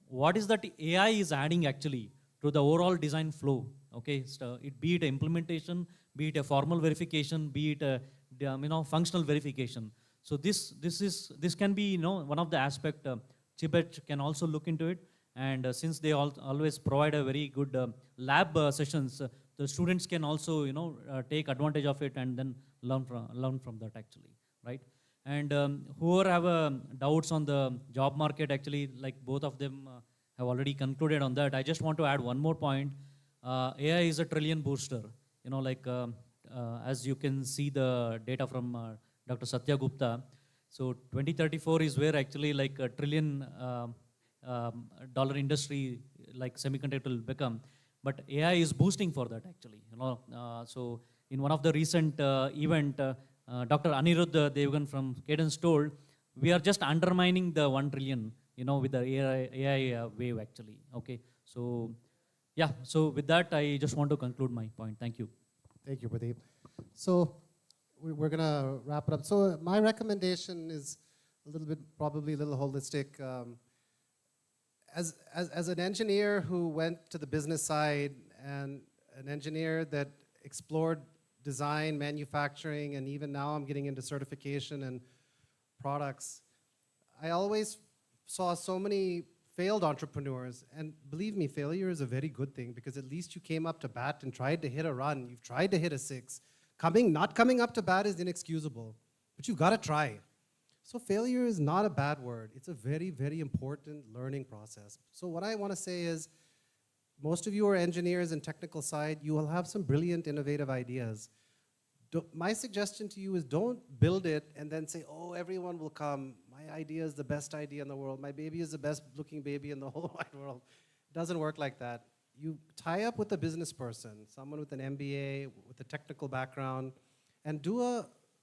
What is that AI is adding actually to the overall design flow? Okay, so it be it implementation, be it a formal verification, be it a functional verification. So this can be one of the aspect. ChipEdge can also look into it, and since they always provide a very good lab sessions, the students can also take advantage of it and then learn from that actually, right? And whoever have doubts on the job market, actually, like both of them have already concluded on that. I just want to add one more point. AI is a trillion booster. As you can see the data from Dr. Satya Gupta. So 2034 is where actually like a trillion dollar industry like semiconductor will become. But AI is boosting for that actually. So in one of the recent event, Dr. Aniruddha Devgan from Cadence told, we are just undermining the 1 trillion, with the AI wave actually. Okay, so yeah, so with that, I just want to conclude my point. Thank you. Thank you, Pradeep. So we're going to wrap it up. So my recommendation is a little bit, probably a little holistic. As an engineer who went to the business side and an engineer that explored design, manufacturing, and even now I'm getting into certification and products, I always saw so many failed entrepreneurs, and believe me, failure is a very good thing because at least you came up to bat and tried to hit a run. You've tried to hit a 6. Not coming up to bat is inexcusable, but you've got to try. So failure is not a bad word. It's a very, very important learning process. So what I want to say is, most of you are engineers and technical side. You will have some brilliant, innovative ideas. My suggestion to you is don't build it and then say, oh, everyone will come. My idea is the best idea in the world. My baby is the best looking baby in the whole wide world. It doesn't work like that. You tie up with a business person, someone with an MBA, with a technical background, and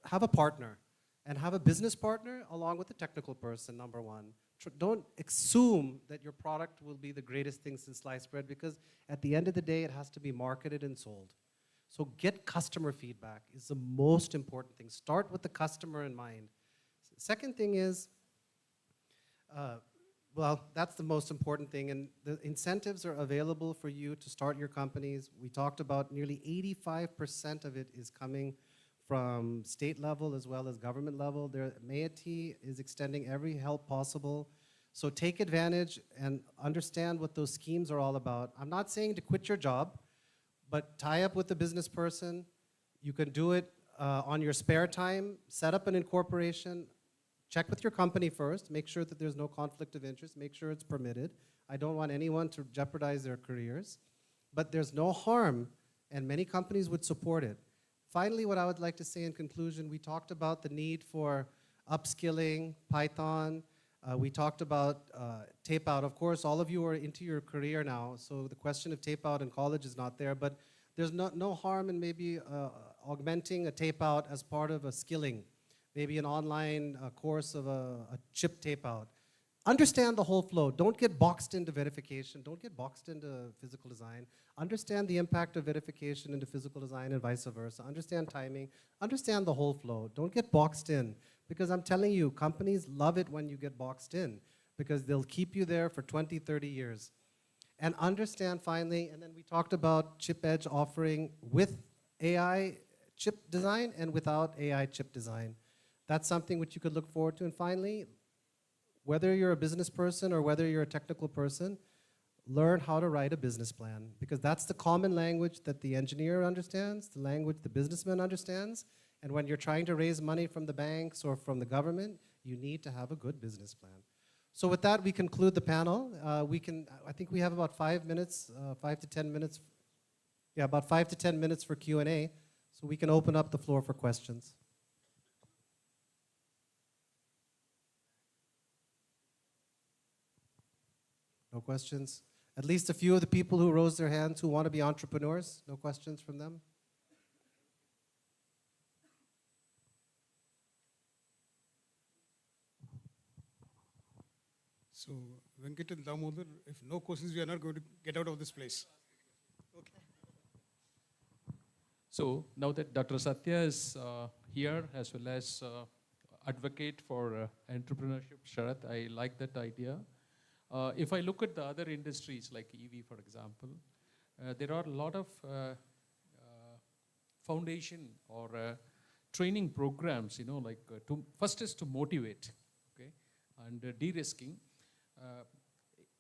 have a partner. And have a business partner along with a technical person, number one. Don't assume that your product will be the greatest thing since sliced bread, because at the end of the day, it has to be marketed and sold. So get customer feedback is the most important thing. Start with the customer in mind. Second thing is, well, that's the most important thing, and the incentives are available for you to start your companies. We talked about nearly 85% of it is coming from state level as well as government level. MAIT is extending every help possible. So take advantage and understand what those schemes are all about. I'm not saying to quit your job, but tie up with a business person. You can do it on your spare time. Set up an incorporation. Check with your company first. Make sure that there's no conflict of interest. Make sure it's permitted. I don't want anyone to jeopardize their careers. But there's no harm, and many companies would support it. Finally, what I would like to say in conclusion, we talked about the need for upskilling, Python. We talked about tape out. Of course, all of you are into your career now, so the question of tape out in college is not there, but there's no harm in maybe augmenting a tape out as part of a skilling, maybe an online course of a chip tape out. Understand the whole flow. Don't get boxed into verification. Don't get boxed into physical design. Understand the impact of verification into physical design and vice versa. Understand timing. Understand the whole flow. Don't get boxed in, because I'm telling you, companies love it when you get boxed in, because they'll keep you there for 20, 30 years. And understand finally, and then we talked about ChipEdge offering with AI chip design and without AI chip design. That's something which you could look forward to. And finally, whether you're a business person or whether you're a technical person, learn how to write a business plan, because that's the common language that the engineer understands, the language the businessman understands, and when you're trying to raise money from the banks or from the government, you need to have a good business plan. So with that, we conclude the panel. I think we have about 5 minutes, 5 to 10 minutes. Yeah, about 5 to 10 minutes for Q&A. So we can open up the floor for questions. No questions? At least a few of the people who rose their hands who want to be entrepreneurs. No questions from them? So, Venkat and Damodar, if no questions, we are not going to get out of this place. Okay. So now that Dr. Satya is here as well as advocate for entrepreneurship, Sharath, I like that idea. If I look at the other industries like EV, for example, there are a lot of foundation or training programs, like first is to motivate, okay, and de-risking.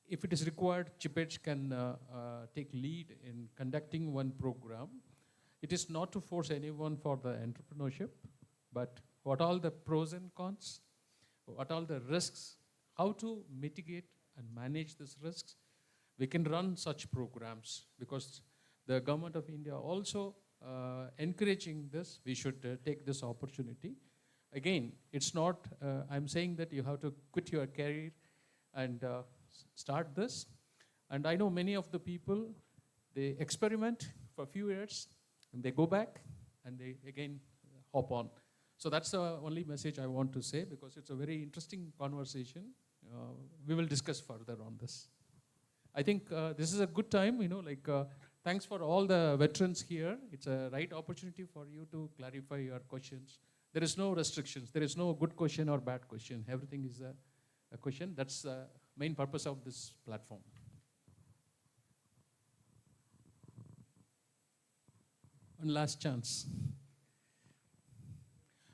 If it is required, ChipEdge can take lead in conducting one program. It is not to force anyone for the entrepreneurship, but what all the pros and cons, what all the risks, how to mitigate and manage these risks. We can run such programs because the government of India also encouraging this. We should take this opportunity. Again, it's not, I'm saying that you have to quit your career and start this. And I know many of the people, they experiment for a few years, and they go back, and they again hop on. So that's the only message I want to say, because it's a very interesting conversation. We will discuss further on this. I think this is a good time, thanks for all the veterans here. It's a right opportunity for you to clarify your questions. There is no restrictions. There is no good question or bad question. Everything is a question. That's the main purpose of this platform. One last chance.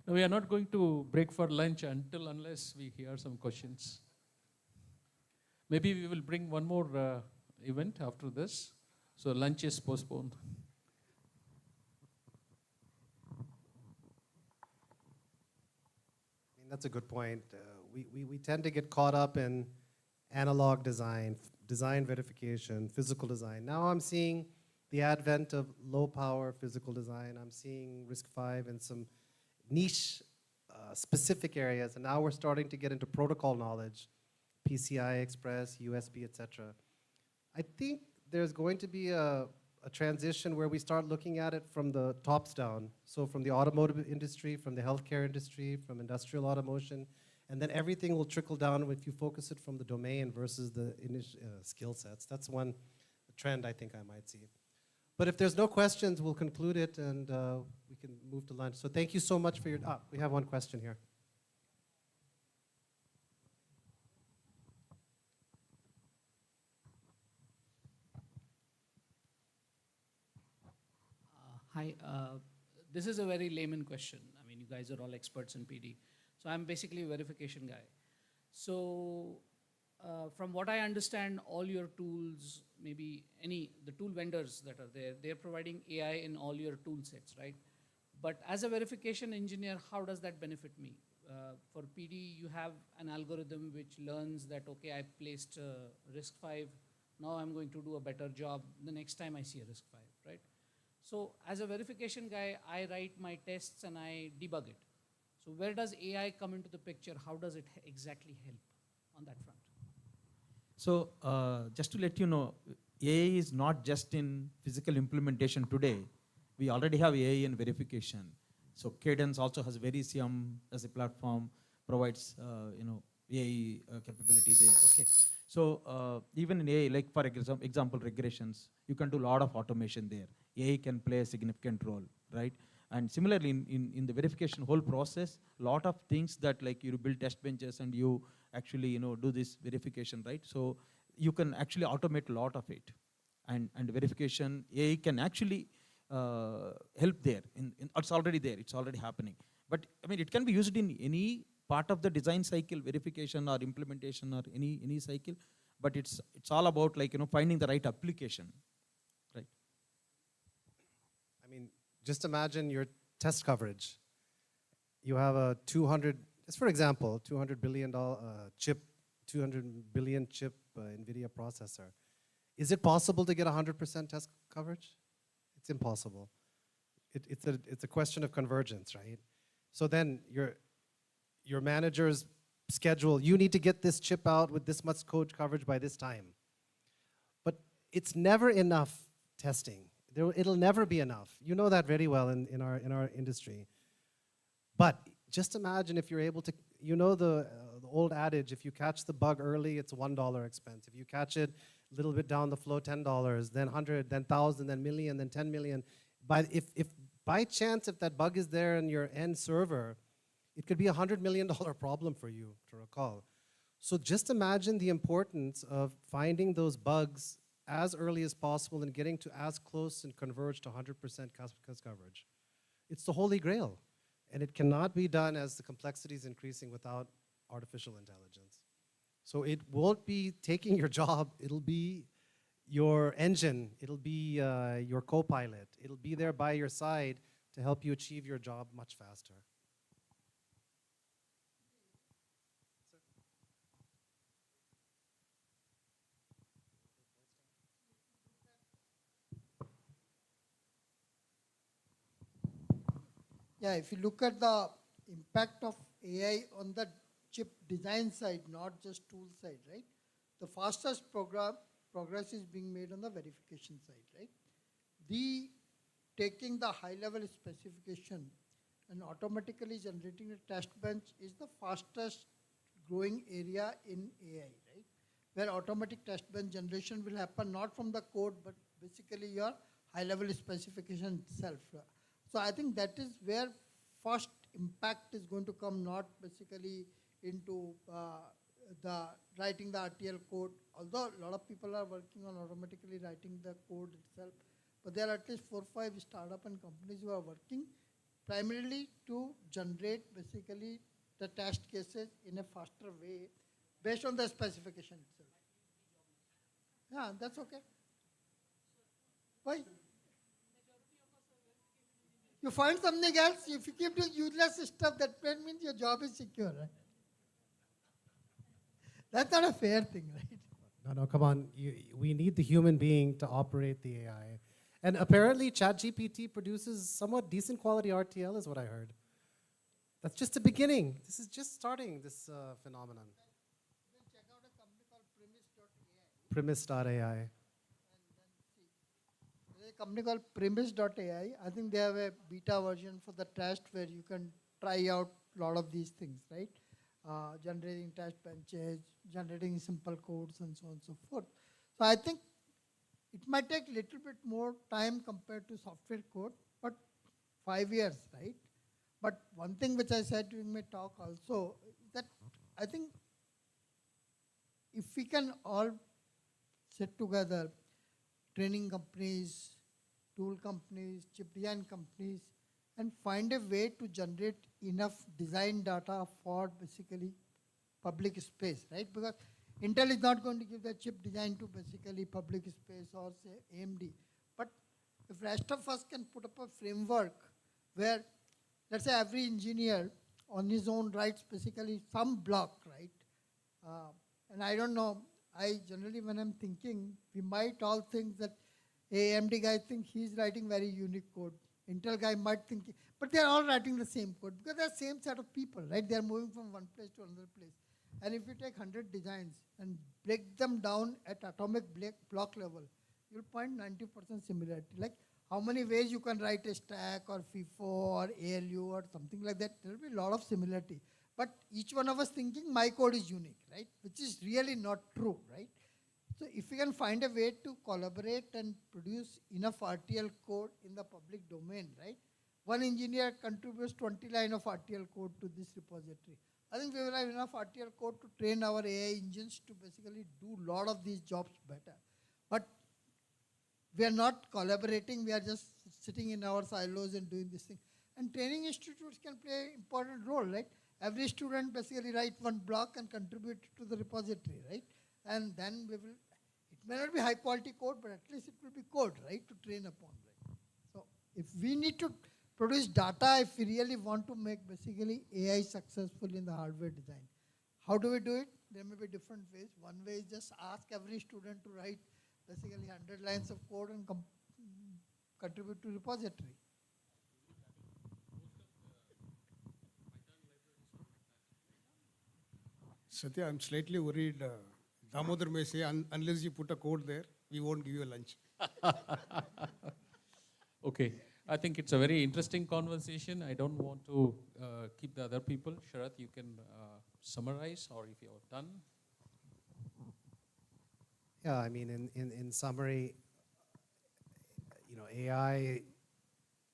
No, we are not going to break for lunch unless we hear some questions. Maybe we will bring one more event after this. So lunch is postponed. I mean, that's a good point. We tend to get caught up in analog design, design verification, physical design. Now I'm seeing the advent of low power physical design. I'm seeing RISC-V in some niche specific areas. And now we're starting to get into protocol knowledge, PCI Express, USB, etc. I think there's going to be a transition where we start looking at it from the tops down. So from the automotive industry, from the healthcare industry, from industrial automation, and then everything will trickle down if you focus it from the domain versus the skill sets. That's one trend I think I might see. But if there's no questions, we'll conclude it and we can move to lunch. So thank you so much for your, we have one question here. Hi, this is a very layman question. I mean, you guys are all experts in PD. So I'm basically a verification guy. So from what I understand, all your tools, maybe the tool vendors that are there, they're providing AI in all your tool sets, right? But as a verification engineer, how does that benefit me? For PD, you have an algorithm which learns that, okay, I placed RISC-V, now I'm going to do a better job the next time I see a RISC-V, right? So as a verification guy, I write my tests and I debug it. So where does AI come into the picture? How does it exactly help on that front? So just to let you know, AI is not just in physical implementation today. We already have AI in verification. So Cadence also has VLSI as a platform, provides AI capability there. Okay. So even in AI, like for example, regressions, you can do a lot of automation there. AI can play a significant role, right? And similarly, in the verification whole process, a lot of things that like you build test benches and you actually do this verification, right? So you can actually automate a lot of it. And verification, AI can actually help there. It's already there, it's already happening. But I mean, it can be used in any part of the design cycle, verification or implementation or any cycle, but it's all about like, finding the right application, right? I mean, just imagine your test coverage. You have a 200, just for example, $200 billion chip, 200 billion chip NVIDIA processor. Is it possible to get 100% test coverage? It's impossible. it's a question of convergence, right? So then your manager's schedule, you need to get this chip out with this much code coverage by this time. But it's never enough testing. It'll never be enough. You know that very well in our industry. But just imagine if you're able to, you know the old adage, if you catch the bug early, it's $1 expense. If you catch it a little bit down the flow, $10, then 100, then 1,000, then million, then 10 million. But if by chance, if that bug is there in your end server, it could be a $100 million problem for you to recall. So just imagine the importance of finding those bugs as early as possible and getting to as close and converge to 100% coverage. It's the holy grail. And it cannot be done as the complexity is increasing without artificial intelligence. So it won't be taking your job, it'll be your engine, it'll be your co-pilot. It'll be there by your side to help you achieve your job much faster. Yeah, if you look at the impact of AI on the chip design side, not just tool side, right? The fastest progress is being made on the verification side, right? Taking the high-level specification and automatically generating a test bench is the fastest growing area in AI, right? Where automatic test bench generation will happen not from the code, but basically your high-level specification itself. So I think that is where first impact is going to come, not basically into the writing the RTL code, although a lot of people are working on automatically writing the code itself. But there are at least 4 or 5 startup and companies who are working primarily to generate basically the test cases in a faster way based on the specification itself. Yeah, that's okay. Why? You find something else, if you keep doing useless stuff, that means your job is secure, right? That's not a fair thing, right? No, come on. We need the human being to operate the AI. And apparently ChatGPT produces somewhat decent quality RTL is what I heard. That's just the beginning. This is just starting this phenomenon. Then check out a company called premise.ai. Premise.ai. There's a company called premise.ai. I think they have a beta version for the test where you can try out a lot of these things, right? Generating test benches, generating simple codes, and so on and so forth. So I think it might take a little bit more time compared to software code, but 5 years, right? But one thing which I said during my talk also, that I think if we can all sit together, training companies, tool companies, chip design companies, and find a way to generate enough design data for basically public space, right? Because Intel is not going to give the chip design to basically public space or say AMD. But if rest of us can put up a framework where, let's say every engineer on his own writes basically some block, right? And I don't know, I generally when I'm thinking, we might all think that AMD guy thinks he's writing very unique code. Intel guy might think, but they're all writing the same code because they're the same set of people, right? They're moving from one place to another place. And if you take 100 designs and break them down at atomic block level, you'll find 90% similarity. Like how many ways you can write a stack or FIFO or ALU or something like that, there will be a lot of similarity. But each one of us thinking my code is unique, right? Which is really not true, right? So if we can find a way to collaborate and produce enough RTL code in the public domain, right? One engineer contributes 20 lines of RTL code to this repository. I think we will have enough RTL code to train our AI engines to basically do a lot of these jobs better. But we are not collaborating, we are just sitting in our silos and doing this thing. And training institutes can play an important role, right? Every student basically write one block and contribute to the repository, right? And then we will, it may not be high quality code, but at least it will be code, right, to train upon, right? So if we need to produce data, if we really want to make basically AI successful in the hardware design, how do we do it? There may be different ways. One way is just ask every student to write basically 100 lines of code and contribute to repository. Satya, I'm slightly worried. Damodar may say, unless you put a code there, we won't give you a lunch. Okay, I think it's a very interesting conversation. I don't want to keep the other people. Sharath, you can summarize, or if you're done. Yeah, I mean, in summary, AI,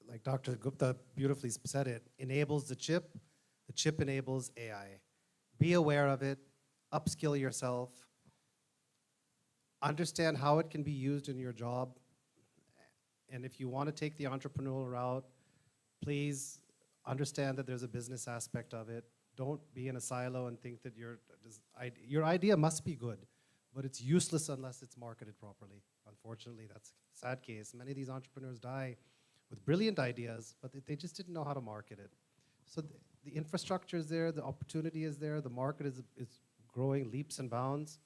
like Dr. Gupta beautifully said it, enables the chip enables AI. Be aware of it, upskill yourself, understand how it can be used in your job, and if you want to take the entrepreneurial route, please understand that there's a business aspect of it. Don't be in a silo and think that your idea must be good, but it's useless unless it's marketed properly. Unfortunately, that's a sad case. Many of these entrepreneurs die with brilliant ideas, but they just didn't know how to market it. So the infrastructure is there, the opportunity is there, the market is growing leaps and bounds,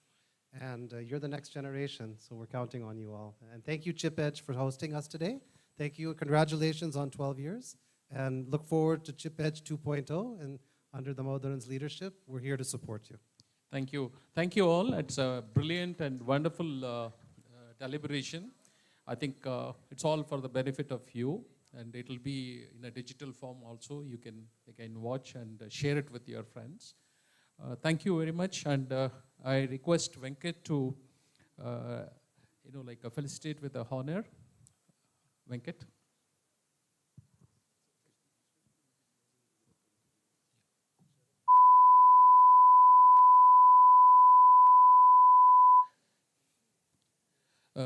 and you're the next generation, so we're counting on you all. And thank you, ChipEdge, for hosting us today. Thank you, congratulations on 12 years, and look forward to ChipEdge 2.0, and under Damodaran's leadership, we're here to support you. Thank you. Thank you all. It's a brilliant and wonderful deliberation. I think it's all for the benefit of you, and it will be in a digital form also. You can watch and share it with your friends. Thank you very much, and I request Venkat to felicitate with a honor. Venkat.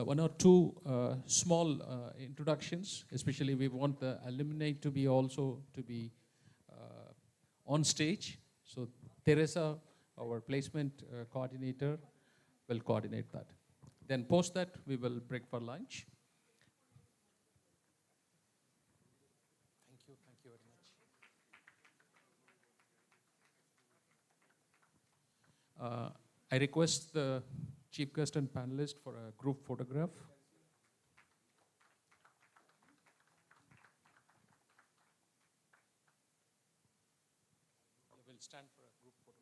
One or two small introductions, especially we want the alumni to be on stage. So Teresa, our placement coordinator, will coordinate that. Then post that, we will break for lunch. Thank you very much. I request the chief guest and panelist for a group photograph. We'll stand for a group photograph.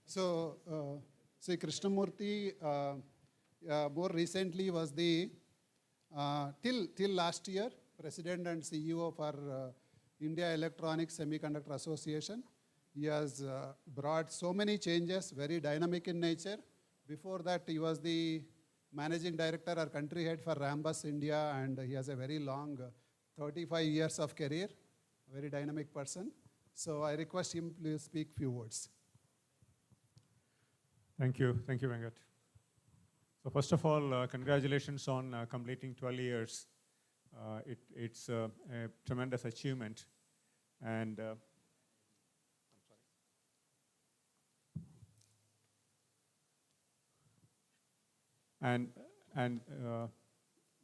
So, see, Krishnamurthy more recently was the, till last year, President and CEO for India Electronics Semiconductor Association. He has brought so many changes, very dynamic in nature. Before that, he was the Managing Director or Country Head for Rambus India, and he has a very long 35 years of career, a very dynamic person. So I request him to speak few words. Thank you, Venkat. So first of all, congratulations on completing 12 years. It's a tremendous achievement, and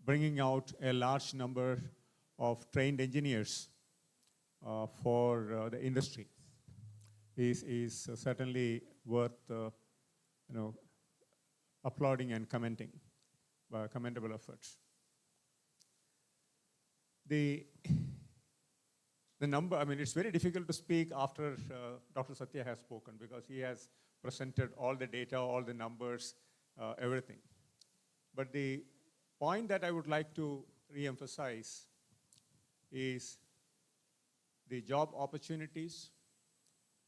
bringing out a large number of trained engineers for the industry is certainly worth applauding and commenting, commendable efforts. The number, I mean, it's very difficult to speak after Dr. Satya has spoken, because he has presented all the data, all the numbers, everything. But the point that I would like to re-emphasize is the job opportunities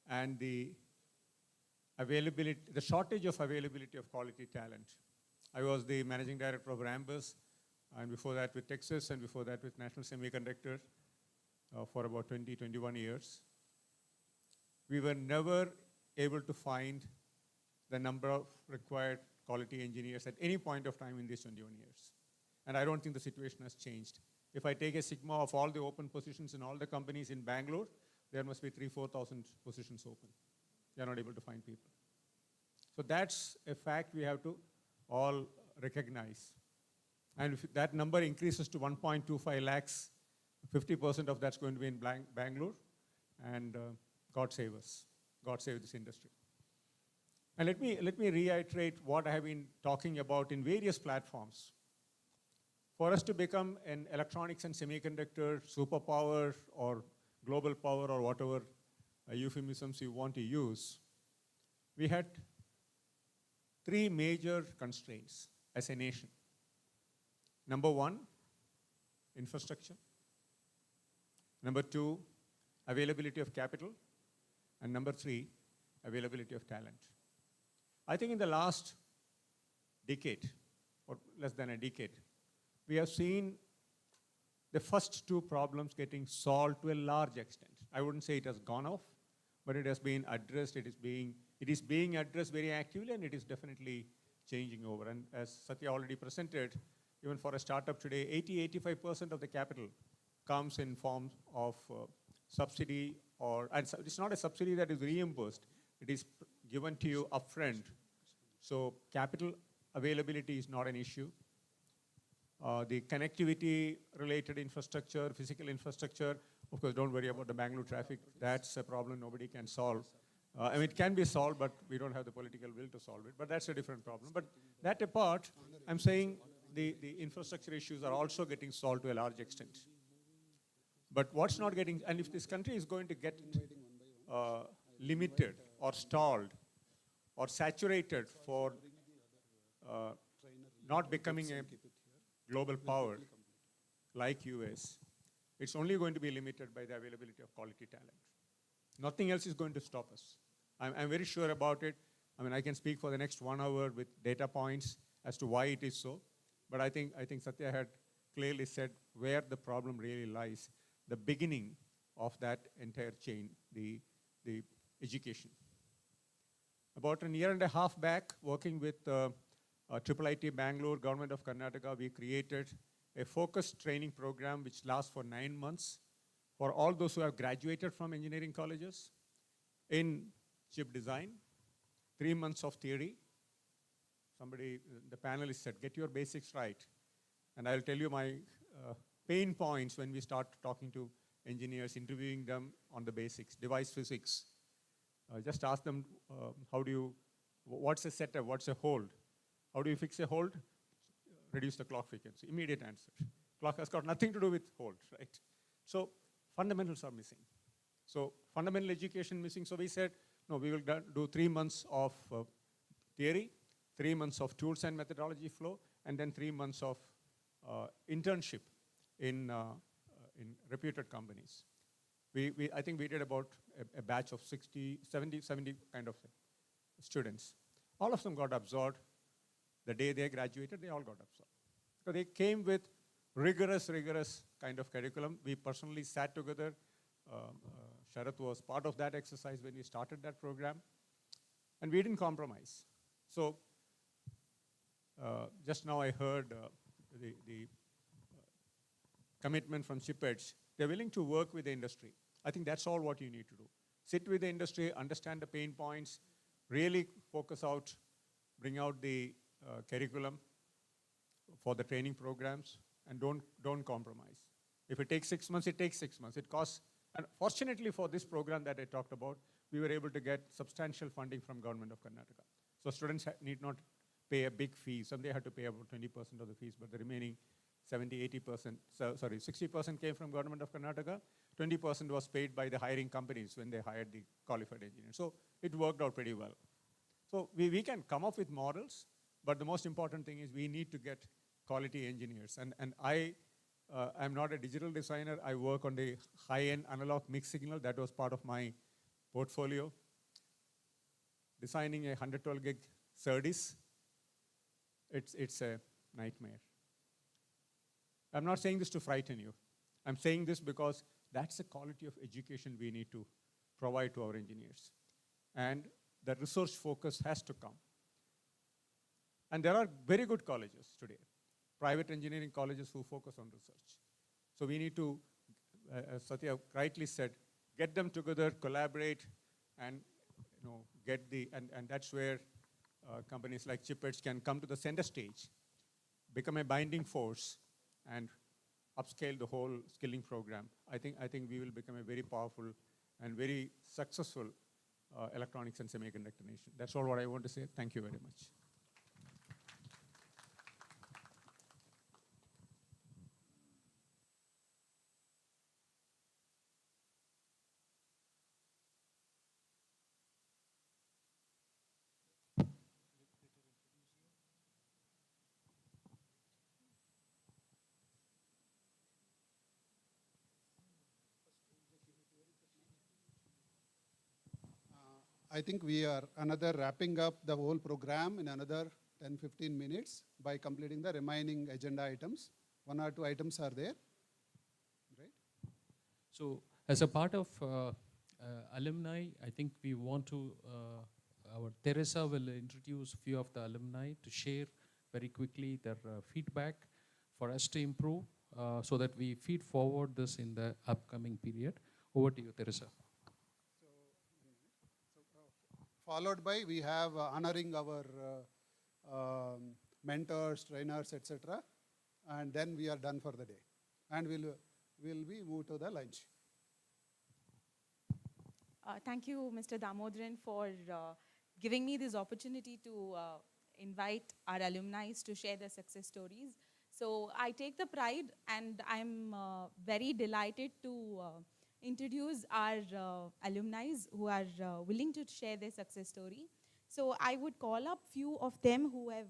and the availability, the shortage of availability of quality talent. I was the managing director of Rambus, and before that with Texas, and before that with National Semiconductor for about 20, 21 years. We were never able to find the number of required quality engineers at any point of time in these 21 years. And I don't think the situation has changed. If I take a sigma of all the open positions in all the companies in Bangalore, there must be 3,000-4,000 positions open. They are not able to find people. So that's a fact we have to all recognize. And if that number increases to 1.25 lakhs, 50% of that's going to be in Bangalore, and God save us. God save this industry. And let me reiterate what I have been talking about in various platforms. For us to become an electronics and semiconductor superpower or global power or whatever euphemisms you want to use, we had three major constraints as a nation. Number one, infrastructure. Number two, availability of capital. And number three, availability of talent. I think in the last decade, or less than a decade, we have seen the first two problems getting solved to a large extent. I wouldn't say it has gone off, but it has been addressed. It is being addressed very actively, and it is definitely changing over. And as Satya already presented, even for a startup today, 85% of the capital comes in form of subsidy, and it's not a subsidy that is reimbursed. It is given to you upfront. So capital availability is not an issue. The connectivity-related infrastructure, physical infrastructure, of course, don't worry about the Bangalore traffic. That's a problem nobody can solve. I mean, it can be solved, but we don't have the political will to solve it. But that's a different problem. But that apart, I'm saying the infrastructure issues are also getting solved to a large extent. But what's not getting, and if this country is going to get limited or stalled or saturated for not becoming a global power like US, it's only going to be limited by the availability of quality talent. Nothing else is going to stop us. I'm very sure about it. I mean, I can speak for the next 1 hour with data points as to why it is so. But I think Satya had clearly said where the problem really lies. The beginning of that entire chain, the education. About a year and a half back, working with IIIT Bangalore, Government of Karnataka, we created a focused training program which lasts for 9 months for all those who have graduated from engineering colleges in chip design, 3 months of theory. Somebody, the panelist said, get your basics right. And I'll tell you my pain points when we start talking to engineers, interviewing them on the basics, device physics. Just ask them, what's a setup, what's a hold? How do you fix a hold? Reduce the clock frequency, immediate answer. Clock has got nothing to do with hold, right? So fundamentals are missing. So fundamental education missing. So we said, no, we will do 3 months of theory, 3 months of tools and methodology flow, and then 3 months of internship in reputed companies. I think we did about a batch of 70 kind of students. All of them got absorbed. The day they graduated, they all got absorbed. So they came with rigorous kind of curriculum. We personally sat together. Sharath was part of that exercise when we started that program. And we didn't compromise. So just now I heard the commitment from ChipEdge. They're willing to work with the industry. I think that's all what you need to do. Sit with the industry, understand the pain points, really focus out, bring out the curriculum for the training programs, and don't compromise. If it takes 6 months, it takes 6 months. It costs, and fortunately for this program that I talked about, we were able to get substantial funding from Government of Karnataka. So students need not pay a big fee. Some they had to pay about 20% of the fees, but the remaining 60% came from Government of Karnataka. 20% was paid by the hiring companies when they hired the qualified engineers. So it worked out pretty well. So we can come up with models, But the most important thing is we need to get quality engineers. And I'm not a digital designer. I work on the high-end analog mixed signal. That was part of my portfolio. Designing a 112 gig SerDes, it's a nightmare. I'm not saying this to frighten you. I'm saying this because that's the quality of education we need to provide to our engineers. And the research focus has to come. And there are very good colleges today, private engineering colleges who focus on research. So we need to, as Satya rightly said, get them together, collaborate, and get the, and that's where companies like ChipEdge can come to the center stage, become a binding force, and upscale the whole skilling program. I think we will become a very powerful and very successful electronics and semiconductor nation. That's all what I want to say. Thank you very much. I think we are wrapping up the whole program in another 10-15 minutes by completing the remaining agenda items. 1 or 2 items are there, right? So as a part of alumni, I think we want to, our Teresa will introduce a few of the alumni to share very quickly their feedback for us to improve so that we feed forward this in the upcoming period. Over to you, Teresa. Followed by, we have honoring our mentors, trainers, etc. And then we are done for the day. And we'll be moved to the lunch. Thank you, Mr. Damodaran, for giving me this opportunity to invite our alumni to share their success stories. So I take the pride, and I'm very delighted to introduce our alumni who are willing to share their success story. So I would call up few of them who had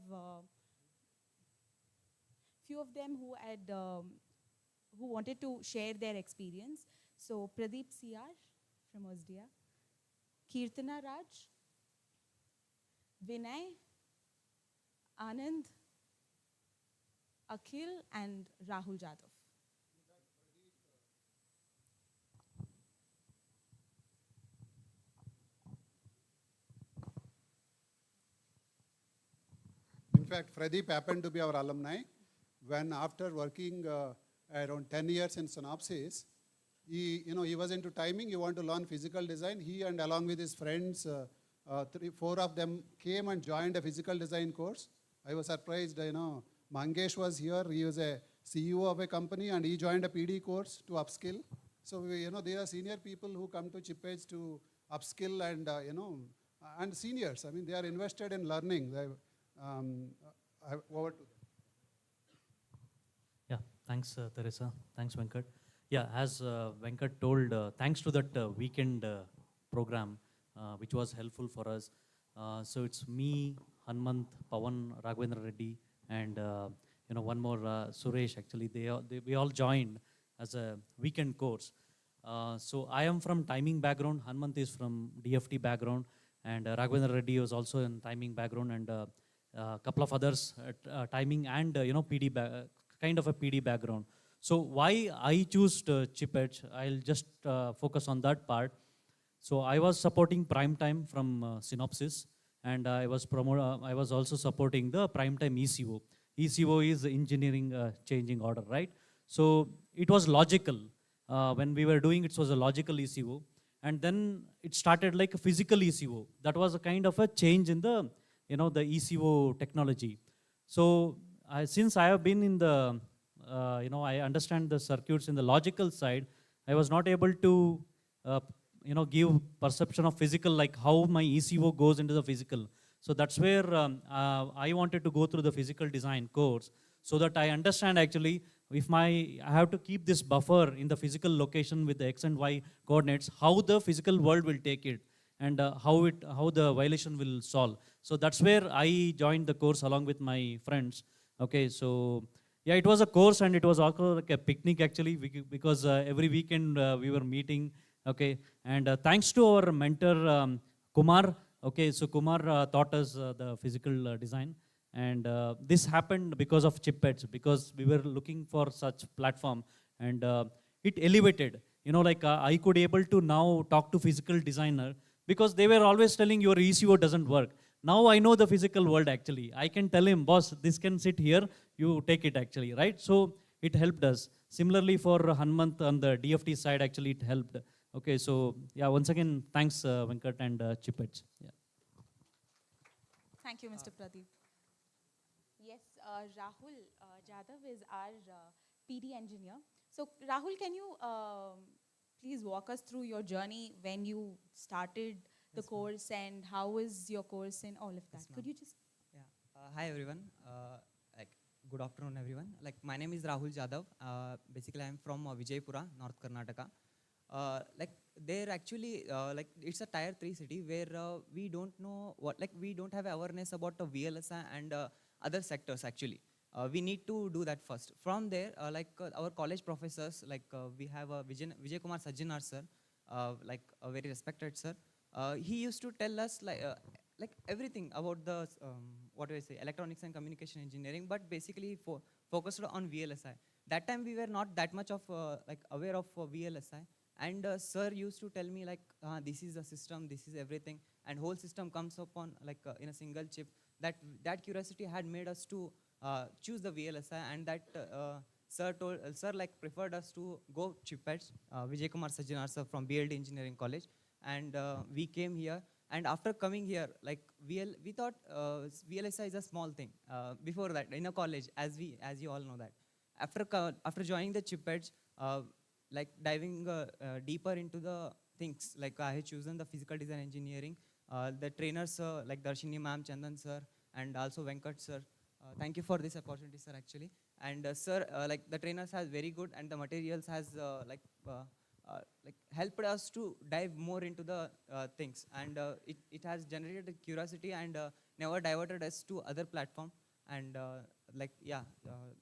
who wanted to share their experience. So Pradeep CR from Osdia, Kirtana Raj, Vinay, Anand, Akhil, and Rahul Jadhav. In fact, Pradeep happened to be our alumni. When after working around 10 years in Synopsys, he was into timing. He wanted to learn physical design. He and along with his friends, 4 of them came and joined a physical design course. I was surprised, Mangesh was here. He was a CEO of a company, and he joined a PD course to upskill. So, they are senior people who come to ChipEdge to upskill and, and seniors. I mean, they are invested in learning. Over to them. Yeah, thanks, Teresa. Thanks, Venkat. Yeah, as Venkat told, thanks to that weekend program, which was helpful for us. So it's me, Hanmant, Pawan, Raghavendra Reddy, and one more, Suresh. Actually, we all joined as a weekend course. So I am from timing background. Hanmant is from DFT background, and Raghavendra Reddy was also in timing background, and a couple of others timing and PD kind of a PD background. So why I choose ChipEdge? I'll just focus on that part. So I was supporting Primetime from Synopsys, and I was also supporting the Primetime ECO. ECO is engineering changing order, right? So it was logical. When we were doing it, was a logical ECO. And then it started like a physical ECO. That was a kind of a change in the, the ECO technology. So since I have been in the, I understand the circuits in the logical side, I was not able to, give perception of physical, like how my ECO goes into the physical. So that's where I wanted to go through the physical design course so that I understand actually if I have to keep this buffer in the physical location with the X and Y coordinates, how the physical world will take it and how the violation will solve. So that's where I joined the course along with my friends. Okay, so yeah, it was a course and it was also like a picnic actually because every weekend we were meeting. Okay, and thanks to our mentor Kumar. Okay, so Kumar taught us the physical design, and this happened because of ChipEdge, because we were looking for such platform, and it elevated. You know, like I could able to now talk to physical designer because they were always telling your ECO doesn't work. Now I know the physical world actually. I can tell him, boss, this can sit here, you take it actually, right? So it helped us. Similarly for Hanmant on the DFT side, actually it helped. Okay, so yeah, once again, thanks Venkat and ChipEdge. Yeah. Thank you, Mr. Pradeep. Yes, Rahul Jadhav is our PD engineer. So Rahul, can you please walk us through your journey when you started the course and how is your course and all of that? Could you just... Yeah. Hi everyone. Like good afternoon everyone. Like my name is Rahul Jadhav. Basically I'm from Vijaypura, North Karnataka. Like there actually like it's a tier 3 city where we don't know what, like we don't have awareness about the VLSI and other sectors actually. We need to do that first. From there, our college professors, like we have Vijay Kumar Sajjanar sir, like a very respected sir. He used to tell us like everything about the what do I say, electronics and communication engineering, but basically focused on VLSI. That time we were not that much of like aware of VLSI, and sir used to tell me like this is the system, this is everything, and whole system comes upon like in a single chip. That curiosity had made us to choose the VLSI, and that sir like preferred us to go ChipEdge, Vijay Kumar Sajjanar sir from BLD Engineering College, and we came here. And after coming here, like we thought VLSI is a small thing. Before that, in a college, as you all know that. After joining the ChipEdge, like diving deeper into the things, like I had chosen the physical design engineering. The trainers like Darshini ma'am, Chandan sir, and also Venkat sir. Thank you for this opportunity, sir. Actually, and sir, like the trainers has very good, and the materials has like helped us to dive more into the things, and it has generated curiosity and never diverted us to other platform. And like yeah,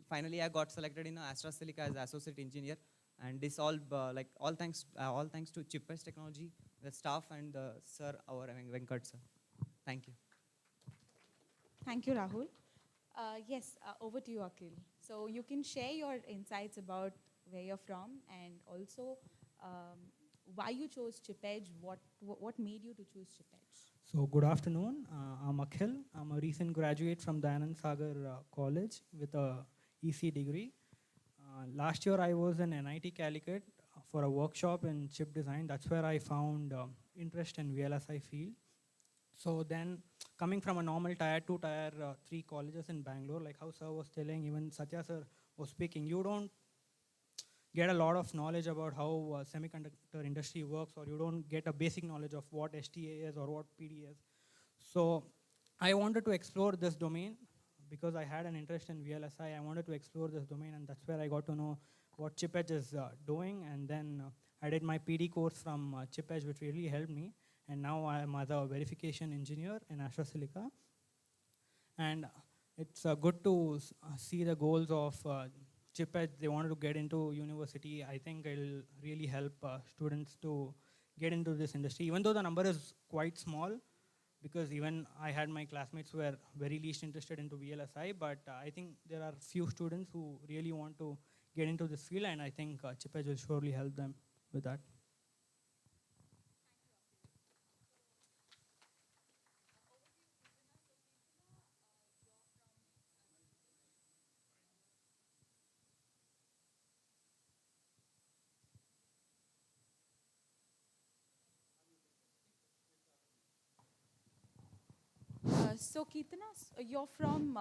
finally I got selected in AstraZeneca as associate engineer, and this all like all thanks to ChipEdge Technology, the staff, and sir, our Venkat sir. Thank you. Thank you, Rahul. Yes, over to you, Akhil. So you can share your insights about where you're from and also why you chose ChipEdge, what made you to choose ChipEdge? So good afternoon, I'm Akhil. I'm a recent graduate from Dayanand Sagar College with a EC degree. Last year I was in NIT Calicut for a workshop in chip design. That's where I found interest in VLSI field. So then coming from a normal tier 2, tier 3 colleges in Bangalore, like how sir was telling, even Satya sir was speaking, you don't get a lot of knowledge about how semiconductor industry works, or you don't get a basic knowledge of what STA is or what PD is. So I wanted to explore this domain because I had an interest in VLSI. I wanted to explore this domain, and that's where I got to know what ChipEdge is doing. And then I did my PD course from ChipEdge, which really helped me. And now I'm as a verification engineer in AstraZeneca. And it's good to see the goals of ChipEdge. They wanted to get into university. I think it'll really help students to get into this industry, even though the number is quite small, because even I had my classmates who were very least interested into VLSI, but I think there are few students who really want to get into this field, and I think ChipEdge will surely help them with that. So Kirtana, you're from,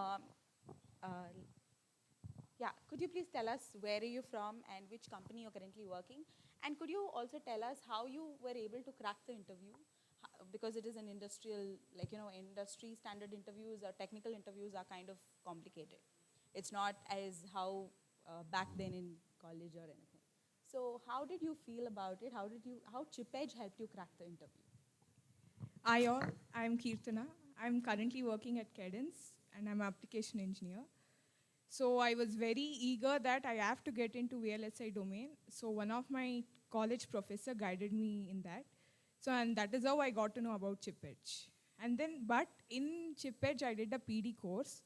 yeah, could you please tell us where are you from and which company you're currently working? And could you also tell us how you were able to crack the interview? Because it is an industrial, like, you know, industry standard interviews or technical interviews are kind of complicated. It's not as how back then in college or anything. So how did you feel about it? How ChipEdge helped you crack the interview? Hi all, I'm Kirtana. I'm currently working at Cadence, and I'm an application engineer. So I was very eager that I have to get into VLSI domain. So one of my college professor guided me in that. So and that is how I got to know about ChipEdge. And then, but in ChipEdge, I did a PD course.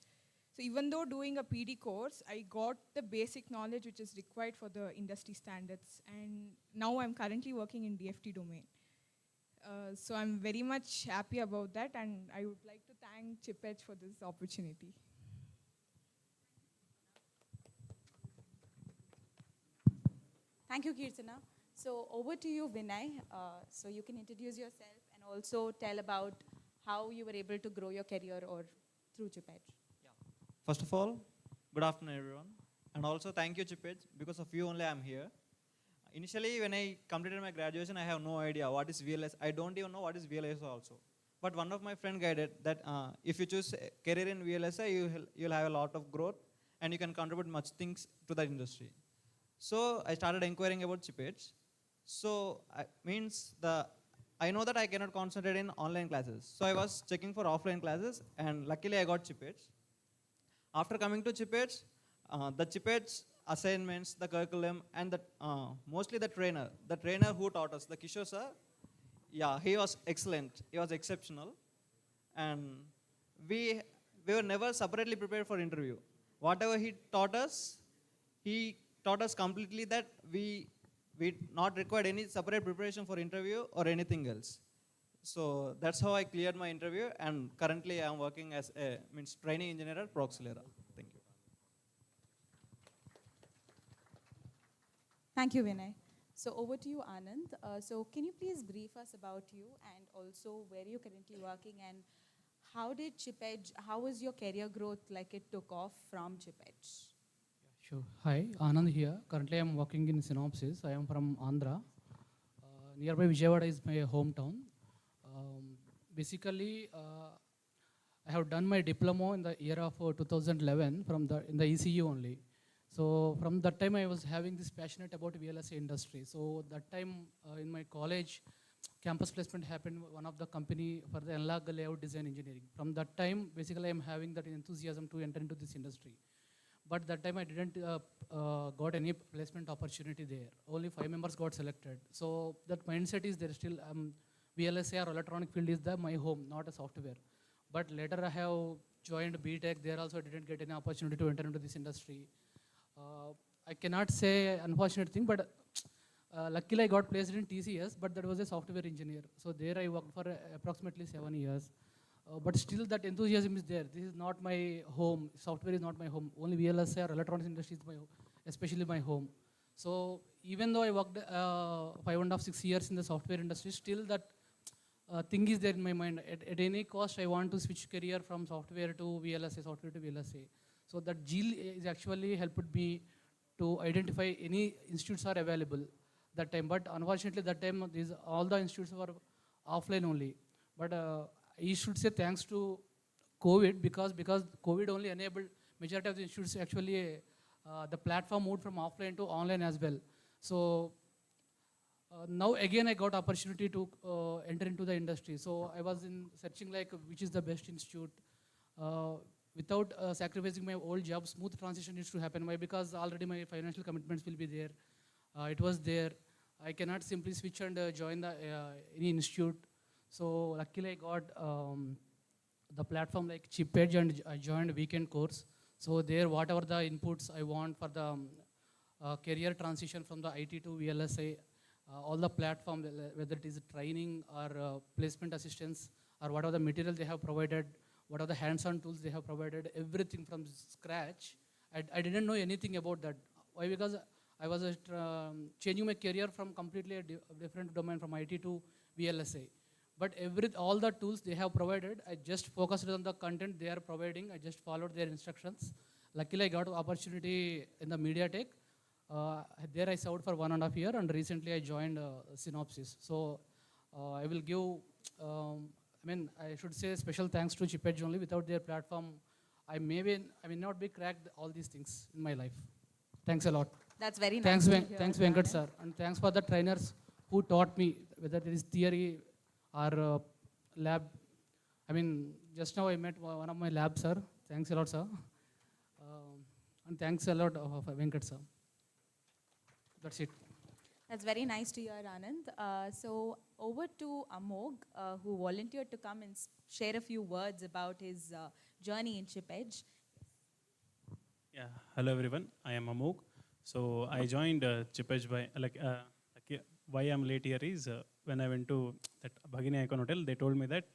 So even though doing a PD course, I got the basic knowledge which is required for the industry standards. And now I'm currently working in DFT domain. So I'm very much happy about that, and I would like to thank ChipEdge for this opportunity. Thank you, Kirtana. So over to you, Vinay. So you can introduce yourself and also tell about how you were able to grow your career or through ChipEdge. First of all, good afternoon, everyone. And also thank you, ChipEdge. Because of you only I'm here. Initially, when I completed my graduation, I have no idea what is VLS. I don't even know what is VLSI also. But one of my friend guided that if you choose a career in VLSI, you'll have a lot of growth and you can contribute much things to the industry. So I started inquiring about ChipEdge. So I know that I cannot concentrate in online classes. So I was checking for offline classes, and luckily I got ChipEdge. After coming to ChipEdge, the ChipEdge assignments, the curriculum, and mostly the trainer who taught us, the Kishore sir, yeah, he was excellent. He was exceptional. And we were never separately prepared for interview. Whatever he taught us completely that we not required any separate preparation for interview or anything else. So that's how I cleared my interview, and currently I am working as a training engineer at Proxilera. Thank you. Thank you, Vinay. So over to you, Anand. So can you please brief us about you and also where you're currently working, and how did ChipEdge, how was your career growth like it took off from ChipEdge? Sure. Hi, Anand here. Currently, I'm working in Synopsys. I am from Andhra. Nearby Vijayawada is my hometown. Basically, I have done my diploma in the year of 2011 in the ECU only. So from that time, I was having this passionate about VLSI industry. So that time in my college, campus placement happened, one of the company for the analog layout design engineering. From that time, basically, I'm having that enthusiasm to enter into this industry. But that time I didn't got any placement opportunity there. Only 5 members got selected. So that mindset is there still. VLSI or electronic field is my home, not a software. But later I have joined BTech. There also I didn't get any opportunity to enter into this industry. I cannot say unfortunate thing, but luckily I got placed in TCS, but that was a software engineer. So there I worked for approximately 7 years. But still that enthusiasm is there. This is not my home. Software is not my home. Only VLSI or electronics industry is my home, especially my home. So even though I worked 5.5, 6 years in the software industry, still that thing is there in my mind. At any cost, I want to switch career from software to VLSI, software to VLSI. So that GIL is actually helped me to identify any institutes are available that time. But unfortunately, that time all the institutes were offline only. But I should say thanks to COVID, because COVID only enabled majority of the institutes actually the platform moved from offline to online as well. So now again I got opportunity to enter into the industry. So I was searching like which is the best institute. Without sacrificing my old job, smooth transition needs to happen. Why? Because already my financial commitments will be there. It was there. I cannot simply switch and join any institute. So luckily I got the platform like ChipEdge, and I joined weekend course. So there whatever the inputs I want for the career transition from the IT to VLSI, all the platform, whether it is training or placement assistance or whatever the material they have provided, what are the hands-on tools they have provided, everything from scratch. I didn't know anything about that. Why? Because I was changing my career from completely a different domain from IT to VLSI. But all the tools they have provided, I just focused on the content they are providing. I just followed their instructions. Luckily, I got an opportunity in the MediaTek. There I served for 1.5 years, and recently I joined Synopsys. So I will give, I should say special thanks to ChipEdge only. Without their platform, I may not be cracked all these things in my life. Thanks a lot. That's very nice. Thanks Venkat sir, and thanks for the trainers who taught me, whether it is theory or lab. just now I met one of my lab, sir. Thanks a lot, sir. And thanks a lot of Venkat, sir. That's it. That's very nice to hear, Anand. So over to Amog, who volunteered to come and share a few words about his journey in ChipEdge. Yeah, hello everyone. I am Amog. So I joined ChipEdge by why I'm late here is when I went to that Bhagini Icon Hotel, they told me that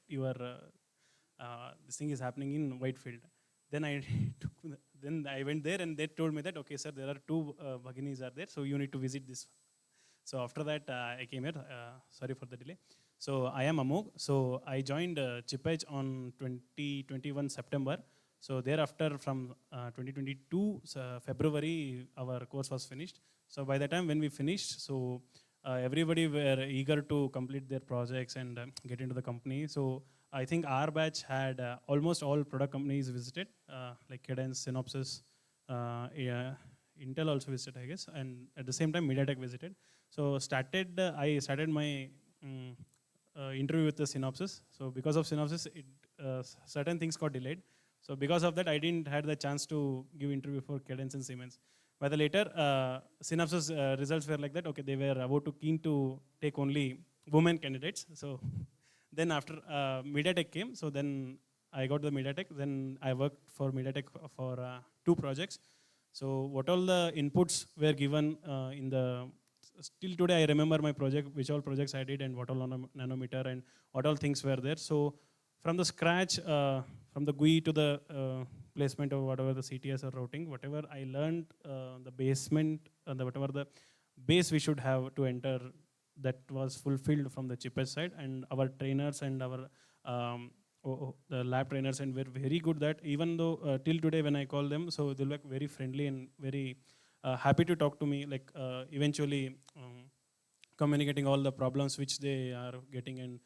this thing is happening in Whitefield. Then I then I went there and they told me that okay, sir, there are two Bhaginis are there, so you need to visit this. So after that, I came here. Sorry for the delay. So I am Amog. So I joined ChipEdge on 2021 September. So thereafter, from 2022 February, our course was finished. So by the time when we finished, so everybody were eager to complete their projects and get into the company. So I think our batch had almost all product companies visited, like Cadence, Synopsys, Intel also visited, I guess, and at the same time MediaTek visited. So I started my interview with the Synopsys. So because of Synopsys, certain things got delayed. So because of that, I didn't had the chance to give interview for Cadence and Siemens. But the later, Synopsys results were like that. Okay, they were about to keen to take only women candidates. So then after MediaTek came, so then I got the MediaTek. Then I worked for MediaTek for 2 projects. So what all the inputs were given in the, still today I remember my project, which all projects I did and what all nanometer and what all things were there. So from the scratch, from the GUI to the placement of whatever the CTS or routing, whatever I learned, the basement, whatever the base we should have to enter, that was fulfilled from the ChipEdge side, and our trainers and our the lab trainers and were very good that even though till today when I call them, so they'll be very friendly and very happy to talk to me, like eventually communicating all the problems which they are getting, and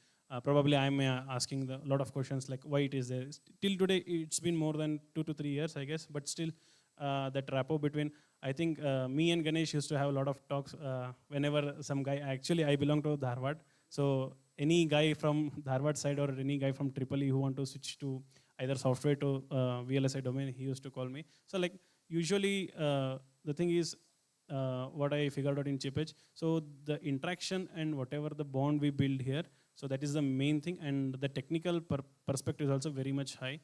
probably I'm asking a lot of questions like why it is there. Till today, it's been more than 2 to 3 years, I guess, but still that rapport between, I think me and Ganesh used to have a lot of talks whenever some guy, actually I belong to Dharwad, so any guy from Dharwad side or any guy from Tripoli who want to switch to either software to VLSI domain, he used to call me. So like usually the thing is, what I figured out in ChipEdge, so the interaction and whatever the bond we build here, so that is the main thing, and the technical perspective is also very much high.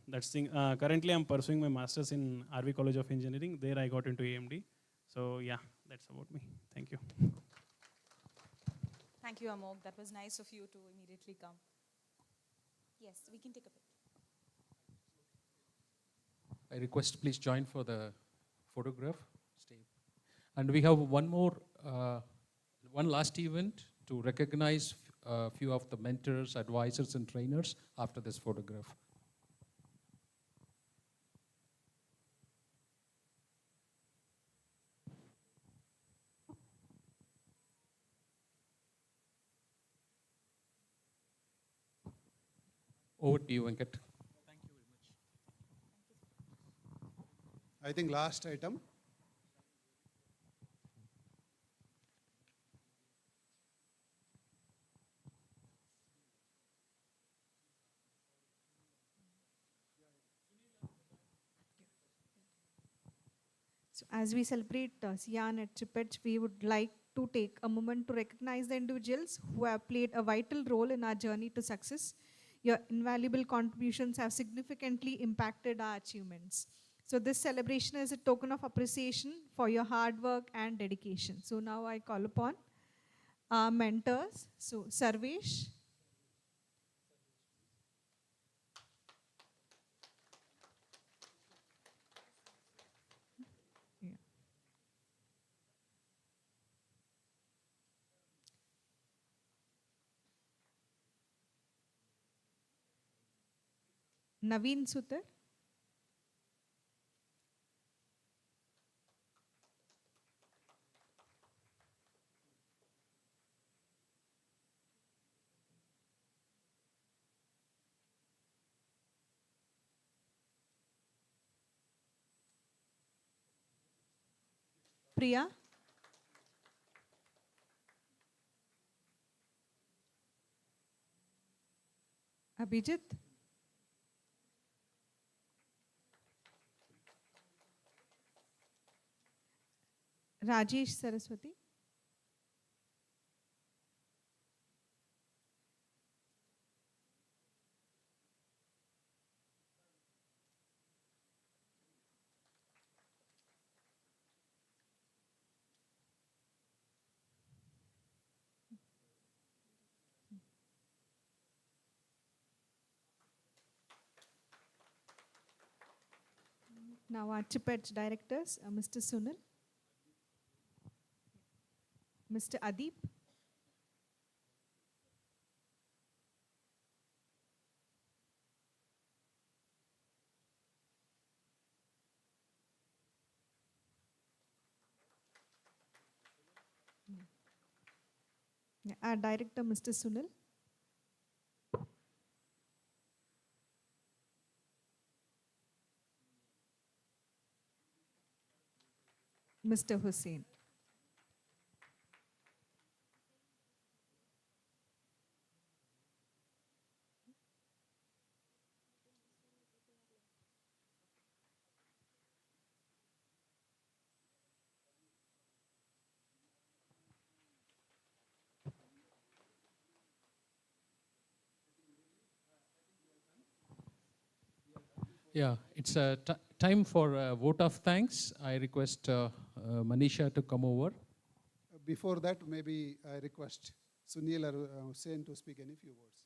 That's thing. Currently, I'm pursuing my master's in RV College of Engineering. There, I got into AMD. So yeah, that's about me. Thank you. Thank you, Amog. That was nice of you to immediately come. Yes, we can take a picture. I request please join for the photograph. Stay. And we have one last event to recognize a few of the mentors, advisors, and trainers after this photograph. Over to you, Venkat. Thank you very much. I think last item. So as we celebrate CEAN at ChipEdge, we would like to take a moment to recognize the individuals who have played a vital role in our journey to success. Your invaluable contributions have significantly impacted our achievements. So this celebration is a token of appreciation for your hard work and dedication. So now I call upon our mentors. So Sarvesh. Naveen Sutar. Priya. Abhijit? Rajesh Saraswati? Now our ChipEdge directors, Mr. Sunil, Mr. Adip, our director, Mr. Sunil, Mr. Hussain. Yeah, it's a time for a vote of thanks. I request Manisha to come over. Before that, maybe I request Sunil or Hussain to speak any few words.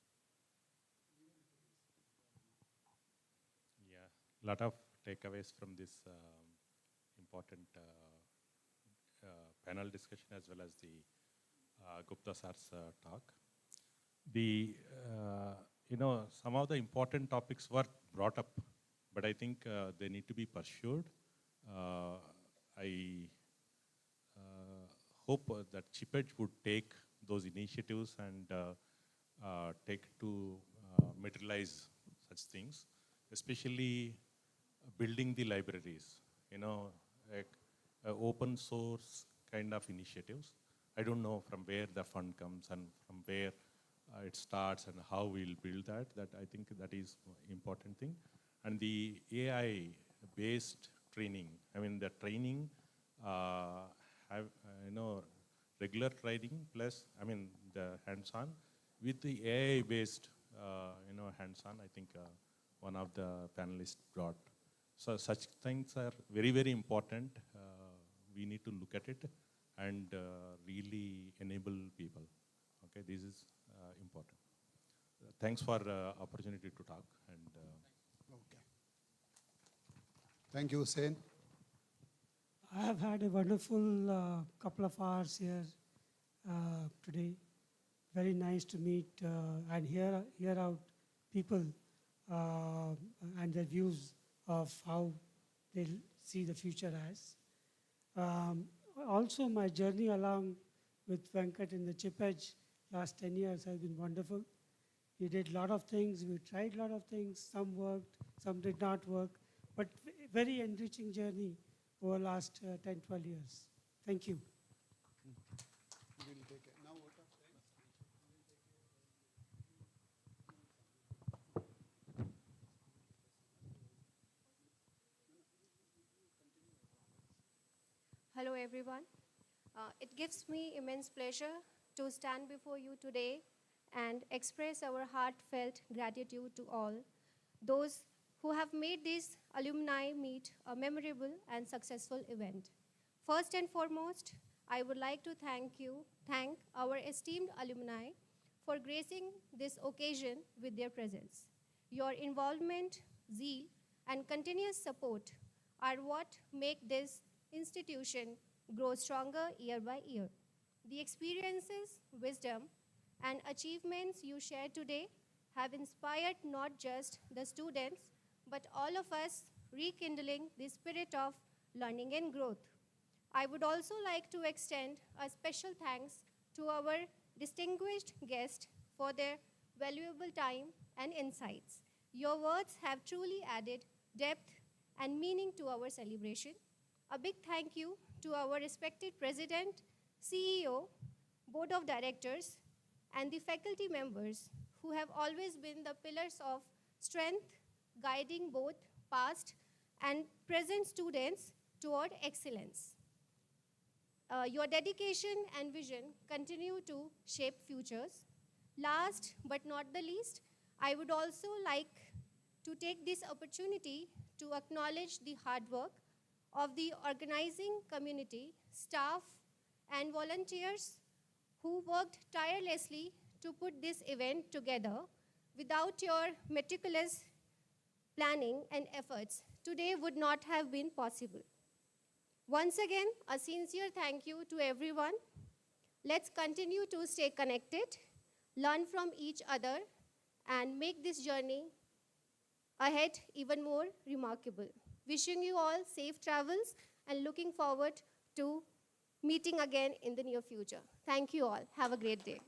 Yeah, a lot of takeaways from this important panel discussion as well as the Gupta Sar's talk. Some of the important topics were brought up, but I think they need to be pursued. I hope that ChipEdge would take those initiatives and take to materialize such things, especially building the libraries, open source kind of initiatives. I don't know from where the fund comes and from where it starts and how we'll build that. I think that is important thing. And the AI-based training, the training have, regular training plus, the hands-on with the AI-based, hands-on, I think one of the panelists brought. So such things are very, very important. We need to look at it and really enable people. Okay, this is important. Thanks for opportunity to talk. And okay. Thank you, Hussain. I have had a wonderful couple of hours here today. Very nice to meet and hear out people and their views of how they see the future as. Also, my journey along with Venkat in the ChipEdge last 10 years has been wonderful. We did a lot of things, we tried a lot of things, some worked, some did not work, but very enriching journey over the last 10, 12 years. Thank you. Hello everyone. It gives me immense pleasure to stand before you today and express our heartfelt gratitude to all those who have made this alumni meet a memorable and successful event. First and foremost, I would like to thank our esteemed alumni for gracing this occasion with their presence. Your involvement, zeal, and continuous support are what make this institution grow stronger year by year. The experiences, wisdom, and achievements you share today have inspired not just the students, but all of us, rekindling the spirit of learning and growth. I would also like to extend a special thanks to our distinguished guests for their valuable time and insights. Your words have truly added depth and meaning to our celebration. A big thank you to our respected President, CEO, Board of Directors, and the faculty members who have always been the pillars of strength, guiding both past and present students toward excellence. Your dedication and vision continue to shape futures. Last but not the least, I would also like to take this opportunity to acknowledge the hard work of the organizing community, staff, and volunteers who worked tirelessly to put this event together. Without your meticulous planning and efforts, today would not have been possible. Once again, a sincere thank you to everyone. Let's continue to stay connected, learn from each other, and make this journey ahead even more remarkable. Wishing you all safe travels and looking forward to meeting again in the near future. Thank you all. Have a great day.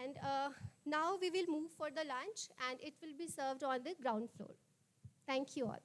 And now we will move for the lunch, and it will be served on the ground floor. Thank you all.